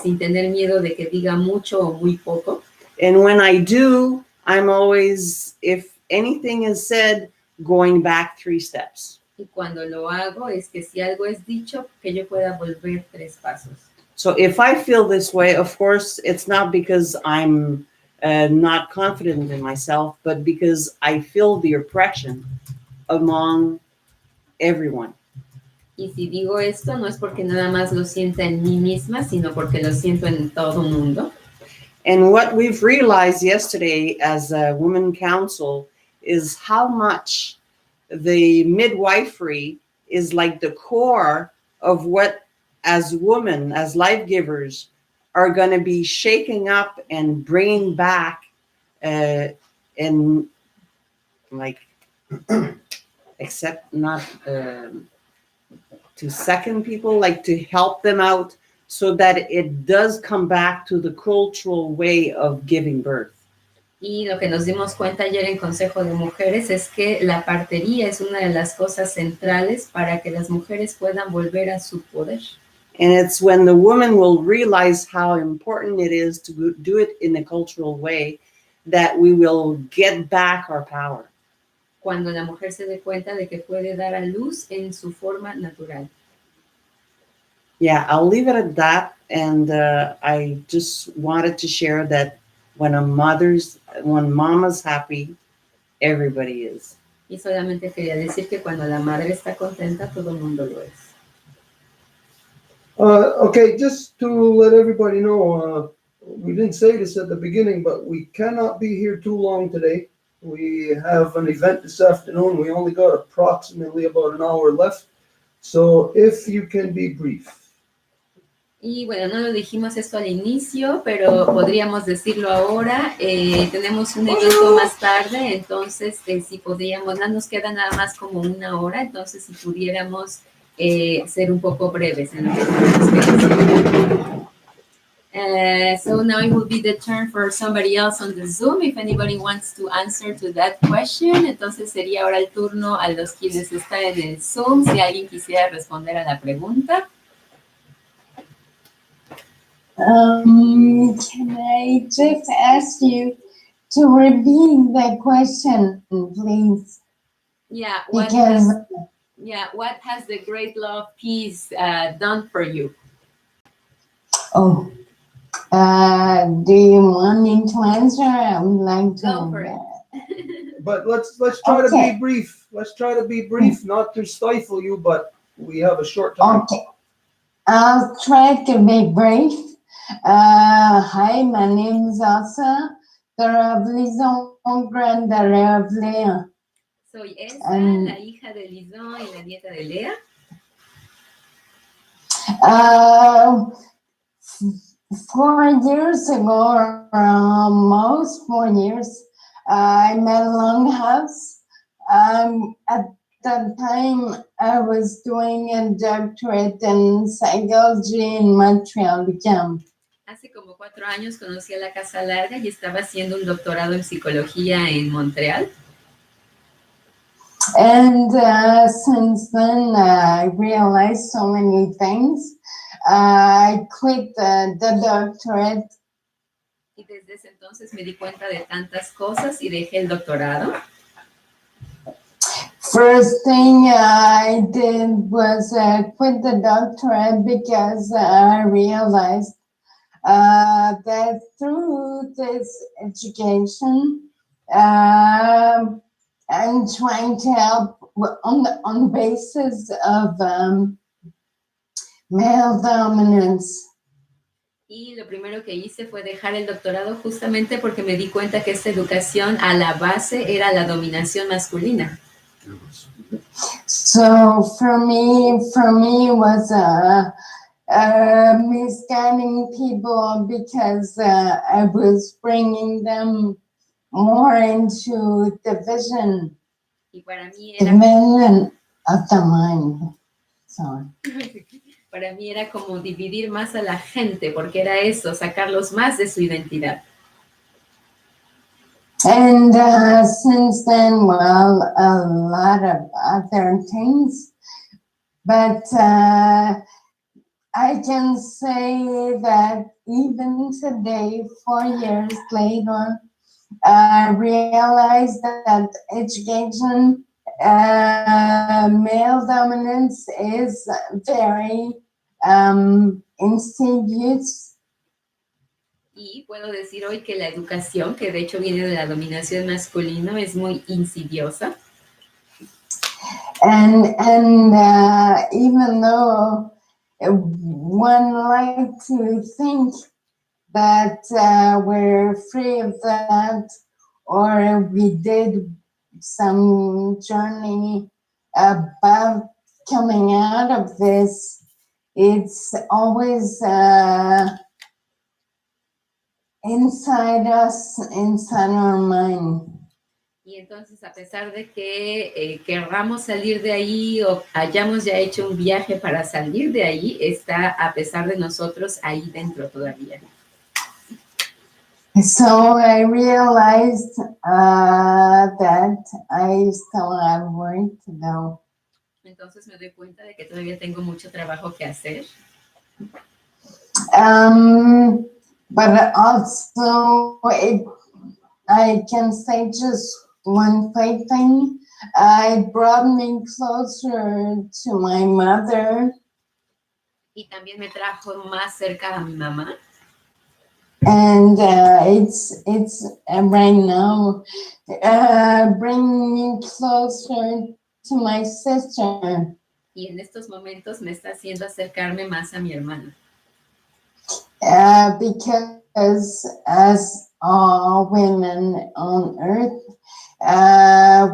sin tener miedo de que diga mucho o muy poco. And when I do, I'm always, if anything is said, going back 3 steps. Y cuando lo hago es que si algo es dicho, que yo pueda volver 3 pasos. So if I feel this way, of course, it's not because I'm not confident in myself, but because I feel the oppression among everyone. Y si digo esto, no es porque nada más lo sienta en mí misma, sino porque lo siento en todo el mundo. And what we've realized yesterday as a Women Council is how much the midwifery is like the core of what, as women, as life givers, are going to be shaking up and bringing back and like except not to second people, like to help them out so that it does come back to the cultural way of giving birth. Y lo que nos dimos cuenta ayer en Consejo de Mujeres es que la partería es una de las cosas centrales para que las mujeres puedan volver a su poder. And it's when the woman will realize how important it is to do it in a cultural way that we will get back our power. Cuando la mujer se dé cuenta de que puede dar a luz en su forma natural. Yeah, I'll leave it at that. And I just wanted to share that when mama's happy, everybody is. Y solamente quería decir que cuando la madre está contenta, todo el mundo lo es. Okay, just to let everybody know, we didn't say this at the beginning, but we cannot be here too long today. We have an event this afternoon. We only got approximately about an hour left. So if you can be brief. Y bueno, no lo dijimos esto al inicio, pero podríamos decirlo ahora. Tenemos un evento más tarde, entonces si podríamos, no nos queda nada más como 1 hora, entonces si pudiéramos ser un poco breves en lo que tenemos que decir. So now it will be the turn for somebody else on the Zoom, if anybody wants to answer to that question. Entonces sería ahora el turno a los quienes están en el Zoom, si alguien quisiera responder a la pregunta. Can I just ask you to repeat the question, please? Yeah, what has the great love peace done for you? Oh, do you want me to answer? I would like to. Go for it. But let's try to be brief. Let's try to be brief, not to stifle you, but we have a short time. Okay, I'll try to be brief. Hi, my name is Elsa. Soy Elsa, la hija de Lison y la nieta de Lea. 4 years ago, or almost 4 years, I met Longhouse. At that time, I was doing a doctorate in psychology in Montreal, Canada. Hace como 4 años conocí a la Casa Larga y estaba haciendo un doctorado en psicología en Montreal. And since then, I realized so many things. I quit the doctorate. Y desde ese entonces me di cuenta de tantas cosas y dejé el doctorado. First thing I did was quit the doctorate because I realized that through this education, I'm trying to help on the basis of male dominance. Y lo primero que hice fue dejar el doctorado justamente porque me di cuenta que esta educación a la base era la dominación masculina. So for me was misguiding people because I was bringing them more into division Y para mí era, of the mind. Sorry. para mí era como dividir más a la gente, porque era eso, sacarlos más de su identidad. And since then, well, a lot of other things, but I can say that even today, 4 years later, I realized that education, male dominance is very insidious. Y puedo decir hoy que la educación, que de hecho viene de la dominación masculina, es muy insidiosa. And even though one like to think that we're free of that, or we did some journey about coming out of this, it's always inside us, inside our mind. Y entonces, a pesar de que querramos salir de ahí o hayamos ya hecho un viaje para salir de ahí, está a pesar de nosotros ahí dentro todavía. So I realized that I still have work to do. Entonces me doy cuenta de que todavía tengo mucho trabajo que hacer. But also, I can say just one quick thing. It brought me closer to my mother. Y también me trajo más cerca a mi mamá. And it's right now bringing me closer to my sister. Y en estos momentos me está haciendo acercarme más a mi hermana. Because as all women on earth,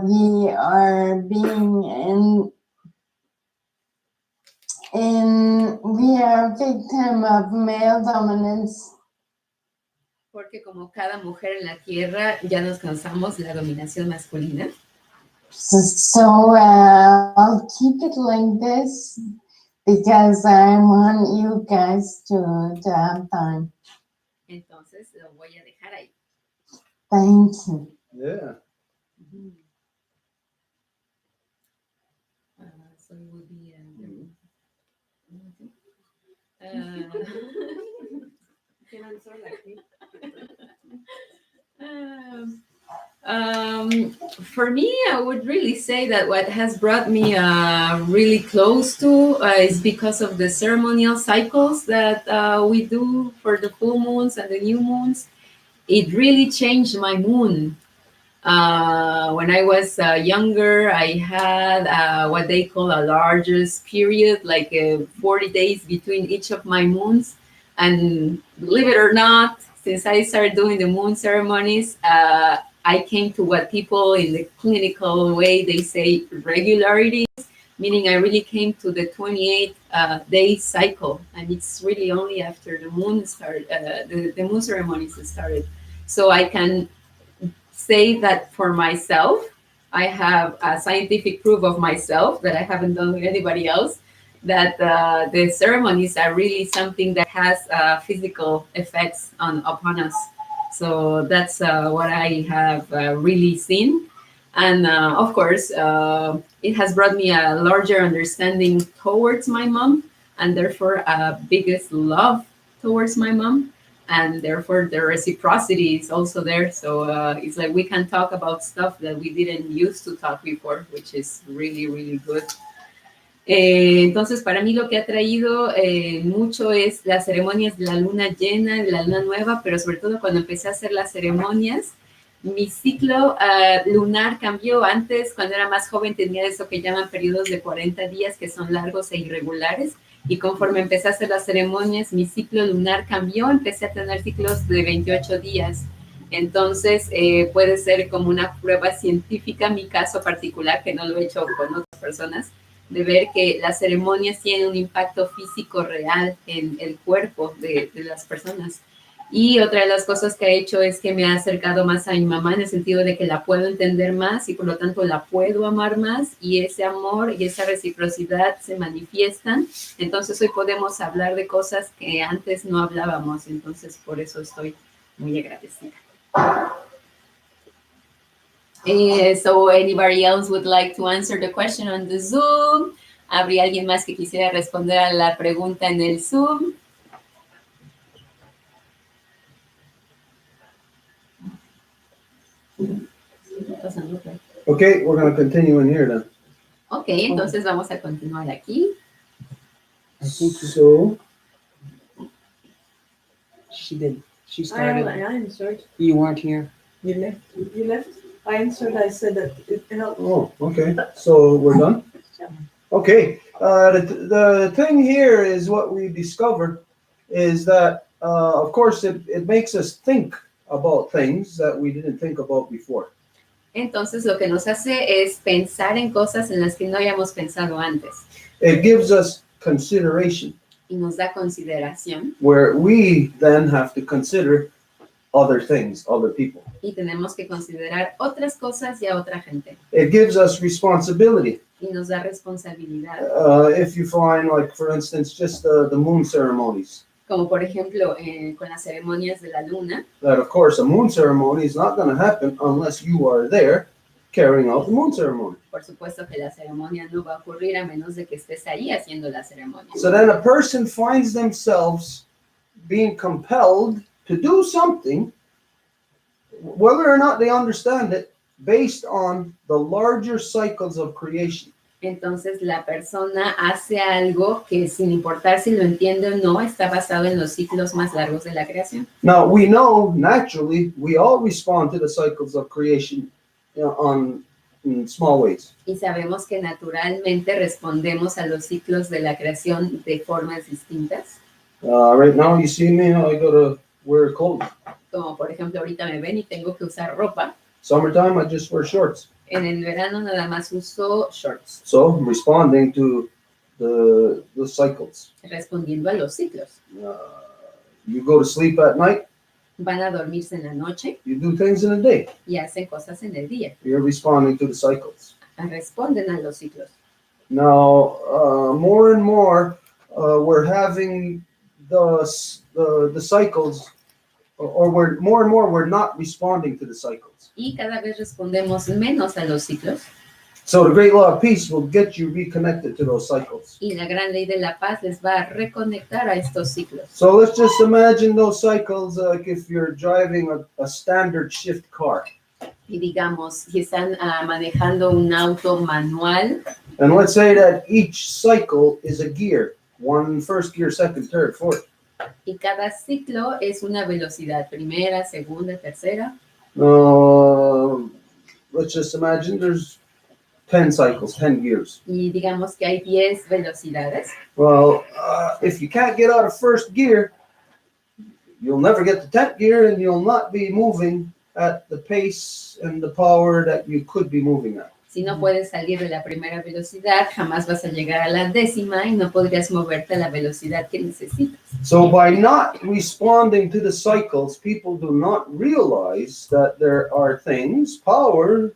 we are being we are victim of male dominance. Porque como cada mujer en la tierra ya nos cansamos de la dominación masculina. So I'll keep it like this because I want you guys to have time. Entonces lo voy a dejar ahí. Thank you. Yeah. So it would be for me, I would really say that what has brought me really close to is because of the ceremonial cycles that we do for the full moons and the new moons. It really changed my moon. When I was younger, I had what they call a largest period, like 40 days between each of my moons. And believe it or not, since I started doing the moon ceremonies, I came to what people in the clinical way, they say regularities, meaning I really came to the 28-day cycle. And it's really only after the moon started, the moon ceremonies started. So I can say that for myself, I have a scientific proof of myself that I haven't done with anybody else, that the ceremonies are really something that has physical effects upon us. So that's what I have really seen. And of course, it has brought me a larger understanding towards my mom, and therefore a biggest love towards my mom. And therefore the reciprocity is also there. So it's like we can talk about stuff that we didn't used to talk before, which is really, really good. Entonces, para mí lo que ha traído mucho es las ceremonias de la luna llena, de la luna nueva, pero sobre todo cuando empecé a hacer las ceremonias, mi ciclo lunar cambió. Antes, cuando era más joven, tenía eso que llaman periodos de 40 días, que son largos e irregulares, y conforme empecé a hacer las ceremonias, mi ciclo lunar cambió, empecé a tener ciclos de 28 días. Entonces, puede ser como una prueba científica, mi caso particular, que no lo he hecho con otras personas, de ver que las ceremonias tienen un impacto físico real en el cuerpo de las personas. Y otra de las cosas que ha hecho es que me ha acercado más a mi mamá en el sentido de que la puedo entender más y por lo tanto la puedo amar más y ese amor y esa reciprocidad se manifiestan. Entonces hoy podemos hablar de cosas que antes no hablábamos, entonces por eso estoy muy agradecida. So anybody else would like to answer the question on the Zoom? ¿Habría alguien más que quisiera responder a la pregunta en el Zoom? Okay, we're going to continue in here then. Ok, entonces vamos a continuar aquí. I think So, she did. She I started. answered. You weren't here. You left. You left. I answered. I said that it helped. oh, okay. So we're done? Okay. The thing here is what we discovered is that, of course, it makes us think about things that we didn't think about before. Entonces lo que nos hace es pensar en cosas en las que no habíamos pensado antes. It gives us consideration, Y nos da consideración. where we then have to consider other things, other people. Y tenemos que considerar otras cosas y a otra gente. It gives us responsibility. Y nos da responsabilidad. If you find, like, for instance, just the moon ceremonies, Como por ejemplo con las ceremonias de la luna. that of course a moon ceremony is not going to happen unless you are there carrying out the moon ceremony. Por supuesto que la ceremonia no va a ocurrir a menos de que estés ahí haciendo la ceremonia. So then a person finds themselves being compelled to do something, whether or not they understand it, based on the larger cycles of creation. Entonces la persona hace algo que sin importar si lo entiende o no, está basado en los ciclos más largos de la creación. Now we know naturally we all respond to the cycles of creation, in small ways. Y sabemos que naturalmente respondemos a los ciclos de la creación de formas distintas. Right now you see me, I gotta wear clothes. Como por ejemplo ahorita me ven y tengo que usar ropa. Summertime I just wear shorts. En el verano nada más uso shorts. So I'm responding to the cycles. Respondiendo a los ciclos. You go to sleep at night, Van a dormirse en la noche you do things in the day. y hacen cosas en el día. You're responding to the cycles. Responden a los ciclos. Now, more and more, we're having the cycles, or we're more and more we're not responding to the cycles. Y cada vez respondemos menos a los ciclos. So the great law of peace will get you reconnected to those cycles. Y la gran ley de la paz les va a reconectar a estos ciclos. So let's just imagine those cycles like if you're driving a standard shift car. Y digamos, si están manejando un auto manual, And let's say that each cycle is a gear. One first gear, second, third, fourth. y cada ciclo es una velocidad, primera, segunda, tercera. Let's just imagine there's 10 cycles, 10 gears. Y digamos que hay 10 velocidades. Well, if you can't get out of first gear, you'll never get to 10th gear and you'll not be moving at the pace and the power that you could be moving at. Si no puedes salir de la primera velocidad, jamás vas a llegar a la décima y no podrías moverte a la velocidad que necesitas. So by not responding to the cycles, people do not realize that there are things, power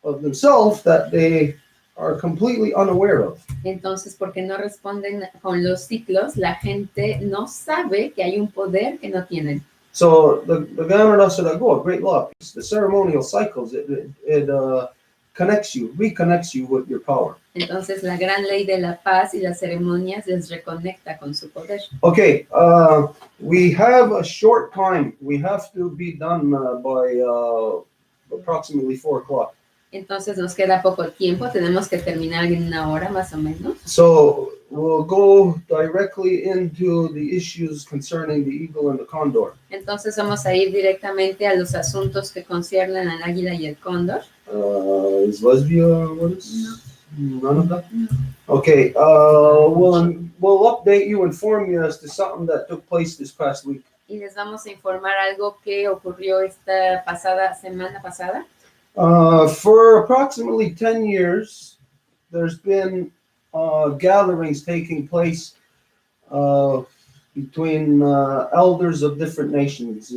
of themselves that they are completely unaware of. Entonces, porque no responden con los ciclos, la gente no sabe que hay un poder que no tienen. So the Ganara Sarago, great law, the ceremonial cycles, it connects you, reconnects you with your power. Entonces, la gran ley de la paz y las ceremonias les reconecta con su poder. Okay, we have a short time. We have to be done by approximately 4 o'clock. Entonces, nos queda poco tiempo. Tenemos que terminar en una hora más o menos. So we'll go directly into the issues concerning the eagle and the condor. Entonces, vamos a ir directamente a los asuntos que conciernen al águila y el cóndor. Is Lesbia what is? None of that? Okay, we'll update you, inform you as to something that took place this past week. Y les vamos a informar algo que ocurrió esta semana pasada. For approximately 10 years, there's been gatherings taking place between elders of different nations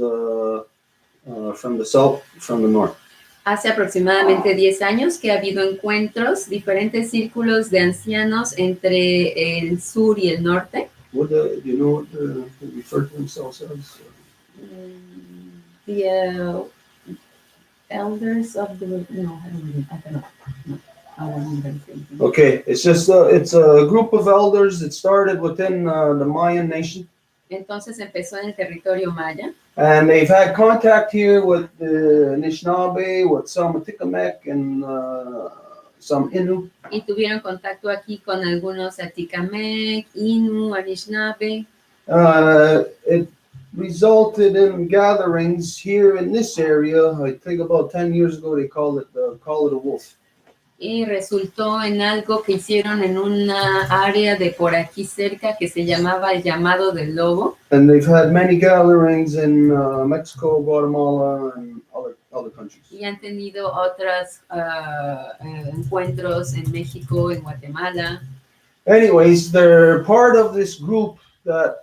from the south, from the north. Hace aproximadamente 10 años que ha habido encuentros, diferentes círculos de ancianos entre el sur y el norte. Do you know what they refer to themselves as? The elders of the no, I don't know. No, I won't even say anything. Okay, it's just it's a group of elders that started within the Mayan nation, Entonces empezó en el territorio maya and they've had contact here with the Anishinaabe, with some Atikamekw, and some Innu. y tuvieron contacto aquí con algunos Atikamekw, Innu, Anishinaabe. It resulted in gatherings here in this area. I think about 10 years ago they called it the Call of the Wolf. Y resultó en algo que hicieron en una área de por aquí cerca que se llamaba el llamado del lobo. And they've had many gatherings in Mexico, Guatemala, and other countries. Y han tenido otros encuentros en México, en Guatemala. Anyways, they're part of this group that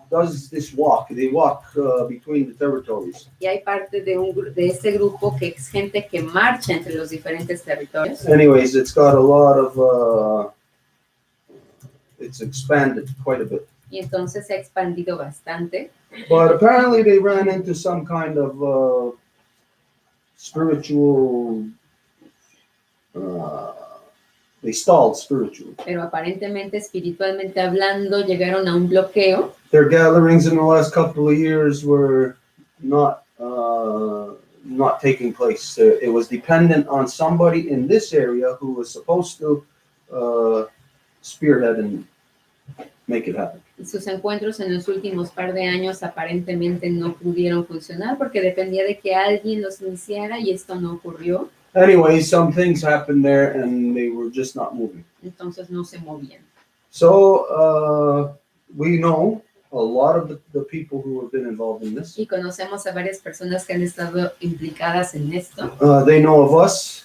does this walk. They walk between the territories. Y hay parte de este grupo que es gente que marcha entre los diferentes territorios. Anyways, it's got a lot of, it's expanded quite a bit. Y entonces se ha expandido bastante. But apparently they ran into some kind of spiritual, they stalled spiritually. Pero aparentemente, espiritualmente hablando, llegaron a un bloqueo. Their gatherings in the last couple of years were not taking place. It was dependent on somebody in this area who was supposed to spearhead and make it happen. Y sus encuentros en los últimos par de años aparentemente no pudieron funcionar porque dependía de que alguien los iniciara y esto no ocurrió. Anyway, some things happened there and they were just not moving. Entonces no se movían. So we know a lot of the people who have been involved in this. Y conocemos a varias personas que han estado implicadas en esto They know of us.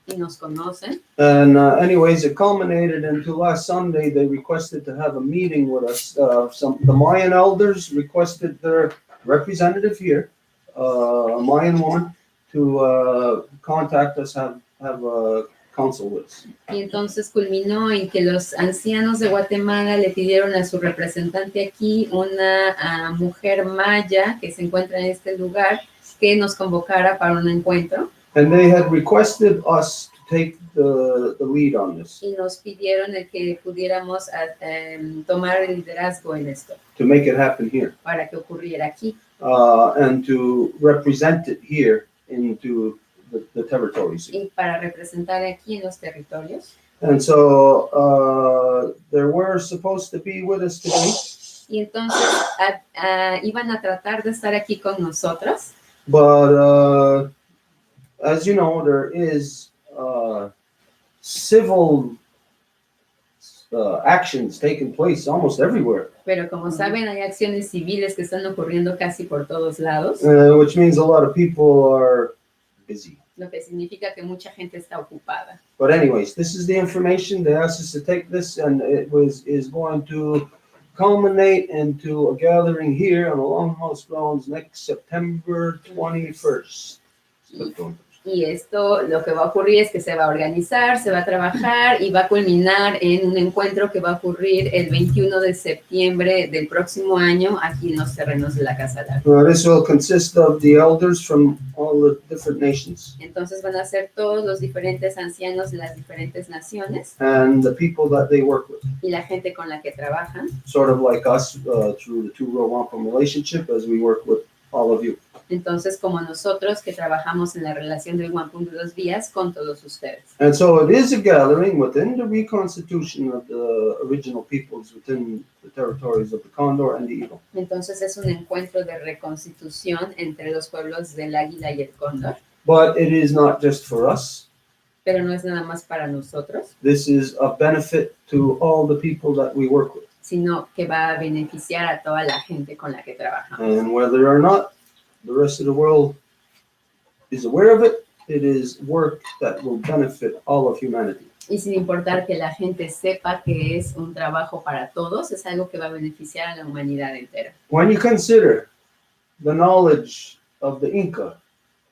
y nos conocen. And anyways, it culminated into last Sunday. They requested to have a meeting with us. The Mayan elders requested their representative here, a Mayan woman, to contact us, have a council with us. Y entonces culminó en que los ancianos de Guatemala le pidieron a su representante aquí, una mujer maya que se encuentra en este lugar, que nos convocara para un encuentro. And they had requested us to take the lead on this, Y nos pidieron el que pudiéramos tomar el liderazgo en esto, to make it happen here, para que ocurriera aquí and to represent it here into the territories. y para representar aquí en los territorios. And so they were supposed to be with us today, Y entonces iban a tratar de estar aquí con nosotros, but as you know, there is civil actions taking place almost everywhere, pero como saben hay acciones civiles que están ocurriendo casi por todos lados, which means a lot of people are busy. lo que significa que mucha gente está ocupada. But anyways, this is the information. They asked us to take this, and is going to culminate into a gathering here on the Longhouse grounds next September 21st. Y esto lo que va a ocurrir es que se va a organizar, se va a trabajar y va a culminar en un encuentro que va a ocurrir el 21 de septiembre del próximo año aquí en los terrenos de la Casa Larga. This will consist of the elders from all the different nations Entonces van a ser todos los diferentes ancianos de las diferentes naciones and the people that they work with, y la gente con la que trabajan, sort of like us through the two-row wampum relationship as we work with all of you. entonces como nosotros que trabajamos en la relación del Wampum de dos vías con todos ustedes. And so it is a gathering within the reconstitution of the original peoples within the territories of the Condor and the Eagle. Entonces es un encuentro de reconstitución entre los pueblos del Águila y el Cóndor, But it is not just for us. pero no es nada más para nosotros, This is a benefit to all the people that we work with. sino que va a beneficiar a toda la gente con la que trabajamos. And whether or not the rest of the world is aware of it it is work that will benefit all of humanity. Y sin importar que la gente sepa que es un trabajo para todos, es algo que va a beneficiar a la humanidad entera. When you consider the knowledge of the Inca,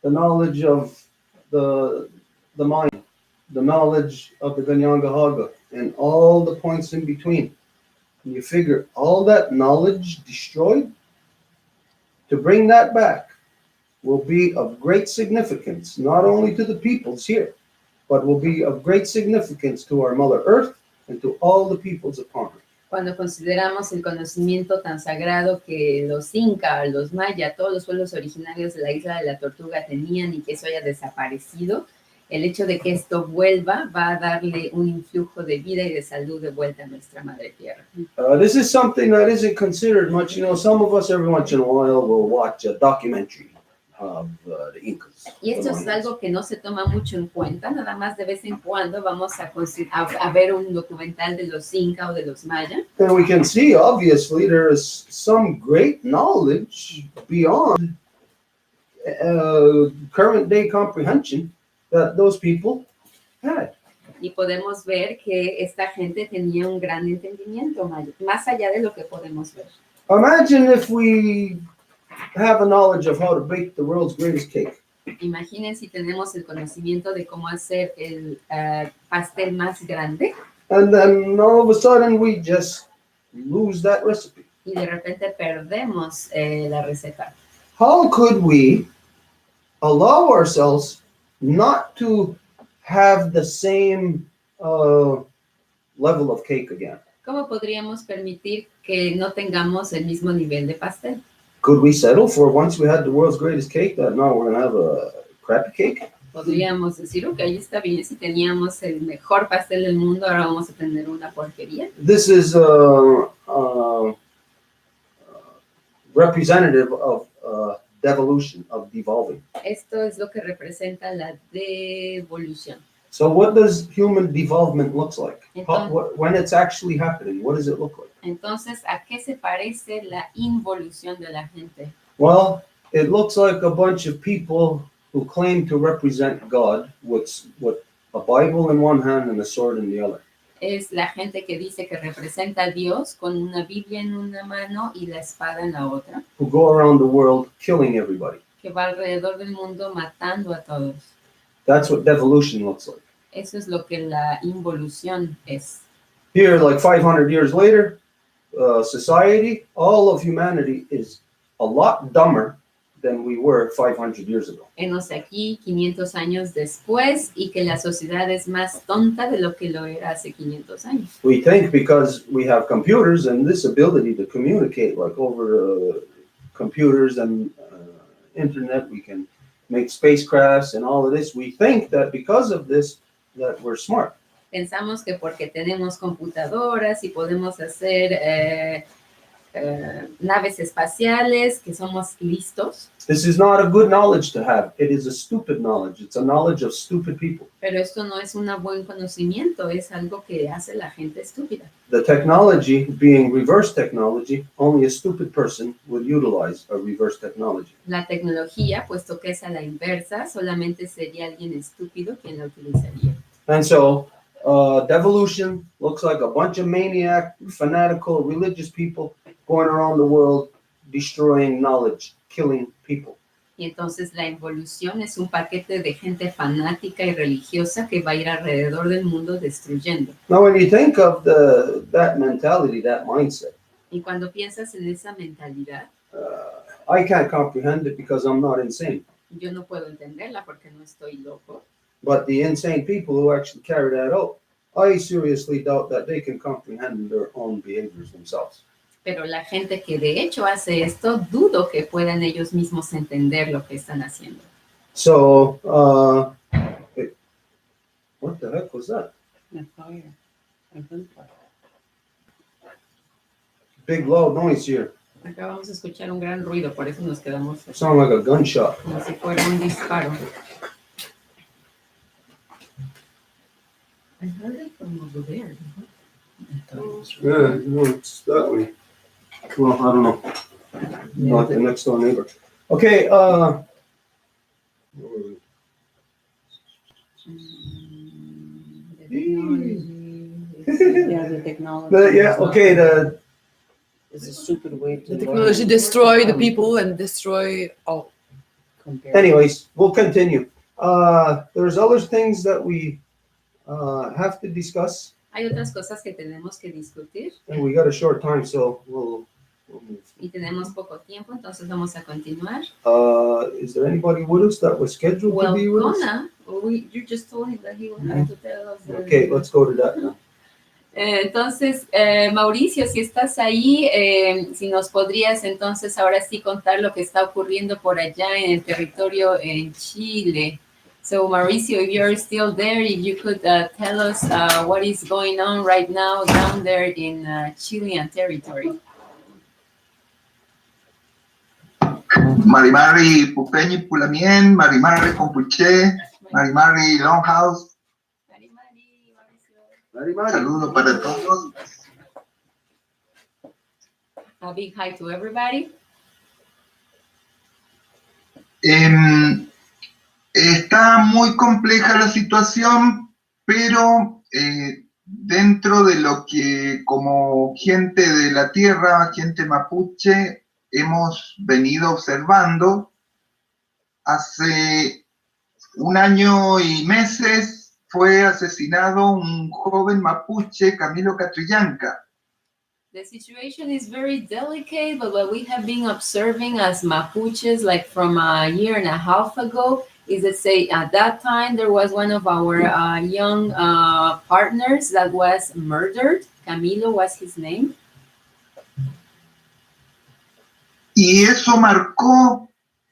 the knowledge of the Mayan, the knowledge of the Ganyangahaga, and all the points in between, and you figure all that knowledge destroyed, to bring that back will be of great significance, not only to the peoples here, but will be of great significance to our Mother Earth and to all the peoples upon her. Cuando consideramos el conocimiento tan sagrado que los Inca, los Maya, todos los pueblos originarios de la isla de la Tortuga tenían y que eso haya desaparecido, el hecho de que esto vuelva va a darle un influjo de vida y de salud de vuelta a nuestra madre tierra. This is something that isn't considered much. You know, some of us every once in a while will watch a documentary of the Incas. Y esto es algo que no se toma mucho en cuenta, nada más de vez en cuando vamos a ver un documental de los Inca o de los Maya. And we can see, obviously, there is some great knowledge beyond current day comprehension that those people had. Y podemos ver que esta gente tenía un gran entendimiento maya, más allá de lo que podemos ver. Imagine if we have a knowledge of how to bake the world's greatest cake. Imaginen si tenemos el conocimiento de cómo hacer el pastel más grande And then all of a sudden we just lose that recipe. y de repente perdemos la receta. How could we allow ourselves not to have the same level of cake again? ¿Cómo podríamos permitir que no tengamos el mismo nivel de pastel? Could we settle for once we had the world's greatest cake that now we're going to have a crappy cake? Podríamos decir, ok, está bien, si teníamos el mejor pastel del mundo, ahora vamos a tener una porquería. This is representative of devolution, of devolving. Esto es lo que representa la devolución. So what does human devolvement looks like? When it's actually happening, what does it look like? Entonces, ¿a qué se parece la involución de la gente? Well, it looks like a bunch of people who claim to represent God with a Bible in one hand and a sword in the other. Es la gente que dice que representa a Dios con una Biblia en una mano y la espada en la otra, Who go around the world killing everybody. que va alrededor del mundo matando a todos. That's what devolution looks like. Eso es lo que la involución es. Here, like 500 years later, society, all of humanity is a lot dumber than we were 500 years ago. Enos aquí 500 años después y que la sociedad es más tonta de lo que lo era hace 500 años. We think because we have computers and this ability to communicate, like over computers and internet, we can make spacecrafts and all of this. We think that because of this, that we're smart. Pensamos que porque tenemos computadoras y podemos hacer naves espaciales, que somos listos. This is not a good knowledge to have. It is a stupid knowledge. It's a knowledge of stupid people. Pero esto no es un buen conocimiento, es algo que hace la gente estúpida. The technology being reverse technology, only a stupid person would utilize a reverse technology. La tecnología, puesto que es a la inversa, solamente sería alguien estúpido quien la utilizaría. And so, devolution looks like a bunch of maniac, fanatical, religious people going around the world destroying knowledge, killing people. Y entonces la involución es un paquete de gente fanática y religiosa que va a ir alrededor del mundo destruyendo. Now, when you think of that mentality, that mindset, Y cuando piensas en esa mentalidad, I can't comprehend it because I'm not insane. yo no puedo entenderla porque no estoy loco. But the insane people who actually carry that out, I seriously doubt that they can comprehend their own behaviors themselves. Pero la gente que de hecho hace esto, dudo que puedan ellos mismos entender lo que están haciendo. So, what the heck was that? A fire. A gunfire. Big loud noise here. Acá vamos a escuchar un gran ruido, por eso nos quedamos Sound like a gunshot. como si fuera un disparo. I heard it from over there. Yeah, no, it's that way. Well, I don't know. Not the next door neighbor. Okay, Yeah, the technology. It's a stupid way to The technology learn. destroy the people and destroy all. compared- Anyways, we'll continue. There's other things that we have to discuss, Hay otras cosas que tenemos que discutir and we got a short time, so we'll move. y tenemos poco tiempo, entonces vamos a continuar. Is there anybody with us that was scheduled Well, to be with us? Kona, you just told him that he would have to tell us. Okay, let's go to that now. Entonces, Mauricio, si estás ahí, si nos podrías entonces ahora sí contar lo que está ocurriendo por allá en el territorio en Chile. So, Mauricio, if you're still there, if you could tell us what is going on right now down there in Chilean territory. Marimari Pupeñi Pulamien, Marimari Compuche, Marimari Longhouse. Saludos para todos. A big hi to everybody. Está muy compleja la situación, pero dentro de lo que como gente de la tierra, gente mapuche, hemos venido observando, hace un año y meses fue asesinado un joven mapuche, Camilo Catrillanca. The situation is very delicate, but what we have been observing as Mapuches, like from a year and a half ago, is that say at that time there was one of our young partners that was murdered. Camilo was his name. Y eso marcó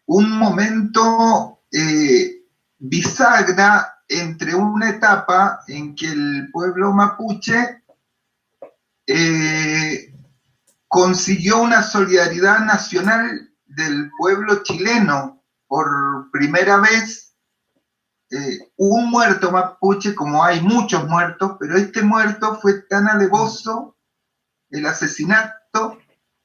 un momento bisagra entre una etapa en que el pueblo mapuche consiguió una solidaridad nacional del pueblo chileno. Por primera vez, un muerto mapuche, como hay muchos muertos, pero este muerto fue tan alevoso, el asesinato,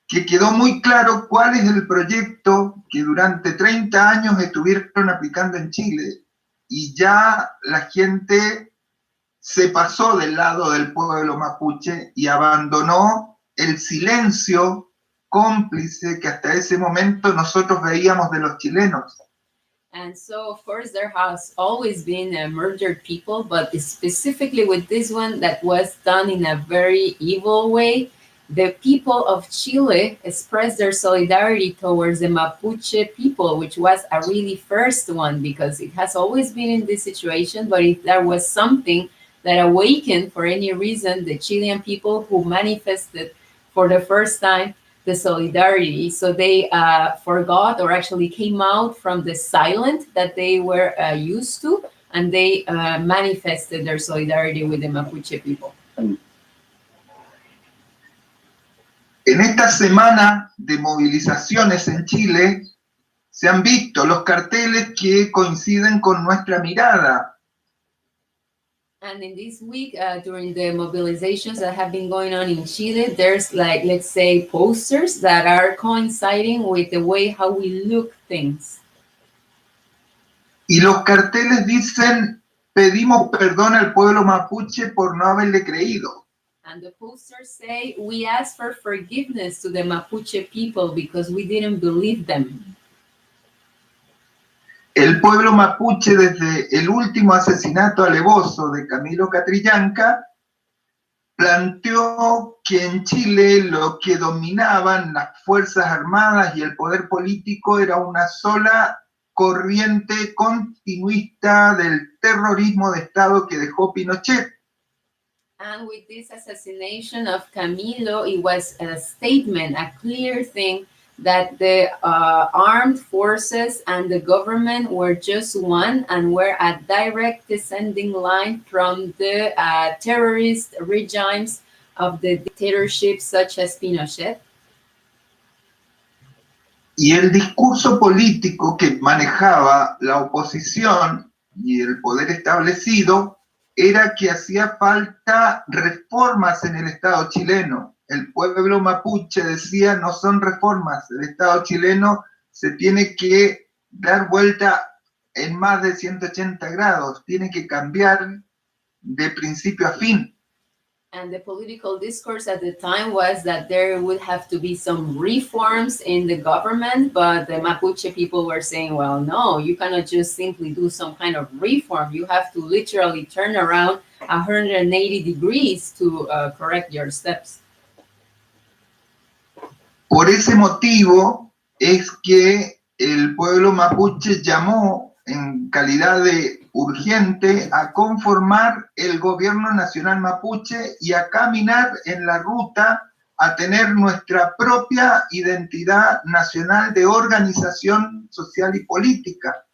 que quedó muy claro cuál es el proyecto que durante 30 años estuvieron aplicando en Chile. Y ya la gente se pasó del lado del pueblo mapuche y abandonó el silencio cómplice que hasta ese momento nosotros veíamos de los chilenos. And so, of course, there has always been murdered people, but specifically with this one that was done in a very evil way, the people of Chile expressed their solidarity towards the Mapuche people, which was a really first one, because it has always been in this situation, but if there was something that awakened for any reason the Chilean people who manifested for the first time the solidarity. So they forgot or actually came out from the silent that they were used to, and they manifested their solidarity with the Mapuche people. En esta semana de movilizaciones en Chile se han visto los carteles que coinciden con nuestra mirada. And in this week, during the mobilizations that have been going on in Chile, there's like, let's say, posters that are coinciding with the way how we look things. Y los carteles dicen, pedimos perdón al pueblo mapuche por no haberle creído. And the posters say, we ask for forgiveness to the Mapuche people because we didn't believe them. El pueblo mapuche, desde el último asesinato alevoso de Camilo Catrillanca, planteó que en Chile lo que dominaban las Fuerzas Armadas y el poder político era una sola corriente continuista del terrorismo de Estado que dejó Pinochet. And with this assassination of Camilo, it was a statement, a clear thing, that the armed forces and the government were just one and were a direct descending line from the terrorist regimes of the dictatorships such as Pinochet. Y el discurso político que manejaba la oposición y el poder establecido era que hacía falta reformas en el Estado chileno. El pueblo mapuche decía, no son reformas, el Estado chileno se tiene que dar vuelta en más de 180 grados, tiene que cambiar de principio a fin. And the political discourse at the time was that there would have to be some reforms in the government, but the Mapuche people were saying, well, no, you cannot just simply do some kind of reform. You have to literally turn around 180 degrees to correct your steps. Por ese motivo es que el pueblo mapuche llamó en calidad de urgente a conformar el gobierno nacional mapuche y a caminar en la ruta a tener nuestra propia identidad nacional de organización social y política.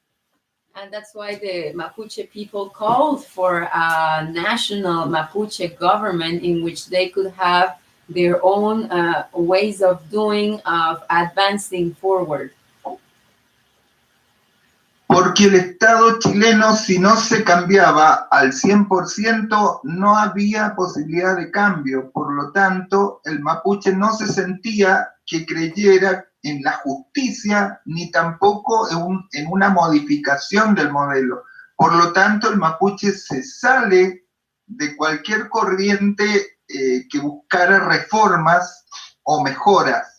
And that's why the Mapuche people called for a national Mapuche government in which they could have their own ways of doing, of advancing forward. Porque el Estado chileno, si no se cambiaba al 100%, no había posibilidad de cambio. Por lo tanto, el mapuche no se sentía que creyera en la justicia, ni tampoco en una modificación del modelo. Por lo tanto, el mapuche se sale de cualquier corriente que buscara reformas o mejoras.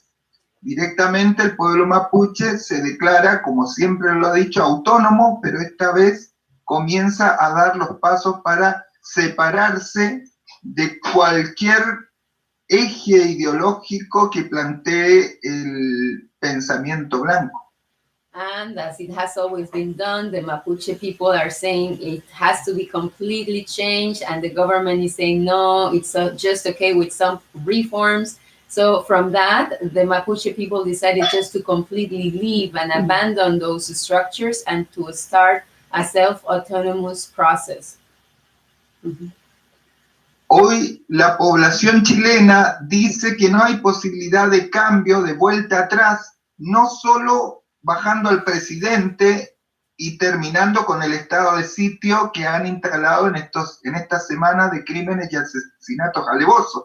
Directamente el pueblo mapuche se declara, como siempre lo ha dicho, autónomo, pero esta vez comienza a dar los pasos para separarse de cualquier eje ideológico que plantee el pensamiento blanco. And as it has always been done, the Mapuche people are saying it has to be completely changed, and the government is saying, no, it's just okay with some reforms. So from that, the Mapuche people decided just to completely leave and abandon those structures and to start a self-autonomous process. Hoy la población chilena dice que no hay posibilidad de cambio, de vuelta atrás, no solo bajando al presidente y terminando con el estado de sitio que han instalado en esta semana de crímenes y asesinatos alevosos.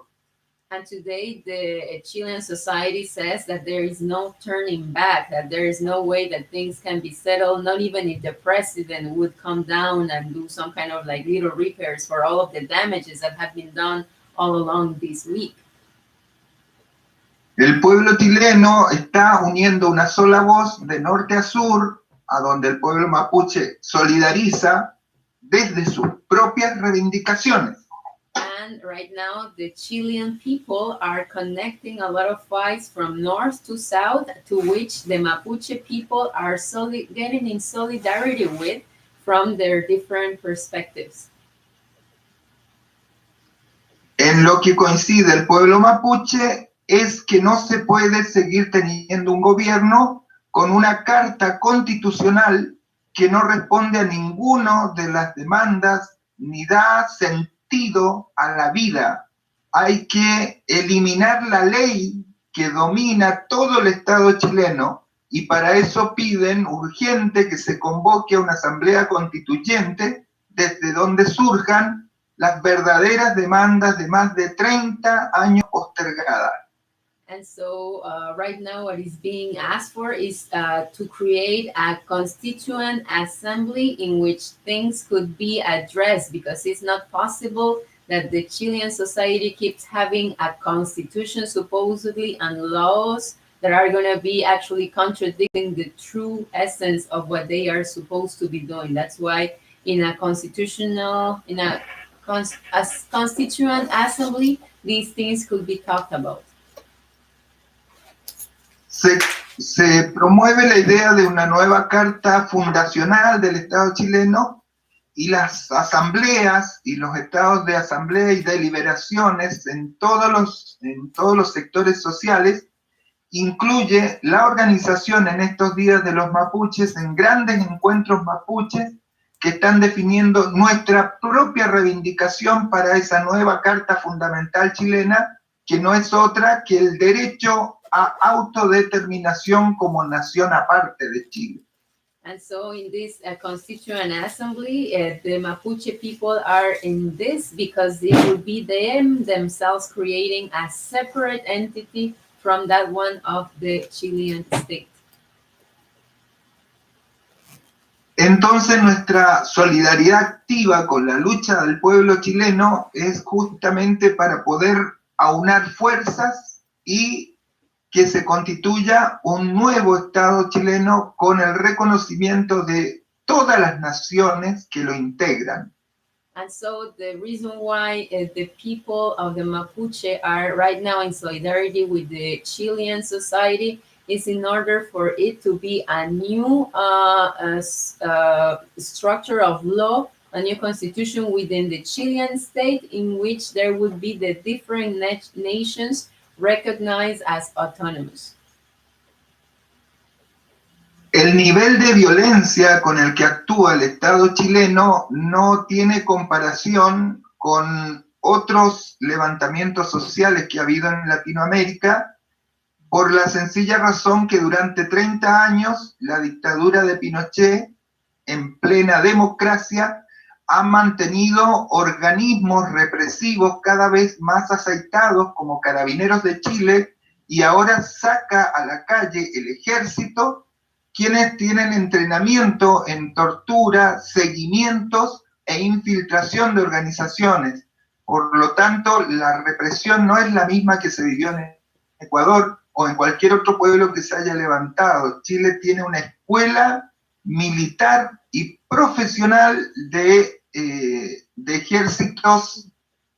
And today, the Chilean society says that there is no turning back, that there is no way that things can be settled, not even if the president would come down and do some kind of like little repairs for all of the damages that have been done all along this week. El pueblo chileno está uniendo una sola voz de norte a sur, a donde el pueblo mapuche solidariza desde sus propias reivindicaciones. And right now, the Chilean people are connecting a lot of fights from north to south, to which the Mapuche people are getting in solidarity with from their different perspectives. En lo que coincide el pueblo mapuche es que no se puede seguir teniendo un gobierno con una carta constitucional que no responde a ninguna de las demandas ni da sentido a la vida. Hay que eliminar la ley que domina todo el Estado chileno y para eso piden urgente que se convoque a una asamblea constituyente desde donde surjan las verdaderas demandas de más de 30 años postergadas. And so right now what is being asked for is to create a constituent assembly in which things could be addressed, because it's not possible that the Chilean society keeps having a constitution supposedly and laws that are going to be actually contradicting the true essence of what they are supposed to be doing. That's why in a constituent assembly, these things could be talked about. Se promueve la idea de una nueva carta fundacional del Estado chileno y las asambleas y los estados de asamblea y deliberaciones en todos los sectores sociales incluye la organización en estos días de los mapuches en grandes encuentros mapuches que están definiendo nuestra propia reivindicación para esa nueva carta fundamental chilena, que no es otra que el derecho a autodeterminación como nación aparte de Chile. And so in this constituent assembly, the Mapuche people are in this because it would be themselves creating a separate entity from that one of the Chilean state. Entonces nuestra solidaridad activa con la lucha del pueblo chileno es justamente para poder aunar fuerzas y que se constituya un nuevo Estado chileno con el reconocimiento de todas las naciones que lo integran. And so the reason why the people of the Mapuche are right now in solidarity with the Chilean society is in order for it to be a new structure of law, a new constitution within the Chilean state in which there would be the different nations recognized as autonomous. El nivel de violencia con el que actúa el Estado chileno no tiene comparación con otros levantamientos sociales que ha habido en Latinoamérica, por la sencilla razón que durante 30 años la dictadura de Pinochet, en plena democracia, ha mantenido organismos represivos cada vez más aceitados como Carabineros de Chile, y ahora saca a la calle el ejército, quienes tienen entrenamiento en tortura, seguimientos e infiltración de organizaciones. Por lo tanto, la represión no es la misma que se vivió en Ecuador o en cualquier otro pueblo que se haya levantado. Chile tiene una escuela militar y profesional de ejércitos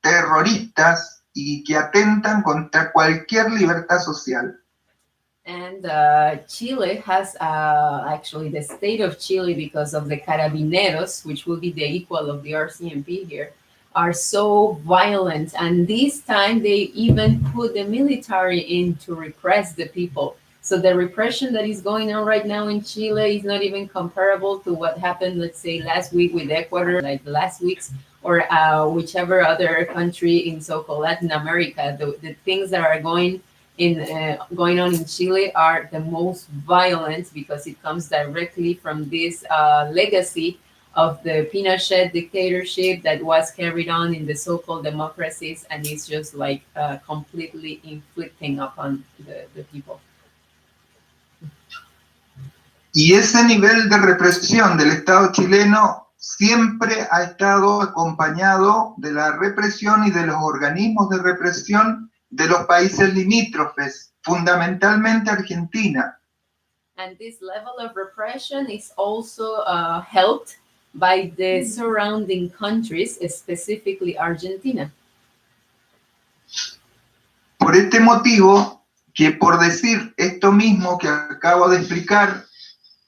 terroristas y que atentan contra cualquier libertad social. And Chile has actually the state of Chile, because of the Carabineros, which will be the equal of the RCMP here, are so violent. And this time they even put the military in to repress the people. So the repression that is going on right now in Chile is not even comparable to what happened, let's say, last week with Ecuador, like last week's, or whichever other country in so-called Latin America. The things that are going on in Chile are the most violent, because it comes directly from this legacy of the Pinochet dictatorship that was carried on in the so-called democracies, and it's just like completely inflicting upon the people. Y ese nivel de represión del Estado chileno siempre ha estado acompañado de la represión y de los organismos de represión de los países limítrofes, fundamentalmente Argentina. And this level of repression is also helped by the surrounding countries, specifically Argentina. Por este motivo, que por decir esto mismo que acabo de explicar,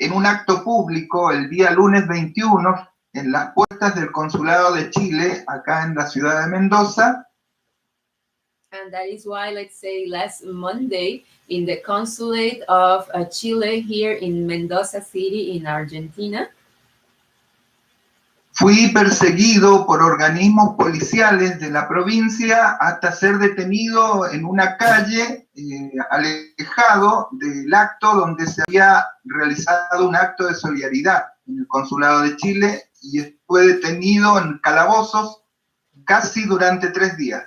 en un acto público el día lunes 21, en las puertas del Consulado de Chile, acá en la ciudad de Mendoza, And that is why, let's say, last Monday, in the consulate of Chile here in Mendoza City in Argentina, fui perseguido por organismos policiales de la provincia hasta ser detenido en una calle alejado del acto donde se había realizado un acto de solidaridad en el Consulado de Chile, y fue detenido en calabozos casi durante 3 días.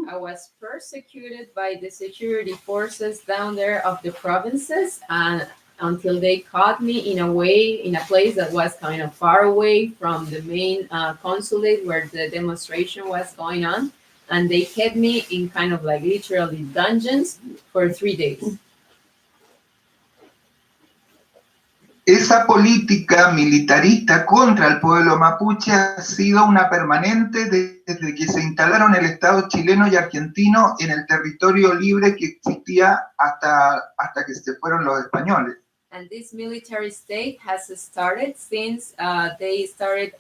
I was persecuted by the security forces down there of the provinces, and until they caught me in a place that was kind of far away from the main consulate where the demonstration was going on, and they kept me in kind of like literally dungeons for 3 days. Esa política militarista contra el pueblo mapuche ha sido una permanente desde que se instalaron el Estado chileno y argentino en el territorio libre que existía hasta que se fueron los españoles. And this military state has started since they started,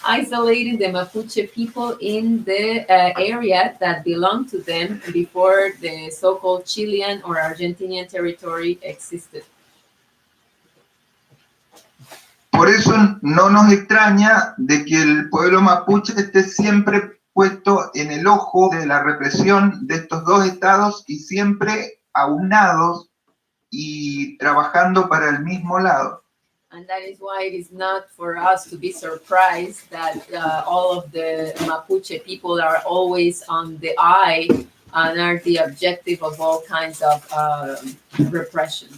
isolating the Mapuche people in the area that belonged to them before the so-called Chilean or Argentinian territory existed. Por eso no nos extraña de que el pueblo mapuche esté siempre puesto en el ojo de la represión de estos dos estados y siempre aunados y trabajando para el mismo lado. And that is why it is not for us to be surprised that all of the Mapuche people are always on the eye and are the objective of all kinds of repression.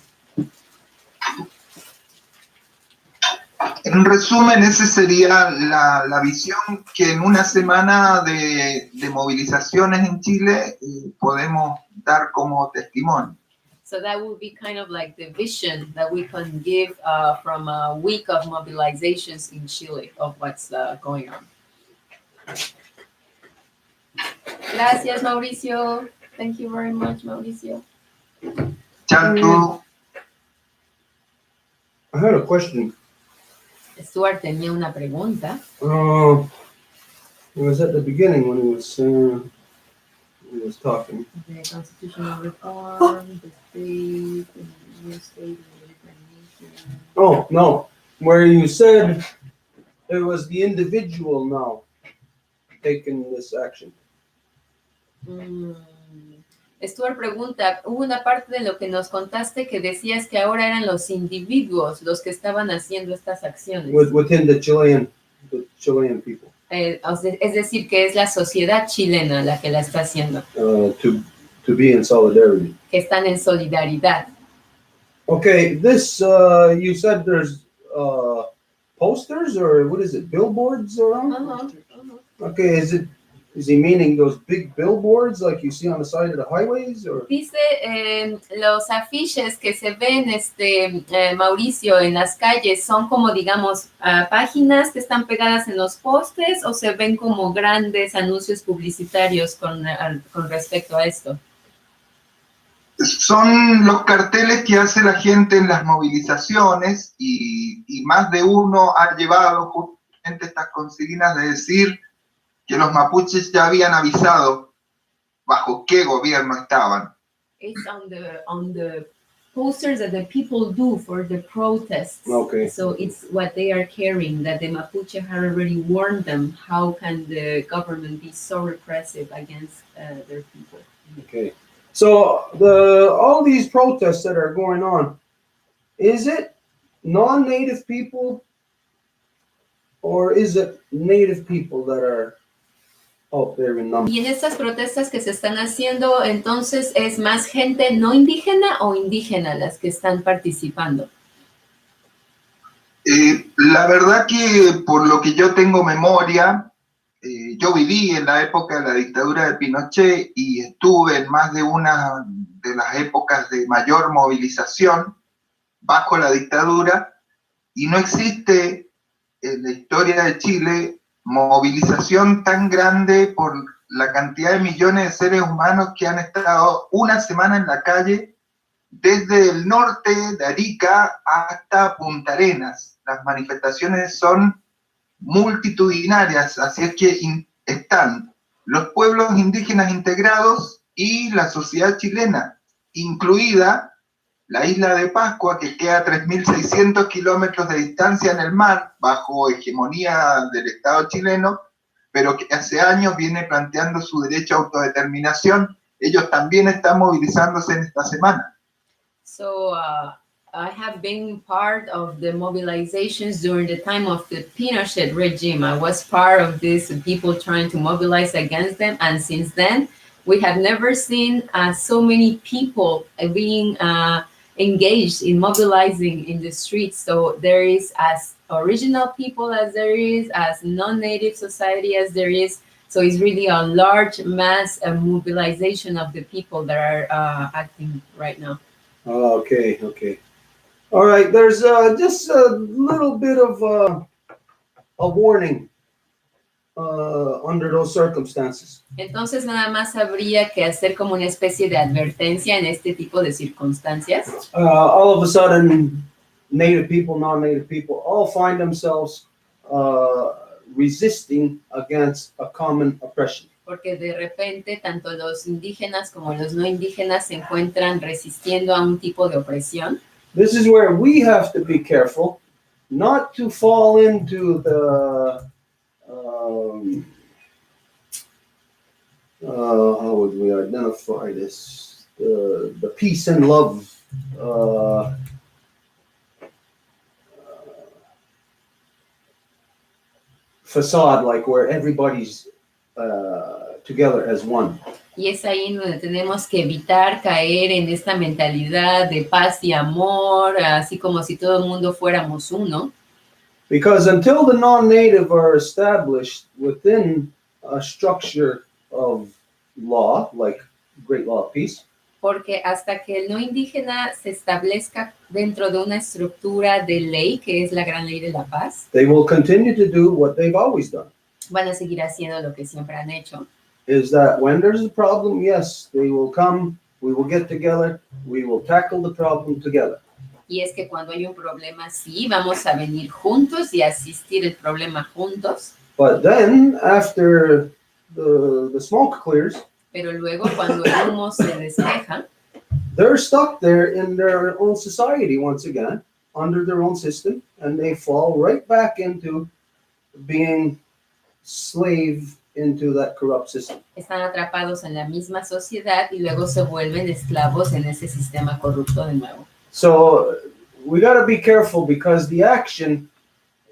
En resumen, esa sería la visión que en una semana de movilizaciones en Chile podemos dar como testimonio. So that would be kind of like the vision that we can give from a week of mobilizations in Chile of what's going on. Gracias, Mauricio. Thank you very much, Mauricio. Chato. I had a question. Stuart tenía una pregunta. It was at the beginning when he was talking. The constitutional reform, the state, the new state, the nation. Oh, no, where you said it was the individual now taking this action. Stuart pregunta, hubo una parte de lo que nos contaste que decías que ahora eran los individuos los que estaban haciendo estas acciones. Within the Chilean people. Es decir, que es la sociedad chilena la que la está haciendo. To be in solidarity. Que están en solidaridad. Okay, this, you said there's posters or what is it, billboards around? Okay, is he meaning those big billboards like you see on the side of the highways? Or? Dice los afiches que se ven, Mauricio, en las calles, son como, digamos, páginas que están pegadas en los postes o se ven como grandes anuncios publicitarios con respecto a esto. Son los carteles que hace la gente en las movilizaciones y más de uno ha llevado justamente estas consignas de decir que los mapuches ya habían avisado bajo qué gobierno estaban. It's on the posters that the people do for the protests. Okay. So it's what they are carrying, that the Mapuche had already warned them. How can the government be so repressive against their people? Okay. So all these protests that are going on, is it non-native people or is it native people that are out there in numbers? Y en estas protestas que se están haciendo, entonces, ¿es más gente no indígena o indígena las que están participando? La verdad que por lo que yo tengo memoria, yo viví en la época de la dictadura de Pinochet y estuve en más de una de las épocas de mayor movilización bajo la dictadura y no existe en la historia de Chile movilización tan grande por la cantidad de millones de seres humanos que han estado una semana en la calle desde el norte de Arica hasta Punta Arenas. Las manifestaciones son multitudinarias, así es que están los pueblos indígenas integrados y la sociedad chilena, incluida la isla de Pascua, que queda a 3.600 kilómetros de distancia en el mar, bajo hegemonía del Estado chileno, pero que hace años viene planteando su derecho a autodeterminación. Ellos también están movilizándose en esta semana. So, I have been part of the mobilizations during the time of the Pinochet regime. I was part of these people trying to mobilize against them, and since then, we have never seen so many people being engaged in mobilizing in the streets. So there is as original people as there is, as non-native society as there is. So it's really a large mass mobilization of the people that are acting right now. Okay. All right, there's just a little bit of a warning under those circumstances. Entonces nada más habría que hacer como una especie de advertencia en este tipo de circunstancias. All of a sudden, native people, non-native people, all find themselves resisting against a common oppression. Porque de repente tanto los indígenas como los no indígenas se encuentran resistiendo a un tipo de opresión. This is where we have to be careful not to fall into the how would we identify this? The peace and love facade, like where everybody's together as one. Y es ahí donde tenemos que evitar caer en esta mentalidad de paz y amor, así como si todo el mundo fuéramos uno. Because until the non-native are established within a structure of law, like Great Law of Peace, Porque hasta que el no indígena se establezca dentro de una estructura de ley, que es la gran ley de la paz, they will continue to do what they've always done. van a seguir haciendo lo que siempre han hecho. Is that when there's a problem, yes, they will come, we will get together, we will tackle the problem together. Y es que cuando hay un problema, sí, vamos a venir juntos y asistir el problema juntos. But then, after the smoke clears, Pero luego, cuando el humo se despeja, they're stuck there in their own society once again, under their own system, and they fall right back into being slave into that corrupt system. están atrapados en la misma sociedad y luego se vuelven esclavos en ese sistema corrupto de nuevo. So we got to be careful because the action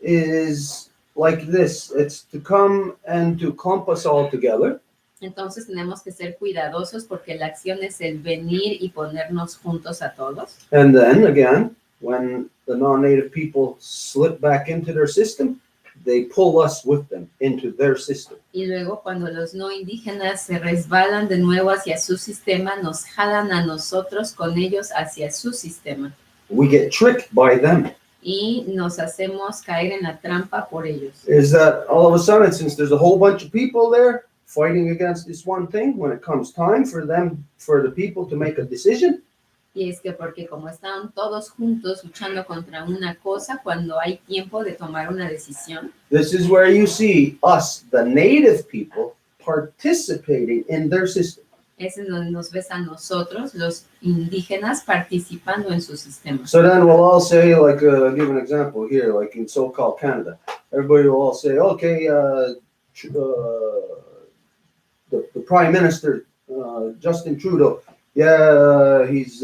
is like this. It's to come and to clump us all together. Entonces tenemos que ser cuidadosos porque la acción es el venir y ponernos juntos a todos. And then again, when the non-native people slip back into their system, they pull us with them into their system. Y luego cuando los no indígenas se resbalan de nuevo hacia su sistema, nos jalan a nosotros con ellos hacia su sistema. We get tricked by them. Y nos hacemos caer en la trampa por ellos. Is that all of a sudden, since there's a whole bunch of people there fighting against this one thing, when it comes time for the people to make a decision, Y es que porque como están todos juntos luchando contra una cosa, cuando hay tiempo de tomar una decisión, this is where you see us, the native people, participating in their system. es en donde nos ves a nosotros, los indígenas, participando en su sistema. So then we'll all say, like, give an example here, like in so-called Canada. Everybody will all say, okay, the Prime Minister, Justin Trudeau, yeah, he's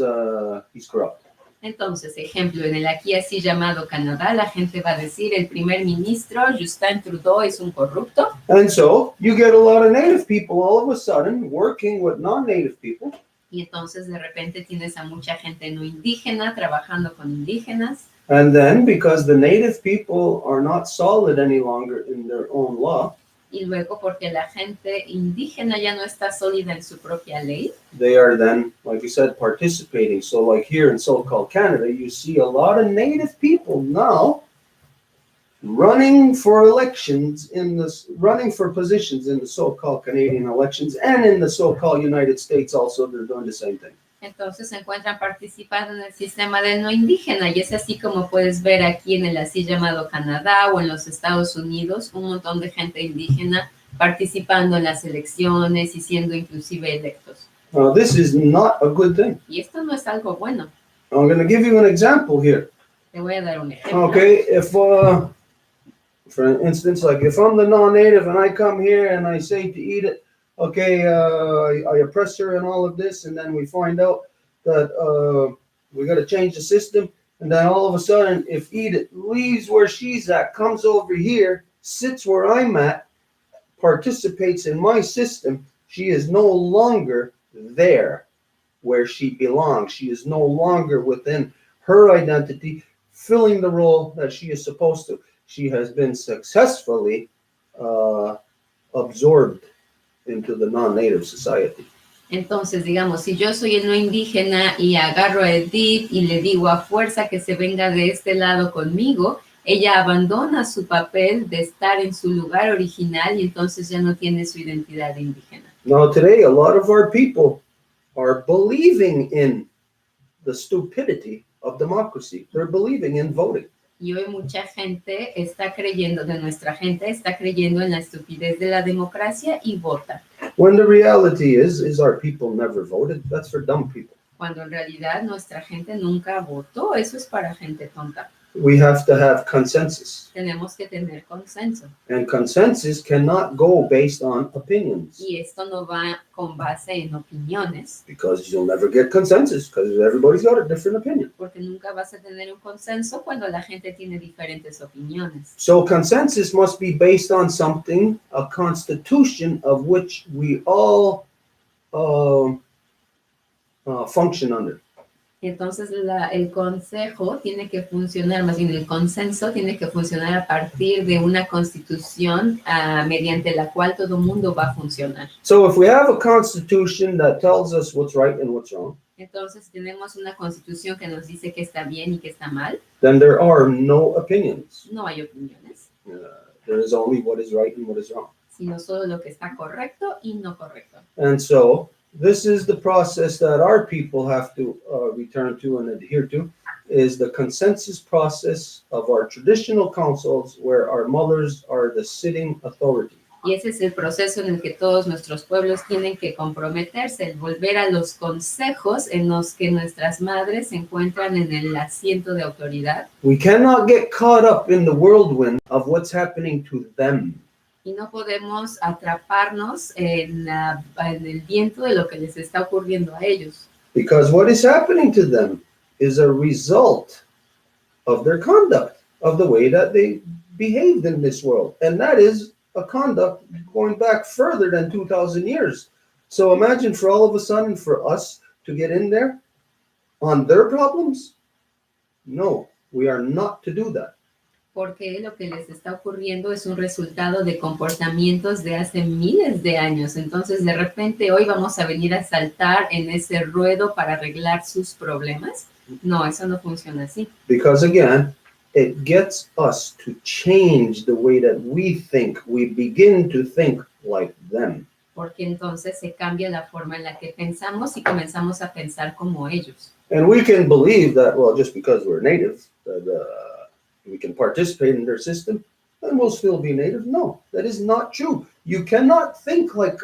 corrupt. Entonces, ejemplo, en el aquí así llamado Canadá, la gente va a decir, el primer ministro, Justin Trudeau, es un corrupto. And so you get a lot of native people all of a sudden working with non-native people. Y entonces, de repente, tienes a mucha gente no indígena trabajando con indígenas. And then, because the native people are not solid any longer in their own law, Y luego, porque la gente indígena ya no está sólida en su propia ley, they are then, like you said, participating. So like here in so-called Canada, you see a lot of native people now running for elections running for positions in the so-called Canadian elections, and in the so-called United States also, they're doing the same thing. entonces se encuentran participando en el sistema del no indígena. Y es así como puedes ver aquí en el así llamado Canadá o en los Estados Unidos, un montón de gente indígena participando en las elecciones y siendo inclusive electos. This is not a good thing. Y esto no es algo bueno. I'm going to give you an example here. Te voy a dar un ejemplo. Okay, if, for instance, like if I'm the non-native and I come here and I say to eat it, okay, I oppress her and all of this, and then we find out that we got to change the system, and then all of a sudden, if Edith leaves where she's at, comes over here, sits where I'm at, participates in my system, she is no longer there where she belongs. She is no longer within her identity, filling the role that she is supposed to. She has been successfully absorbed into the non-native society. Entonces, digamos, si yo soy el no indígena y agarro a Edith y le digo a fuerza que se venga de este lado conmigo, ella abandona su papel de estar en su lugar original y entonces ya no tiene su identidad indígena. Now today, a lot of our people are believing in the stupidity of democracy. They're believing in voting. Y hoy mucha gente está creyendo, de nuestra gente, está creyendo en la estupidez de la democracia y vota. When the reality is our people never voted. That's for dumb people. Cuando en realidad nuestra gente nunca votó, eso es para gente tonta. We have to have consensus. Tenemos que tener consenso. And consensus cannot go based on opinions. Y esto no va con base en opiniones, Because you'll never get consensus, because everybody's got a different opinion. porque nunca vas a tener un consenso cuando la gente tiene diferentes opiniones. So consensus must be based on something, a constitution of which we all function under. Entonces el consejo tiene que funcionar, más bien el consenso tiene que funcionar a partir de una constitución mediante la cual todo mundo va a funcionar. So if we have a constitution that tells us what's right and what's wrong, Entonces tenemos una constitución que nos dice que está bien y que está mal. then there are no opinions. No hay opiniones, There is only what is right and what is wrong. sino solo lo que está correcto y no correcto. And so this is the process that our people have to return to and adhere to, is the consensus process of our traditional councils where our mothers are the sitting authority. Y ese es el proceso en el que todos nuestros pueblos tienen que comprometerse, el volver a los consejos en los que nuestras madres se encuentran en el asiento de autoridad. We cannot get caught up in the whirlwind of what's happening to them. Y no podemos atraparnos en el viento de lo que les está ocurriendo a ellos. Because what is happening to them is a result of their conduct, of the way that they behaved in this world. And that is a conduct going back further than 2,000 years. So imagine for all of a sudden for us to get in there on their problems. No, we are not to do that. Porque lo que les está ocurriendo es un resultado de comportamientos de hace miles de años. Entonces, de repente, hoy vamos a venir a saltar en ese ruedo para arreglar sus problemas. No, eso no funciona así. Because again, it gets us to change the way that we think. We begin to think like them. Porque entonces se cambia la forma en la que pensamos y comenzamos a pensar como ellos. And we can believe that, well, just because we're native, that we can participate in their system, and we'll still be native. No, that is not true. You cannot think like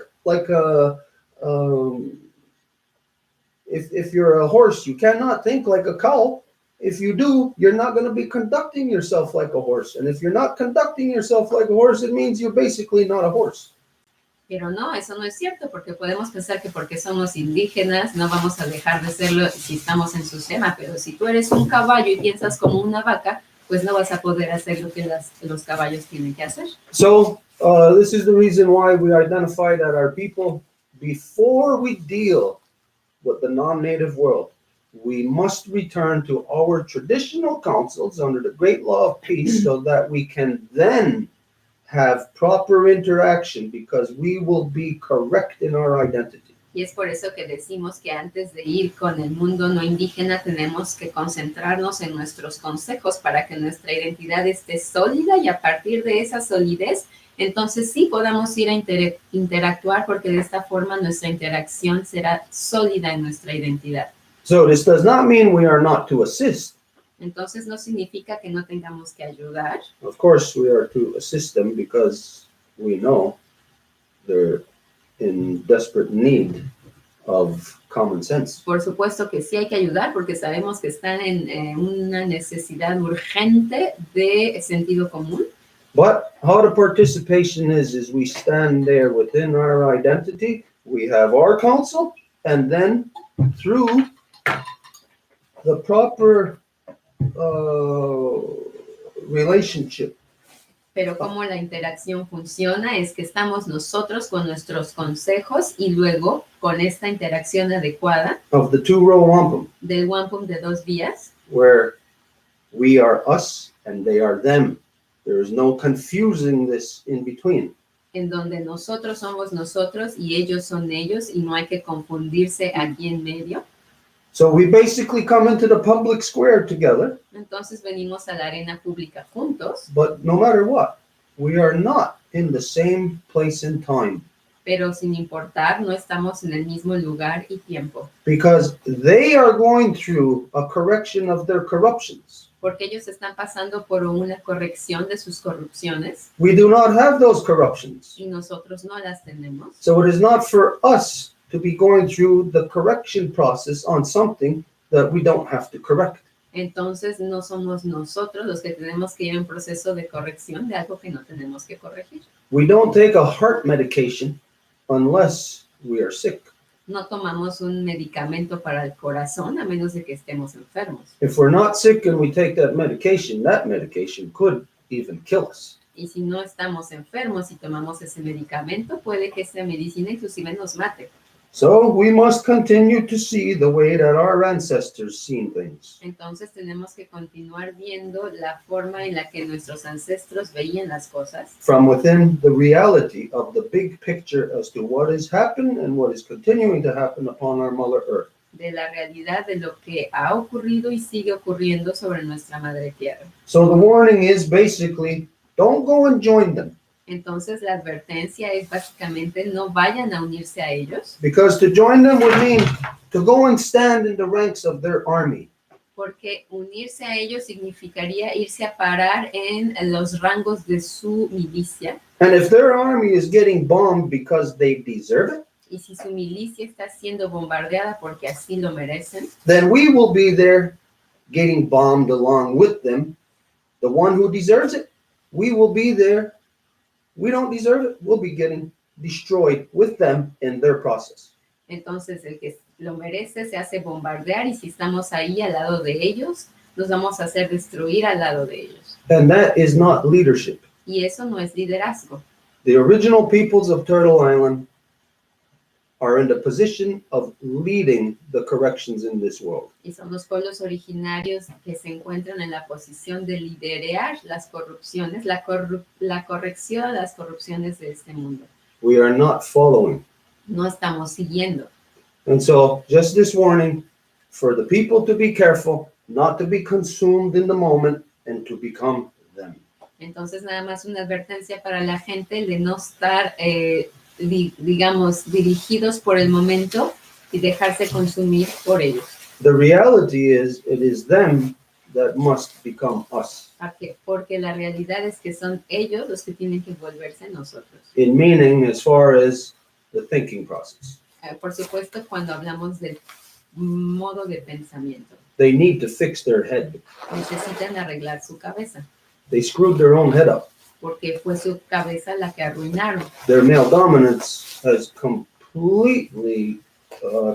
if you're a horse, you cannot think like a cow. If you do, you're not going to be conducting yourself like a horse. And if you're not conducting yourself like a horse, it means you're basically not a horse. Pero no, eso no es cierto, porque podemos pensar que porque somos indígenas no vamos a dejar de serlo si estamos en su sistema, pero si tú eres un caballo y piensas como una vaca, pues no vas a poder hacer lo que los caballos tienen que hacer. So this is the reason why we identify that our people, before we deal with the non-native world, we must return to our traditional councils under the great law of peace so that we can then have proper interaction, because we will be correct in our identity. Y es por eso que decimos que antes de ir con el mundo no indígena tenemos que concentrarnos en nuestros consejos para que nuestra identidad esté sólida, y a partir de esa solidez, entonces sí podamos ir a interactuar, porque de esta forma nuestra interacción será sólida en nuestra identidad. So this does not mean we are not to assist. Entonces no significa que no tengamos que ayudar. Of course, we are to assist them because we know they're in desperate need of common sense. Por supuesto que sí hay que ayudar, porque sabemos que están en una necesidad urgente de sentido común. But how the participation is we stand there within our identity, we have our council, and then through the proper relationship. Pero cómo la interacción funciona es que estamos nosotros con nuestros consejos, y luego con esta interacción adecuada Of the two-row wampum, del wampum de dos vías, where we are us and they are them. There is no confusing this in between. en donde nosotros somos nosotros y ellos son ellos, y no hay que confundirse aquí en medio. So we basically come into the public square together, Entonces venimos a la arena pública juntos, but no matter what, we are not in the same place and time, pero sin importar, no estamos en el mismo lugar y tiempo, because they are going through a correction of their corruptions. porque ellos están pasando por una corrección de sus corrupciones We do not have those corruptions. y nosotros no las tenemos. So it is not for us to be going through the correction process on something that we don't have to correct. Entonces no somos nosotros los que tenemos que ir en proceso de corrección de algo que no tenemos que corregir. We don't take a heart medication unless we are sick. No tomamos un medicamento para el corazón a menos de que estemos enfermos. If we're not sick and we take that medication could even kill us. Y si no estamos enfermos y tomamos ese medicamento, puede que esa medicina inclusive nos mate. So we must continue to see the way that our ancestors seen things. Entonces tenemos que continuar viendo la forma en la que nuestros ancestros veían las cosas. From within the reality of the big picture as to what has happened and what is continuing to happen upon our Mother Earth. De la realidad de lo que ha ocurrido y sigue ocurriendo sobre nuestra madre tierra. So the warning is basically, don't go and join them. Entonces la advertencia es básicamente no vayan a unirse a ellos. Because to join them would mean to go and stand in the ranks of their army. Porque unirse a ellos significaría irse a parar en los rangos de su milicia. And if their army is getting bombed because they deserve it, Y si su milicia está siendo bombardeada porque así lo merecen, then we will be there getting bombed along with them. The one who deserves it, we will be there. We don't deserve it, we'll be getting destroyed with them in their process. entonces el que lo merece se hace bombardear y si estamos ahí al lado de ellos, nos vamos a hacer destruir al lado de ellos. And that is not leadership. Y eso no es liderazgo. The original peoples of Turtle Island are in the position of leading the corrections in this world. Y son los pueblos originarios que se encuentran en la posición de liderar las corrupciones, la corrección a las corrupciones de este mundo. We are not following. No estamos siguiendo. And so, just this warning for the people to be careful, not to be consumed in the moment, and to become them. Entonces, nada más una advertencia para la gente de no estar, digamos, dirigidos por el momento y dejarse consumir por ellos. The reality is, it is them that must become us. Porque la realidad es que son ellos los que tienen que volverse nosotros. In meaning, as far as the thinking process. Por supuesto, cuando hablamos del modo de pensamiento, They need to fix their head. necesitan arreglar su cabeza, They screwed their own head up. porque fue su cabeza la que arruinaron. Their male dominance has completely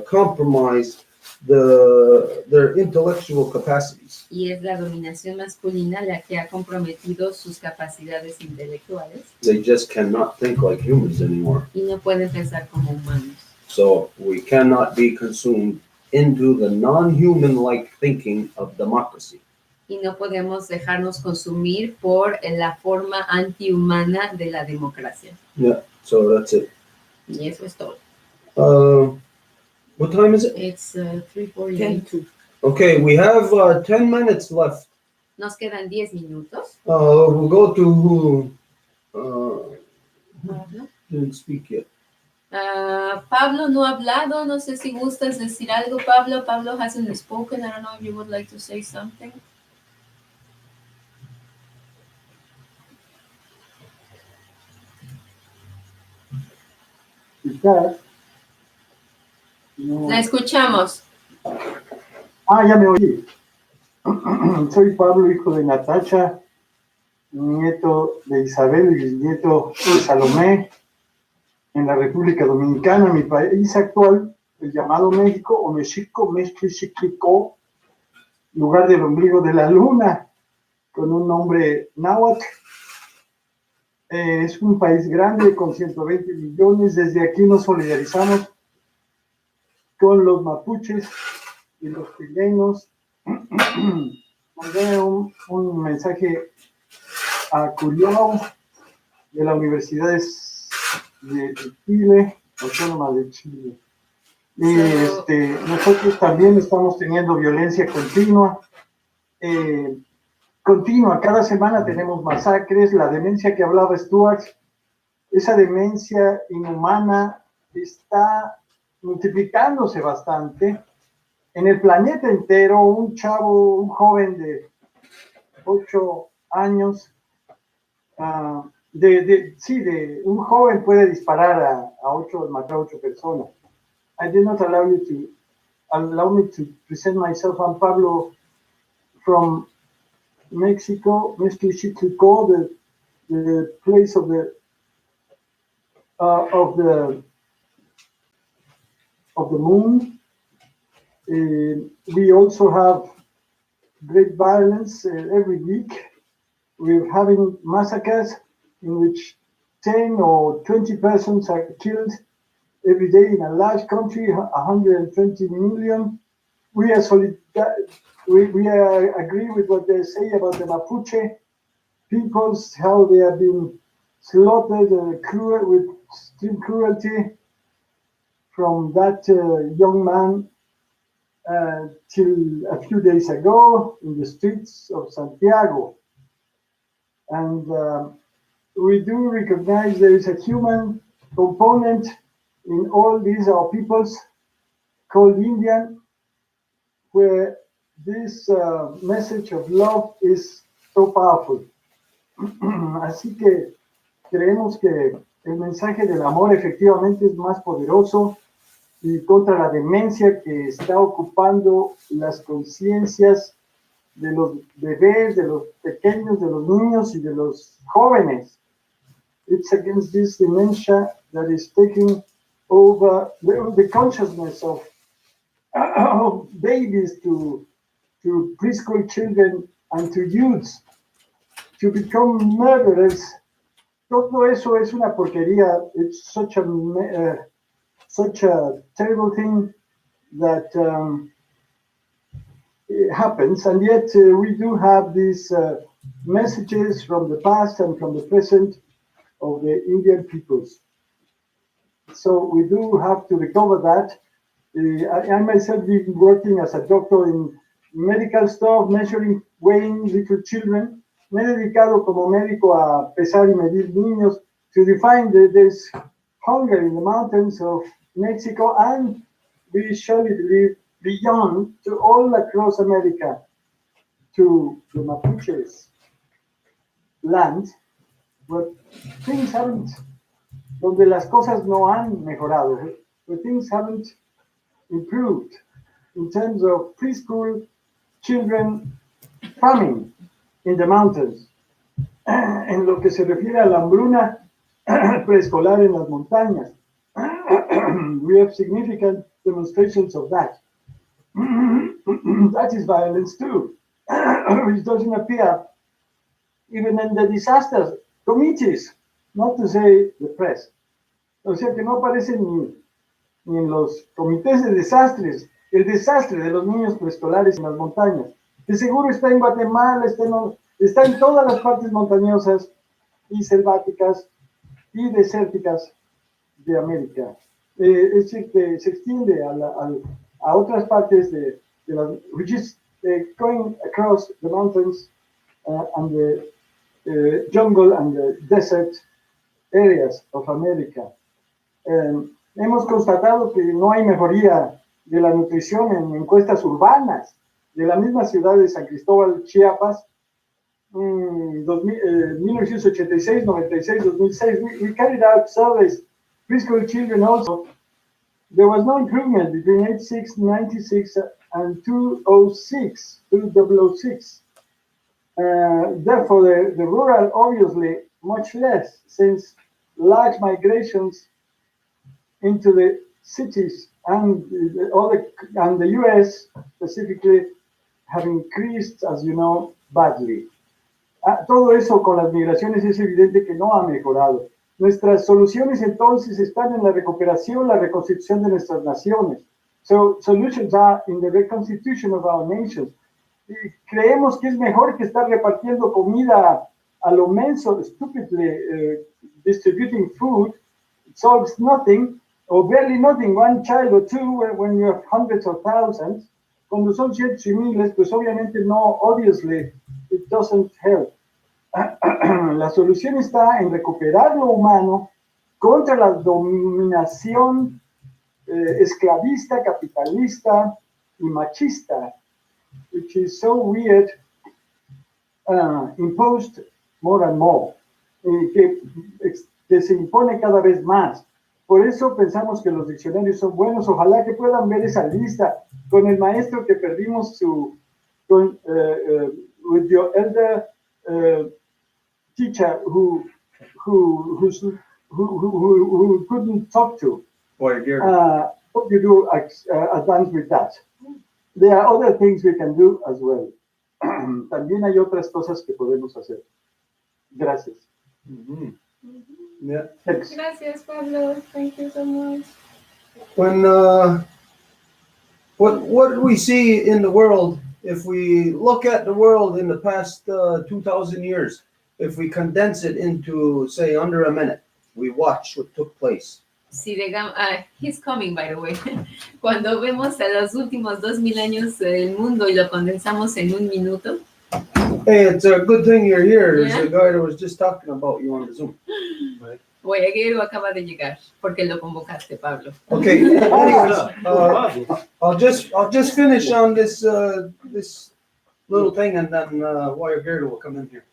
compromised their intellectual capacities. Y es la dominación masculina la que ha comprometido sus capacidades intelectuales They just cannot think like humans anymore. y no pueden pensar como humanos. So we cannot be consumed into the non-human-like thinking of democracy. Y no podemos dejarnos consumir por la forma antihumana de la democracia. Yeah, so that's it. Y eso es todo. What time is it? It's 3:48. Okay, we have 10 minutes left. Nos quedan 10 minutos. We'll go to who Pablo. didn't speak yet. Pablo no ha hablado. No sé si gustas decir algo, Pablo. Pablo hasn't spoken. I don't know if you would like to say something. Quizás. No. La escuchamos. Ya me oí. Soy Pablo, hijo de Natacha, nieto de Isabel y bisnieto de Salomé, en la República Dominicana, mi país actual, el llamado México, o México, México, lugar del ombligo de la luna, con un nombre náhuatl. Es un país grande con 120 millones. Desde aquí nos solidarizamos con los mapuches y los chilenos. Mandé un mensaje a Curiao de la Universidad de Chile, Autónoma de Chile. Y nosotros también estamos teniendo violencia continua. Cada semana tenemos masacres. La demencia que hablaba Stuart, esa demencia inhumana está multiplicándose bastante. En el planeta entero, un joven de 8 años, un joven puede disparar matar a 8 personas. I did not allow me to present myself. I'm Pablo from Mexico, Mexico, the place of the moon. We also have great violence every week. We're having massacres in which 10 or 20 persons are killed every day in a large country, 120 million. We are agree with what they say about the Mapuche peoples, how they have been slaughtered with extreme cruelty from that young man till a few days ago in the streets of Santiago. And we do recognize there is a human component in all these our peoples called Indian, where this message of love is so powerful. Así que creemos que el mensaje del amor efectivamente es más poderoso y contra la demencia que está ocupando las conciencias de los bebés, de los pequeños, de los niños y de los jóvenes. It's against this dementia that is taking over the consciousness of babies to preschool children and to youths to become murderers. Todo eso es una porquería. It's such a terrible thing that it happens, and yet we do have these messages from the past and from the present of the Indian peoples. So we do have to recover that. I myself been working as a doctor in medical stuff, measuring, weighing little children. Me he dedicado como médico a pesar y medir niños to define that there's hunger in the mountains of Mexico, and we surely believe beyond to all across America, to the Mapuches land, where things haven't, donde las cosas no han mejorado, where things haven't improved in terms of preschool children farming in the mountains. En lo que se refiere a la hambruna preescolar en las montañas, we have significant demonstrations of that. That is violence too, which doesn't appear even in the disasters committees, not to say the press. O sea que no aparece ni en los comités de desastres, el desastre de los niños preescolares en las montañas. De seguro está en Guatemala, está en todas las partes montañosas y selváticas y desérticas de América. Es decir, que se extiende a otras partes de las, which is going across the mountains and the jungle and the desert areas of America. Hemos constatado que no hay mejoría de la nutrición en encuestas urbanas de la misma ciudad de San Cristóbal, Chiapas, 1986, 96, 2006. We carried out surveys, preschool children also. There was no improvement between 86, 96 and 2006. Therefore, the rural, obviously, much less, since large migrations into the cities and the US specifically have increased, as you know, badly. Todo eso con las migraciones es evidente que no ha mejorado. Nuestras soluciones entonces están en la recuperación, la reconstitución de nuestras naciones. So solutions are in the reconstitution of our nations. Y creemos que es mejor que estar repartiendo comida a lo menso, stupidly distributing food. It solves nothing, or barely nothing, one child or two, when you have hundreds of thousands. Cuando son cientos y miles, pues obviamente no, obviously, it doesn't help. La solución está en recuperar lo humano contra la dominación esclavista, capitalista y machista, which is so weird, imposed more and more, que se impone cada vez más. Por eso pensamos que los diccionarios son buenos. Ojalá que puedan ver esa lista con el maestro que perdimos with your elder teacher who couldn't talk to. Hope you do advance with that. There are other things we can do as well. También hay otras cosas que podemos hacer. Gracias. Yeah. Gracias, Pablo. Thank you so much. When what do we see in the world if we look at the world in the past 2,000 years? If we condense it into, say, under a minute, we watch what took place. Si digamos, he's coming, by the way. Cuando vemos a los últimos 2000 años del mundo y lo condensamos en un minuto. Hey, it's a good thing you're here. There's Yeah. a guy that was just talking about you on the Zoom. Guayaguero acaba de llegar porque lo convocaste, Pablo. Okay. I'll just finish on this this little thing, and then Guayaguero will come in here.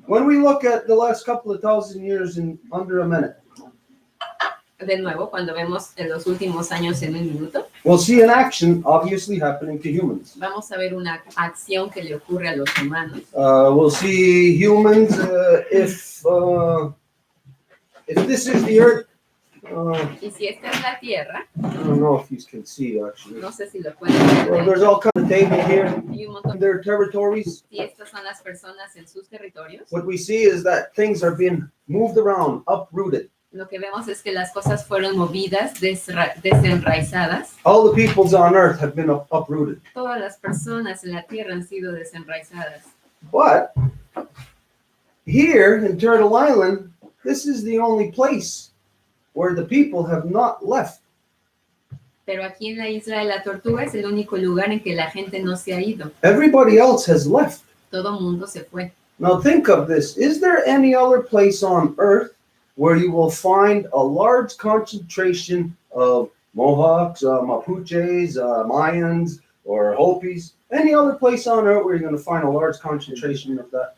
When we look at the last couple of thousand years in under a minute, De nuevo, cuando vemos en los últimos años en un minuto, we'll see an action obviously happening to humans. vamos a ver una acción que le ocurre a los humanos. We'll see humans if this is the earth. Y si esta es la Tierra, I don't know if you can see actually. no sé si lo pueden Well, ver. there's all kinds of table here. Hay un montón. Their territories. Si estas son las personas en sus territorios, What we see is that things are being moved around, uprooted. lo que vemos es que las cosas fueron movidas, desenraizadas. All the peoples on earth have been uprooted. Todas las personas en la Tierra han sido desenraizadas. But here in Turtle Island, this is the only place where the people have not left. Pero aquí en la isla de la Tortuga es el único lugar en que la gente no se ha ido. Everybody else has left. Todo mundo se fue. Now think of this. Is there any other place on earth where you will find a large concentration of Mohawks, Mapuches, Mayans, or Hopis? Any other place on earth where you're going to find a large concentration of that?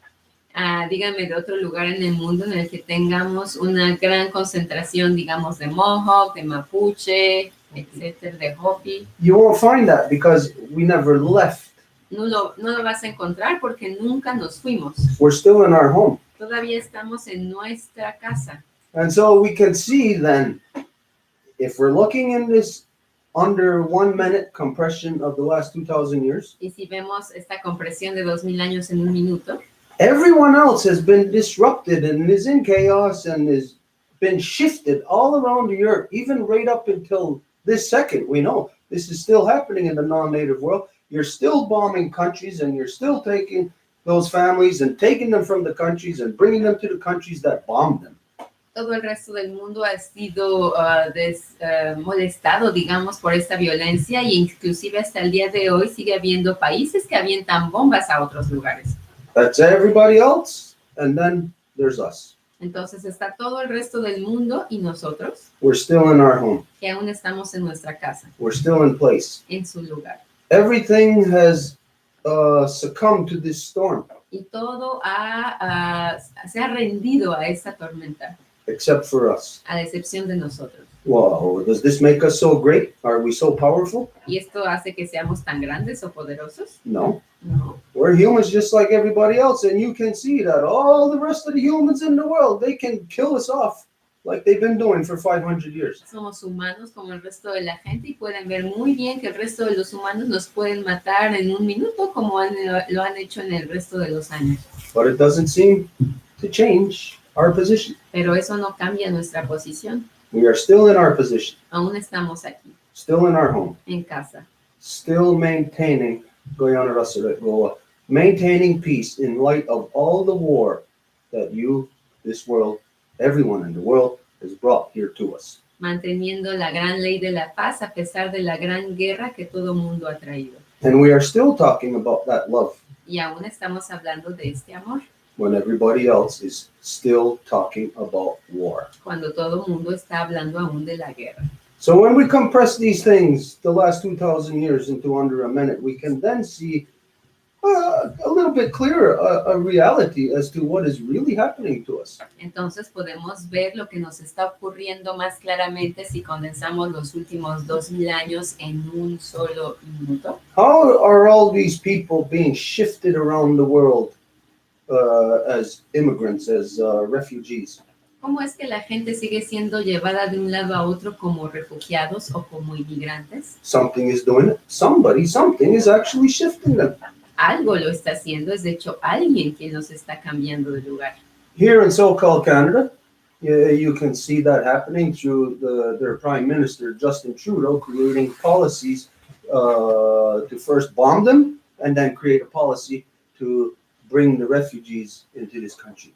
Díganme de otro lugar en el mundo en el que tengamos una gran concentración, digamos, de Mohawk, de Mapuche, etcétera, de Hopi. You won't find that because we never left. No lo vas a encontrar porque nunca nos fuimos. We're still in our home. Todavía estamos en nuestra casa. And so we can see then, if we're looking in this under 1 minute compression of the last 2,000 years, Y si vemos esta compresión de 2000 años en un minuto, everyone else has been disrupted and is in chaos and has been shifted all around the earth, even right up until this second. We know this is still happening in the non-native world. You're still bombing countries and you're still taking those families and taking them from the countries and bringing them to the countries that bombed them. todo el resto del mundo ha sido molestado, digamos, por esta violencia e inclusive hasta el día de hoy sigue habiendo países que avientan bombas a otros lugares. That's everybody else, and then there's us. Entonces está todo el resto del mundo y nosotros, We're still in our home. que aún estamos en nuestra casa, We're still in place. en su lugar. Everything has succumbed to this storm, Y todo se ha rendido a esta tormenta, except for us. a excepción de nosotros. Wow, does this make us so great? Are we so powerful? ¿Y esto hace que seamos tan grandes o poderosos? No. No. We're humans just like everybody else, and you can see that all the rest of the humans in the world, they can kill us off like they've been doing for 500 years. Somos humanos como el resto de la gente y pueden ver muy bien que el resto de los humanos nos pueden matar en un minuto como lo han hecho en el resto de los años. But it doesn't seem to change our position. Pero eso no cambia nuestra posición. We are still in our position, Aún estamos aquí, still in our home, en casa, still maintaining peace in light of all the war that this world, everyone in the world has brought here to us. manteniendo la gran ley de la paz a pesar de la gran guerra que todo mundo ha traído. And we are still talking about that love Y aún estamos hablando de este amor, when everybody else is still talking about war. cuando todo mundo está hablando aún de la guerra. So when we compress these things, the last 2,000 years, into under a minute, we can then see a little bit clearer a reality as to what is really happening to us. Entonces podemos ver lo que nos está ocurriendo más claramente si condensamos los últimos 2000 años en un solo minuto. How are all these people being shifted around the world as immigrants, as refugees? ¿Cómo es que la gente sigue siendo llevada de un lado a otro como refugiados o como inmigrantes? Something is doing it. Something is actually shifting them. Algo lo está haciendo, es de hecho alguien quien nos está cambiando de lugar. Here in so-called Canada, Yeah, you can see that happening through their Prime Minister, Justin Trudeau, creating policies to first bomb them and then create a policy to bring the refugees into this country.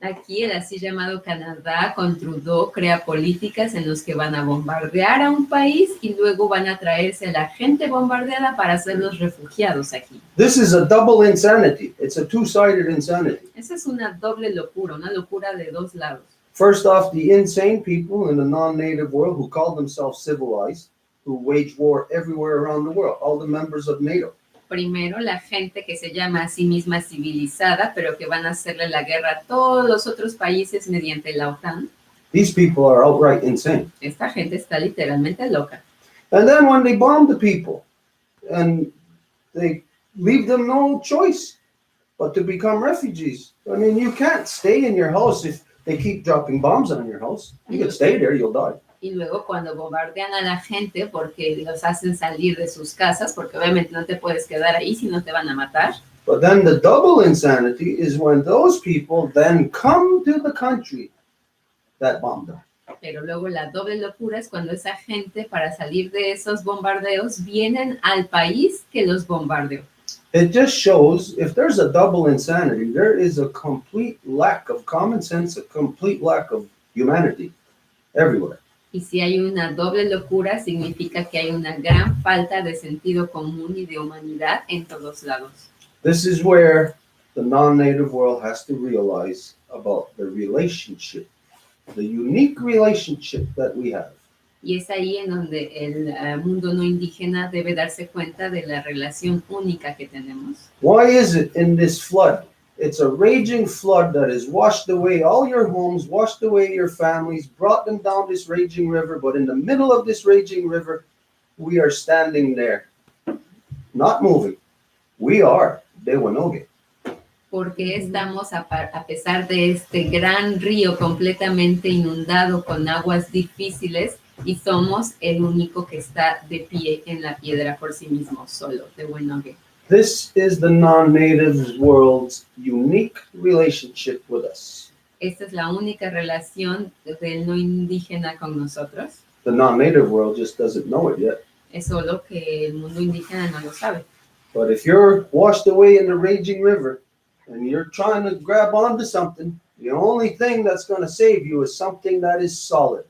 Aquí el así llamado Canadá con Trudeau crea políticas en los que van a bombardear a un país y luego van a traerse a la gente bombardeada para hacerlos refugiados aquí. This is a double insanity. It's a two-sided insanity. Esa es una doble locura, una locura de dos lados. First off, the insane people in the non-native world who call themselves civilized, who wage war everywhere around the world, all the members of NATO. Primero, la gente que se llama a sí misma civilizada, pero que van a hacerle la guerra a todos los otros países mediante la OTAN. These people are outright insane. Esta gente está literalmente loca. And then when they bomb the people, and they leave them no choice but to become refugees. I mean, you can't stay in your house if they keep dropping bombs on your house. You can stay there, you'll die. Y luego cuando bombardean a la gente porque los hacen salir de sus casas, porque obviamente no te puedes quedar ahí si no te van a matar. But then the double insanity is when those people then come to the country that bombed them. Pero luego la doble locura es cuando esa gente, para salir de esos bombardeos, vienen al país que los bombardeó. It just shows if there's a double insanity, there is a complete lack of common sense, a complete lack of humanity everywhere. Y si hay una doble locura, significa que hay una gran falta de sentido común y de humanidad en todos lados. This is where the non-native world has to realize about the relationship, the unique relationship that we have. Y es ahí en donde el mundo no indígena debe darse cuenta de la relación única que tenemos. Why is it in this flood? It's a raging flood that has washed away all your homes, washed away your families, brought them down this raging river. But in the middle of this raging river, we are standing there, not moving. We are Dewanoge. Porque estamos, a pesar de este gran río completamente inundado con aguas difíciles, y somos el único que está de pie en la piedra por sí mismo, solo, Dewanoge. This is the non-native world's unique relationship with us. Esta es la única relación del no indígena con nosotros. The non-native world just doesn't know it yet. Es solo que el mundo indígena no lo sabe. But if you're washed away in the raging river and you're trying to grab onto something, the only thing that's going to save you is something that is solid.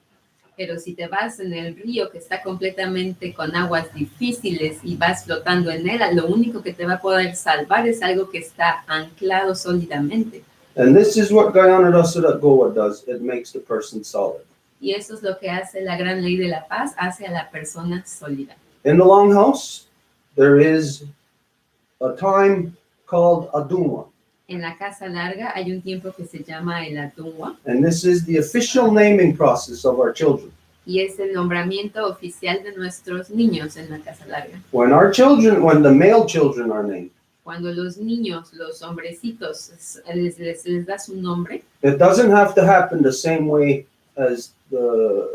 Pero si te vas en el río que está completamente con aguas difíciles y vas flotando en él, lo único que te va a poder salvar es algo que está anclado sólidamente. And this is what Guyana Goa does. It makes the person solid. Y eso es lo que hace la gran ley de la paz, hace a la persona sólida. In the Longhouse, there is a time called Adumwa. En la casa larga hay un tiempo que se llama el Atunwa, And this is the official naming process of our children. y es el nombramiento oficial de nuestros niños en la casa larga. When the male children are named, Cuando los niños, los hombrecitos, les da su nombre, it doesn't have to happen the same way as the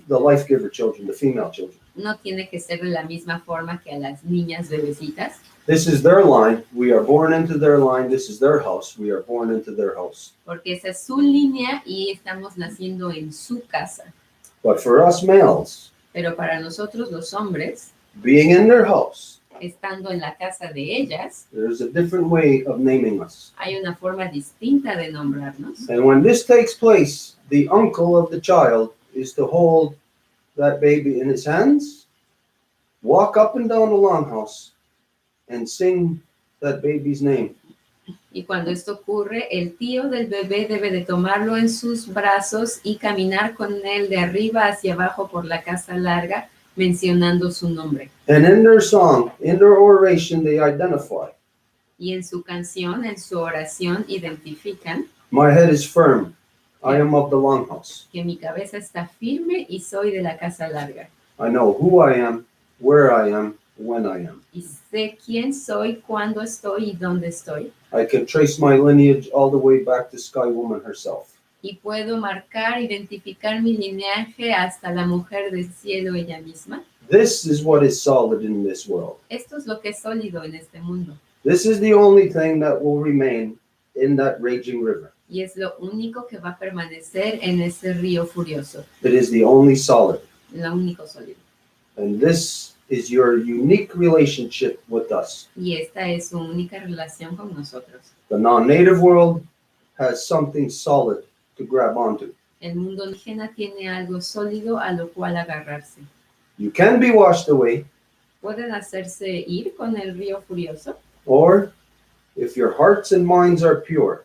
life giver children, the female children. no tiene que ser de la misma forma que a las niñas bebecitas. This is their line. We are born into their line. This is their house. We are born into their house. Porque esa es su línea y estamos naciendo en su casa. But for us males, Pero para nosotros los hombres, being in their house, estando en la casa de ellas, there's a different way of naming us. hay una forma distinta de nombrarnos. And when this takes place, the uncle of the child is to hold that baby in his hands, walk up and down the longhouse, and sing that baby's name. Y cuando esto ocurre, el tío del bebé debe de tomarlo en sus brazos y caminar con él de arriba hacia abajo por la casa larga, mencionando su nombre. And in their song, in their oration, they identify. Y en su canción, en su oración, identifican My head is firm. I am of the longhouse. que mi cabeza está firme y soy de la casa larga. I know who I am, where I am, when I am. Y sé quién soy, cuándo estoy y dónde estoy. I can trace my lineage all the way back to Sky Woman herself. Y puedo marcar, identificar mi linaje hasta la mujer del cielo ella misma. This is what is solid in this world. Esto es lo que es sólido en este mundo. This is the only thing that will remain in that raging river. Y es lo único que va a permanecer en ese río furioso. It is the only solid. Lo único sólido. And this is your unique relationship with us. Y esta es su única relación con nosotros. The non-native world has something solid to grab onto. El mundo indígena tiene algo sólido a lo cual agarrarse. You can be washed away, Pueden hacerse ir con el río furioso, or if your hearts and minds are pure,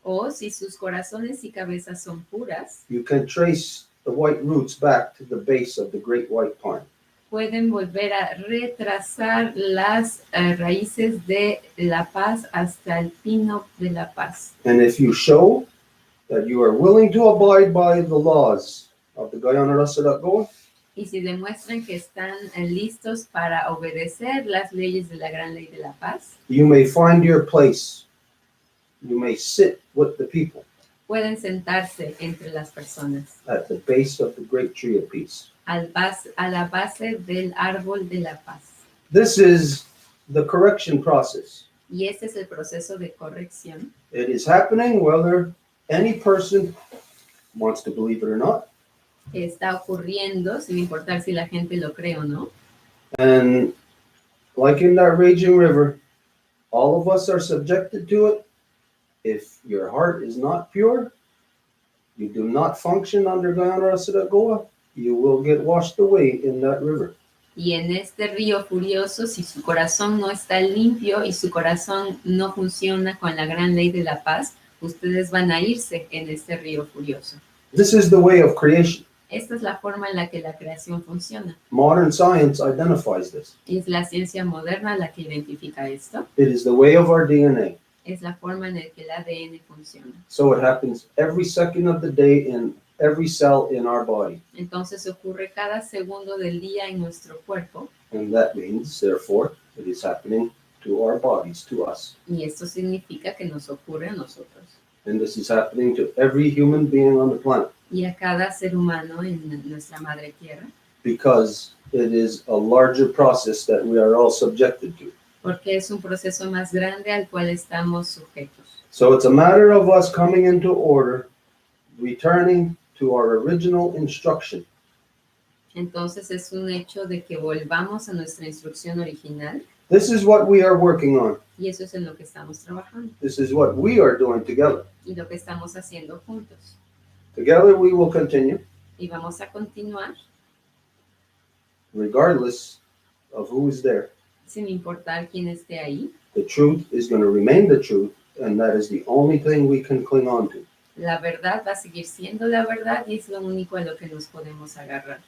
o si sus corazones y cabezas son puras, you can trace the white roots back to the base of the great white pine. pueden volver a retrasar las raíces de la paz hasta el pino de la paz. And if you show that you are willing to abide by the laws of the Guyana Rasadagoa, Y si demuestran que están listos para obedecer las leyes de la gran ley de la paz, you may find your place. You may sit with the people pueden sentarse entre las personas at the base of the great tree of peace. a la base del árbol de la paz. This is the correction process. Y este es el proceso de corrección. It is happening whether any person wants to believe it or not. Que está ocurriendo sin importar si la gente lo cree o no. And like in that raging river, all of us are subjected to it. If your heart is not pure, you do not function under Guyana Rasadagoa, you will get washed away in that river. Y en este río furioso, si su corazón no está limpio y su corazón no funciona con la gran ley de la paz, ustedes van a irse en este río furioso. This is the way of creation. Esta es la forma en la que la creación funciona. Modern science identifies this. Es la ciencia moderna la que identifica esto. It is the way of our DNA. Es la forma en la que el ADN funciona. So it happens every second of the day in every cell in our body. Entonces ocurre cada segundo del día en nuestro cuerpo. And that means, therefore, it is happening to our bodies, to us. Y esto significa que nos ocurre a nosotros. And this is happening to every human being on the planet. Y a cada ser humano en nuestra madre tierra. Because it is a larger process that we are all subjected to. Porque es un proceso más grande al cual estamos sujetos. So it's a matter of us coming into order, returning to our original instruction. Entonces es un hecho de que volvamos a nuestra instrucción original. This is what we are working on. Y eso es en lo que estamos trabajando. This is what we are doing together. Y lo que estamos haciendo juntos. Together we will continue, Y vamos a continuar regardless of who is there. sin importar quién esté ahí. The truth is going to remain the truth, and that is the only thing we can cling on to. La verdad va a seguir siendo la verdad y es lo único a lo que nos podemos agarrar.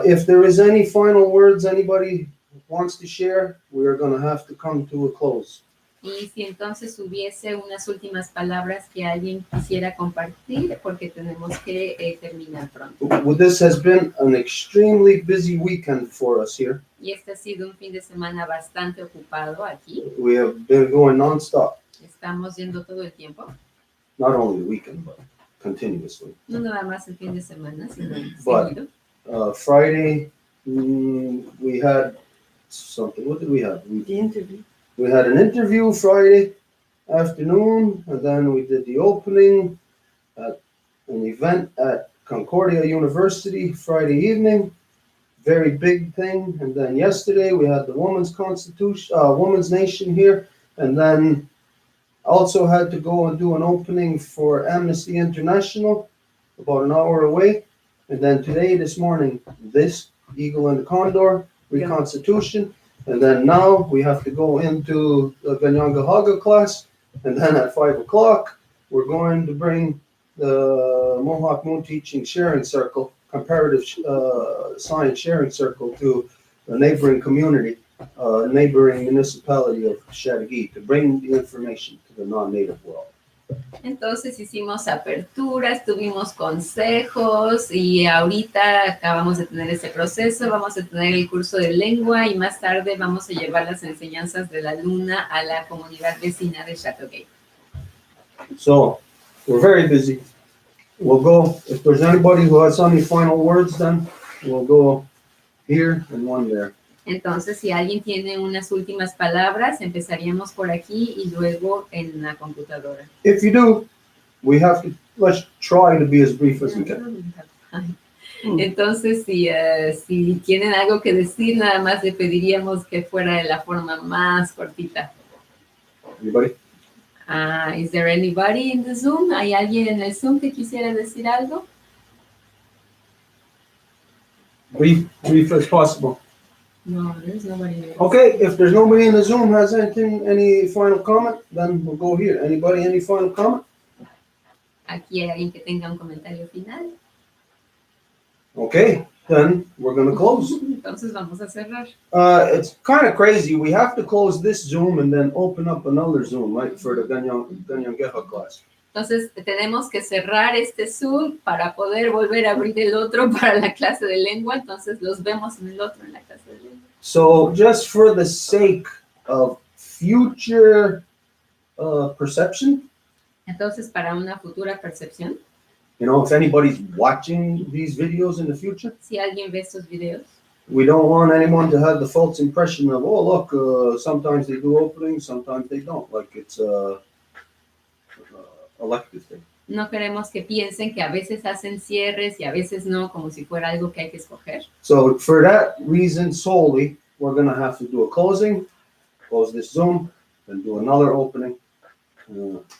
If there is any final words anybody wants to share, we are going to have to come to a close. Y si entonces hubiese unas últimas palabras que alguien quisiera compartir, porque tenemos que terminar pronto. Well, this has been an extremely busy weekend for us here. Y este ha sido un fin de semana bastante ocupado aquí. We have been going nonstop, Estamos yendo todo el tiempo, not only the weekend, but continuously. no nada más el fin de semana, sino But- seguido. Friday, we had something. What did we have? The interview. We had an interview Friday afternoon, and then we did the opening at an event at Concordia University Friday evening. Very big thing. And then yesterday we had the Women's Constitution, Women's Nation here, and then also had to go and do an opening for Amnesty International about an hour away. And then today, this morning, this Eagle and the Condor, reconstitution. And then now we have to go into the Ganyangahaga class. And then at 5 o'clock, we're going to bring the Mohawk Moon Teaching Sharing Circle, comparative science sharing circle to a neighboring community, neighboring municipality of Chattagee to bring the information to the non-native world. Entonces hicimos aperturas, tuvimos consejos y ahorita acabamos de tener ese proceso, vamos a tener el curso de lengua y más tarde vamos a llevar las enseñanzas de la luna a la comunidad vecina de Chattagee. So we're very busy. We'll go, if there's anybody who has any final words, then we'll go here and one there. Entonces, si alguien tiene unas últimas palabras, empezaríamos por aquí y luego en la computadora. If you do, we have to, let's try to be as brief as we can. Entonces, si tienen algo que decir, nada más le pediríamos que fuera de la forma más cortita. Anybody? Is there anybody in the Zoom? ¿Hay alguien en el Zoom que quisiera decir algo? Brief as possible. No, there's nobody there. Okay, if there's nobody in the Zoom has any final comment, then we'll go here. Anybody, any final comment? ¿Aquí hay alguien que tenga un comentario final? Okay, then we're gonna close. Entonces vamos a cerrar. It's kind of crazy. We have to close this Zoom and then open up another Zoom, right, for the Ganyangeha class. Entonces tenemos que cerrar este Zoom para poder volver a abrir el otro para la clase de lengua. Entonces los vemos en el otro en la clase de lengua. So just for the sake of future perception, Entonces para una futura percepción, you know, if anybody's watching these videos in the future, si alguien ve estos videos, we don't want anyone to have the false impression of, oh, look, sometimes they do openings, sometimes they don't, like it's a elective thing. no queremos que piensen que a veces hacen cierres y a veces no, como si fuera algo que hay que escoger. So for that reason solely, we're going to have to do a closing, close this Zoom, then do another opening.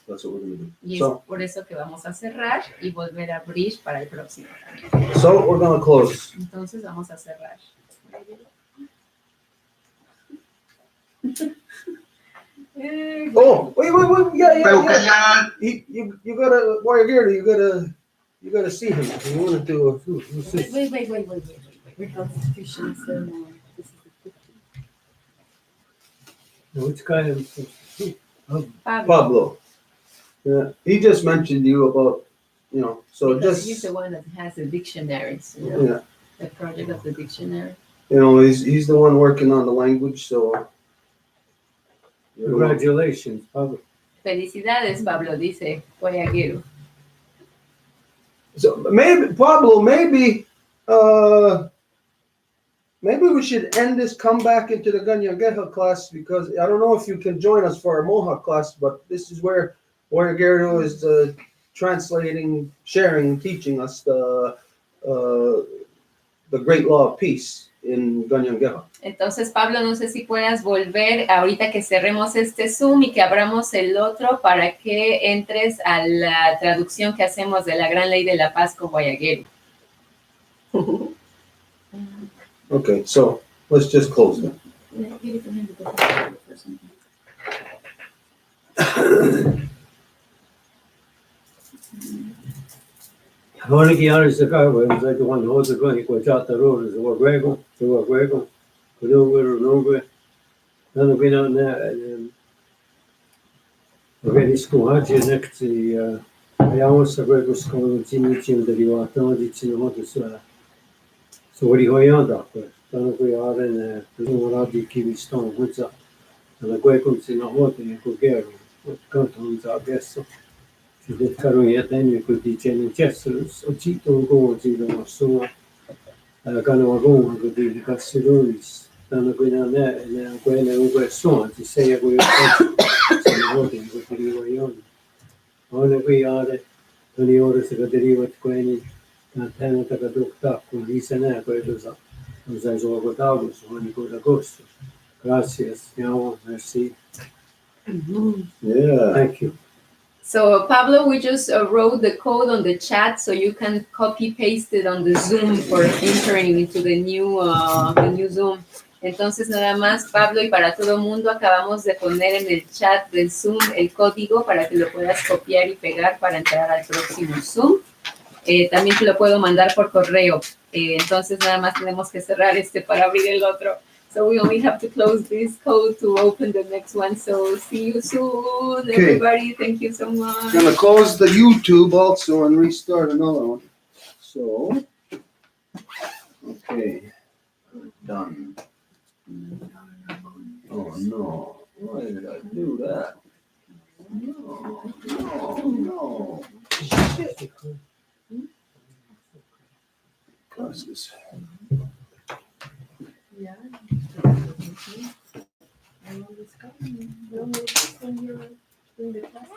That's what we're going to do. Y es So, por eso que vamos a cerrar y volver a abrir para el próximo. so we're going to close. Entonces vamos a cerrar. Oh, wait, yeah. Pero callar. You gotta, while you're here, you gotta see him. You want to do Wait. Reconstitution ceremony. Which kind of, Pablo. Yeah, he just mentioned you about, you know, so Because he's just, the one that has the dictionaries, yeah, the project of the dictionary. you know, he's the one working on the language, so. congratulations, Pablo. Felicidades, Pablo, dice Guayaguero. So maybe, Pablo, maybe we should end this, come back into the Ganyangeha class, because I don't know if you can join us for our Mohawk class, but this is where Guayaguero is translating, sharing, teaching us the great law of peace in Ganyangeha. Entonces, Pablo, no sé si puedas volver ahorita que cerremos este Zoom y que abramos el otro para que entres a la traducción que hacemos de la Gran Ley de la Paz con Guayaguero. Okay, so let's just close it. Ahora que ya se acaba, I don't want to hold the going, go chat the road, is what Grego, no, then we don't know. Okay, school had you next to I almost a Grego school, Jimmy Jim, that you are telling you what to say. So what do you go on, doctor? Then we are in the Radi Kiwi Stone, what's up? And the Grego comes in a water in Bulgaria, what comes out, I guess so. Si del caro yatani ko di chen chesers o chito go di no so kana go go di casiros dana go na na go na go so ti sei go yo so di go di go yo ona go are toni ore se deriva ko ni na tena ta dokta ko di sana ko do sa usa zo go dago so ni go agosto. Gracias, merci. Yeah. Thank you. So, Pablo, we just wrote the code on the chat so you can copy paste it on the Zoom for entering into the new Zoom. Entonces, nada más, Pablo, y para todo el mundo, acabamos de poner en el chat del Zoom el código para que lo puedas copiar y pegar para entrar al próximo Zoom. También te lo puedo mandar por correo. Entonces, nada más tenemos que cerrar este para abrir el otro. So we only have to close this code to open the next one. So see you soon, Okay. everybody. Thank you so much. Gonna close the YouTube also and restart another one. So, okay, done. Oh no, why did I do that? No. Shit. Glasses. Yeah. I always come. You always when you're doing the class.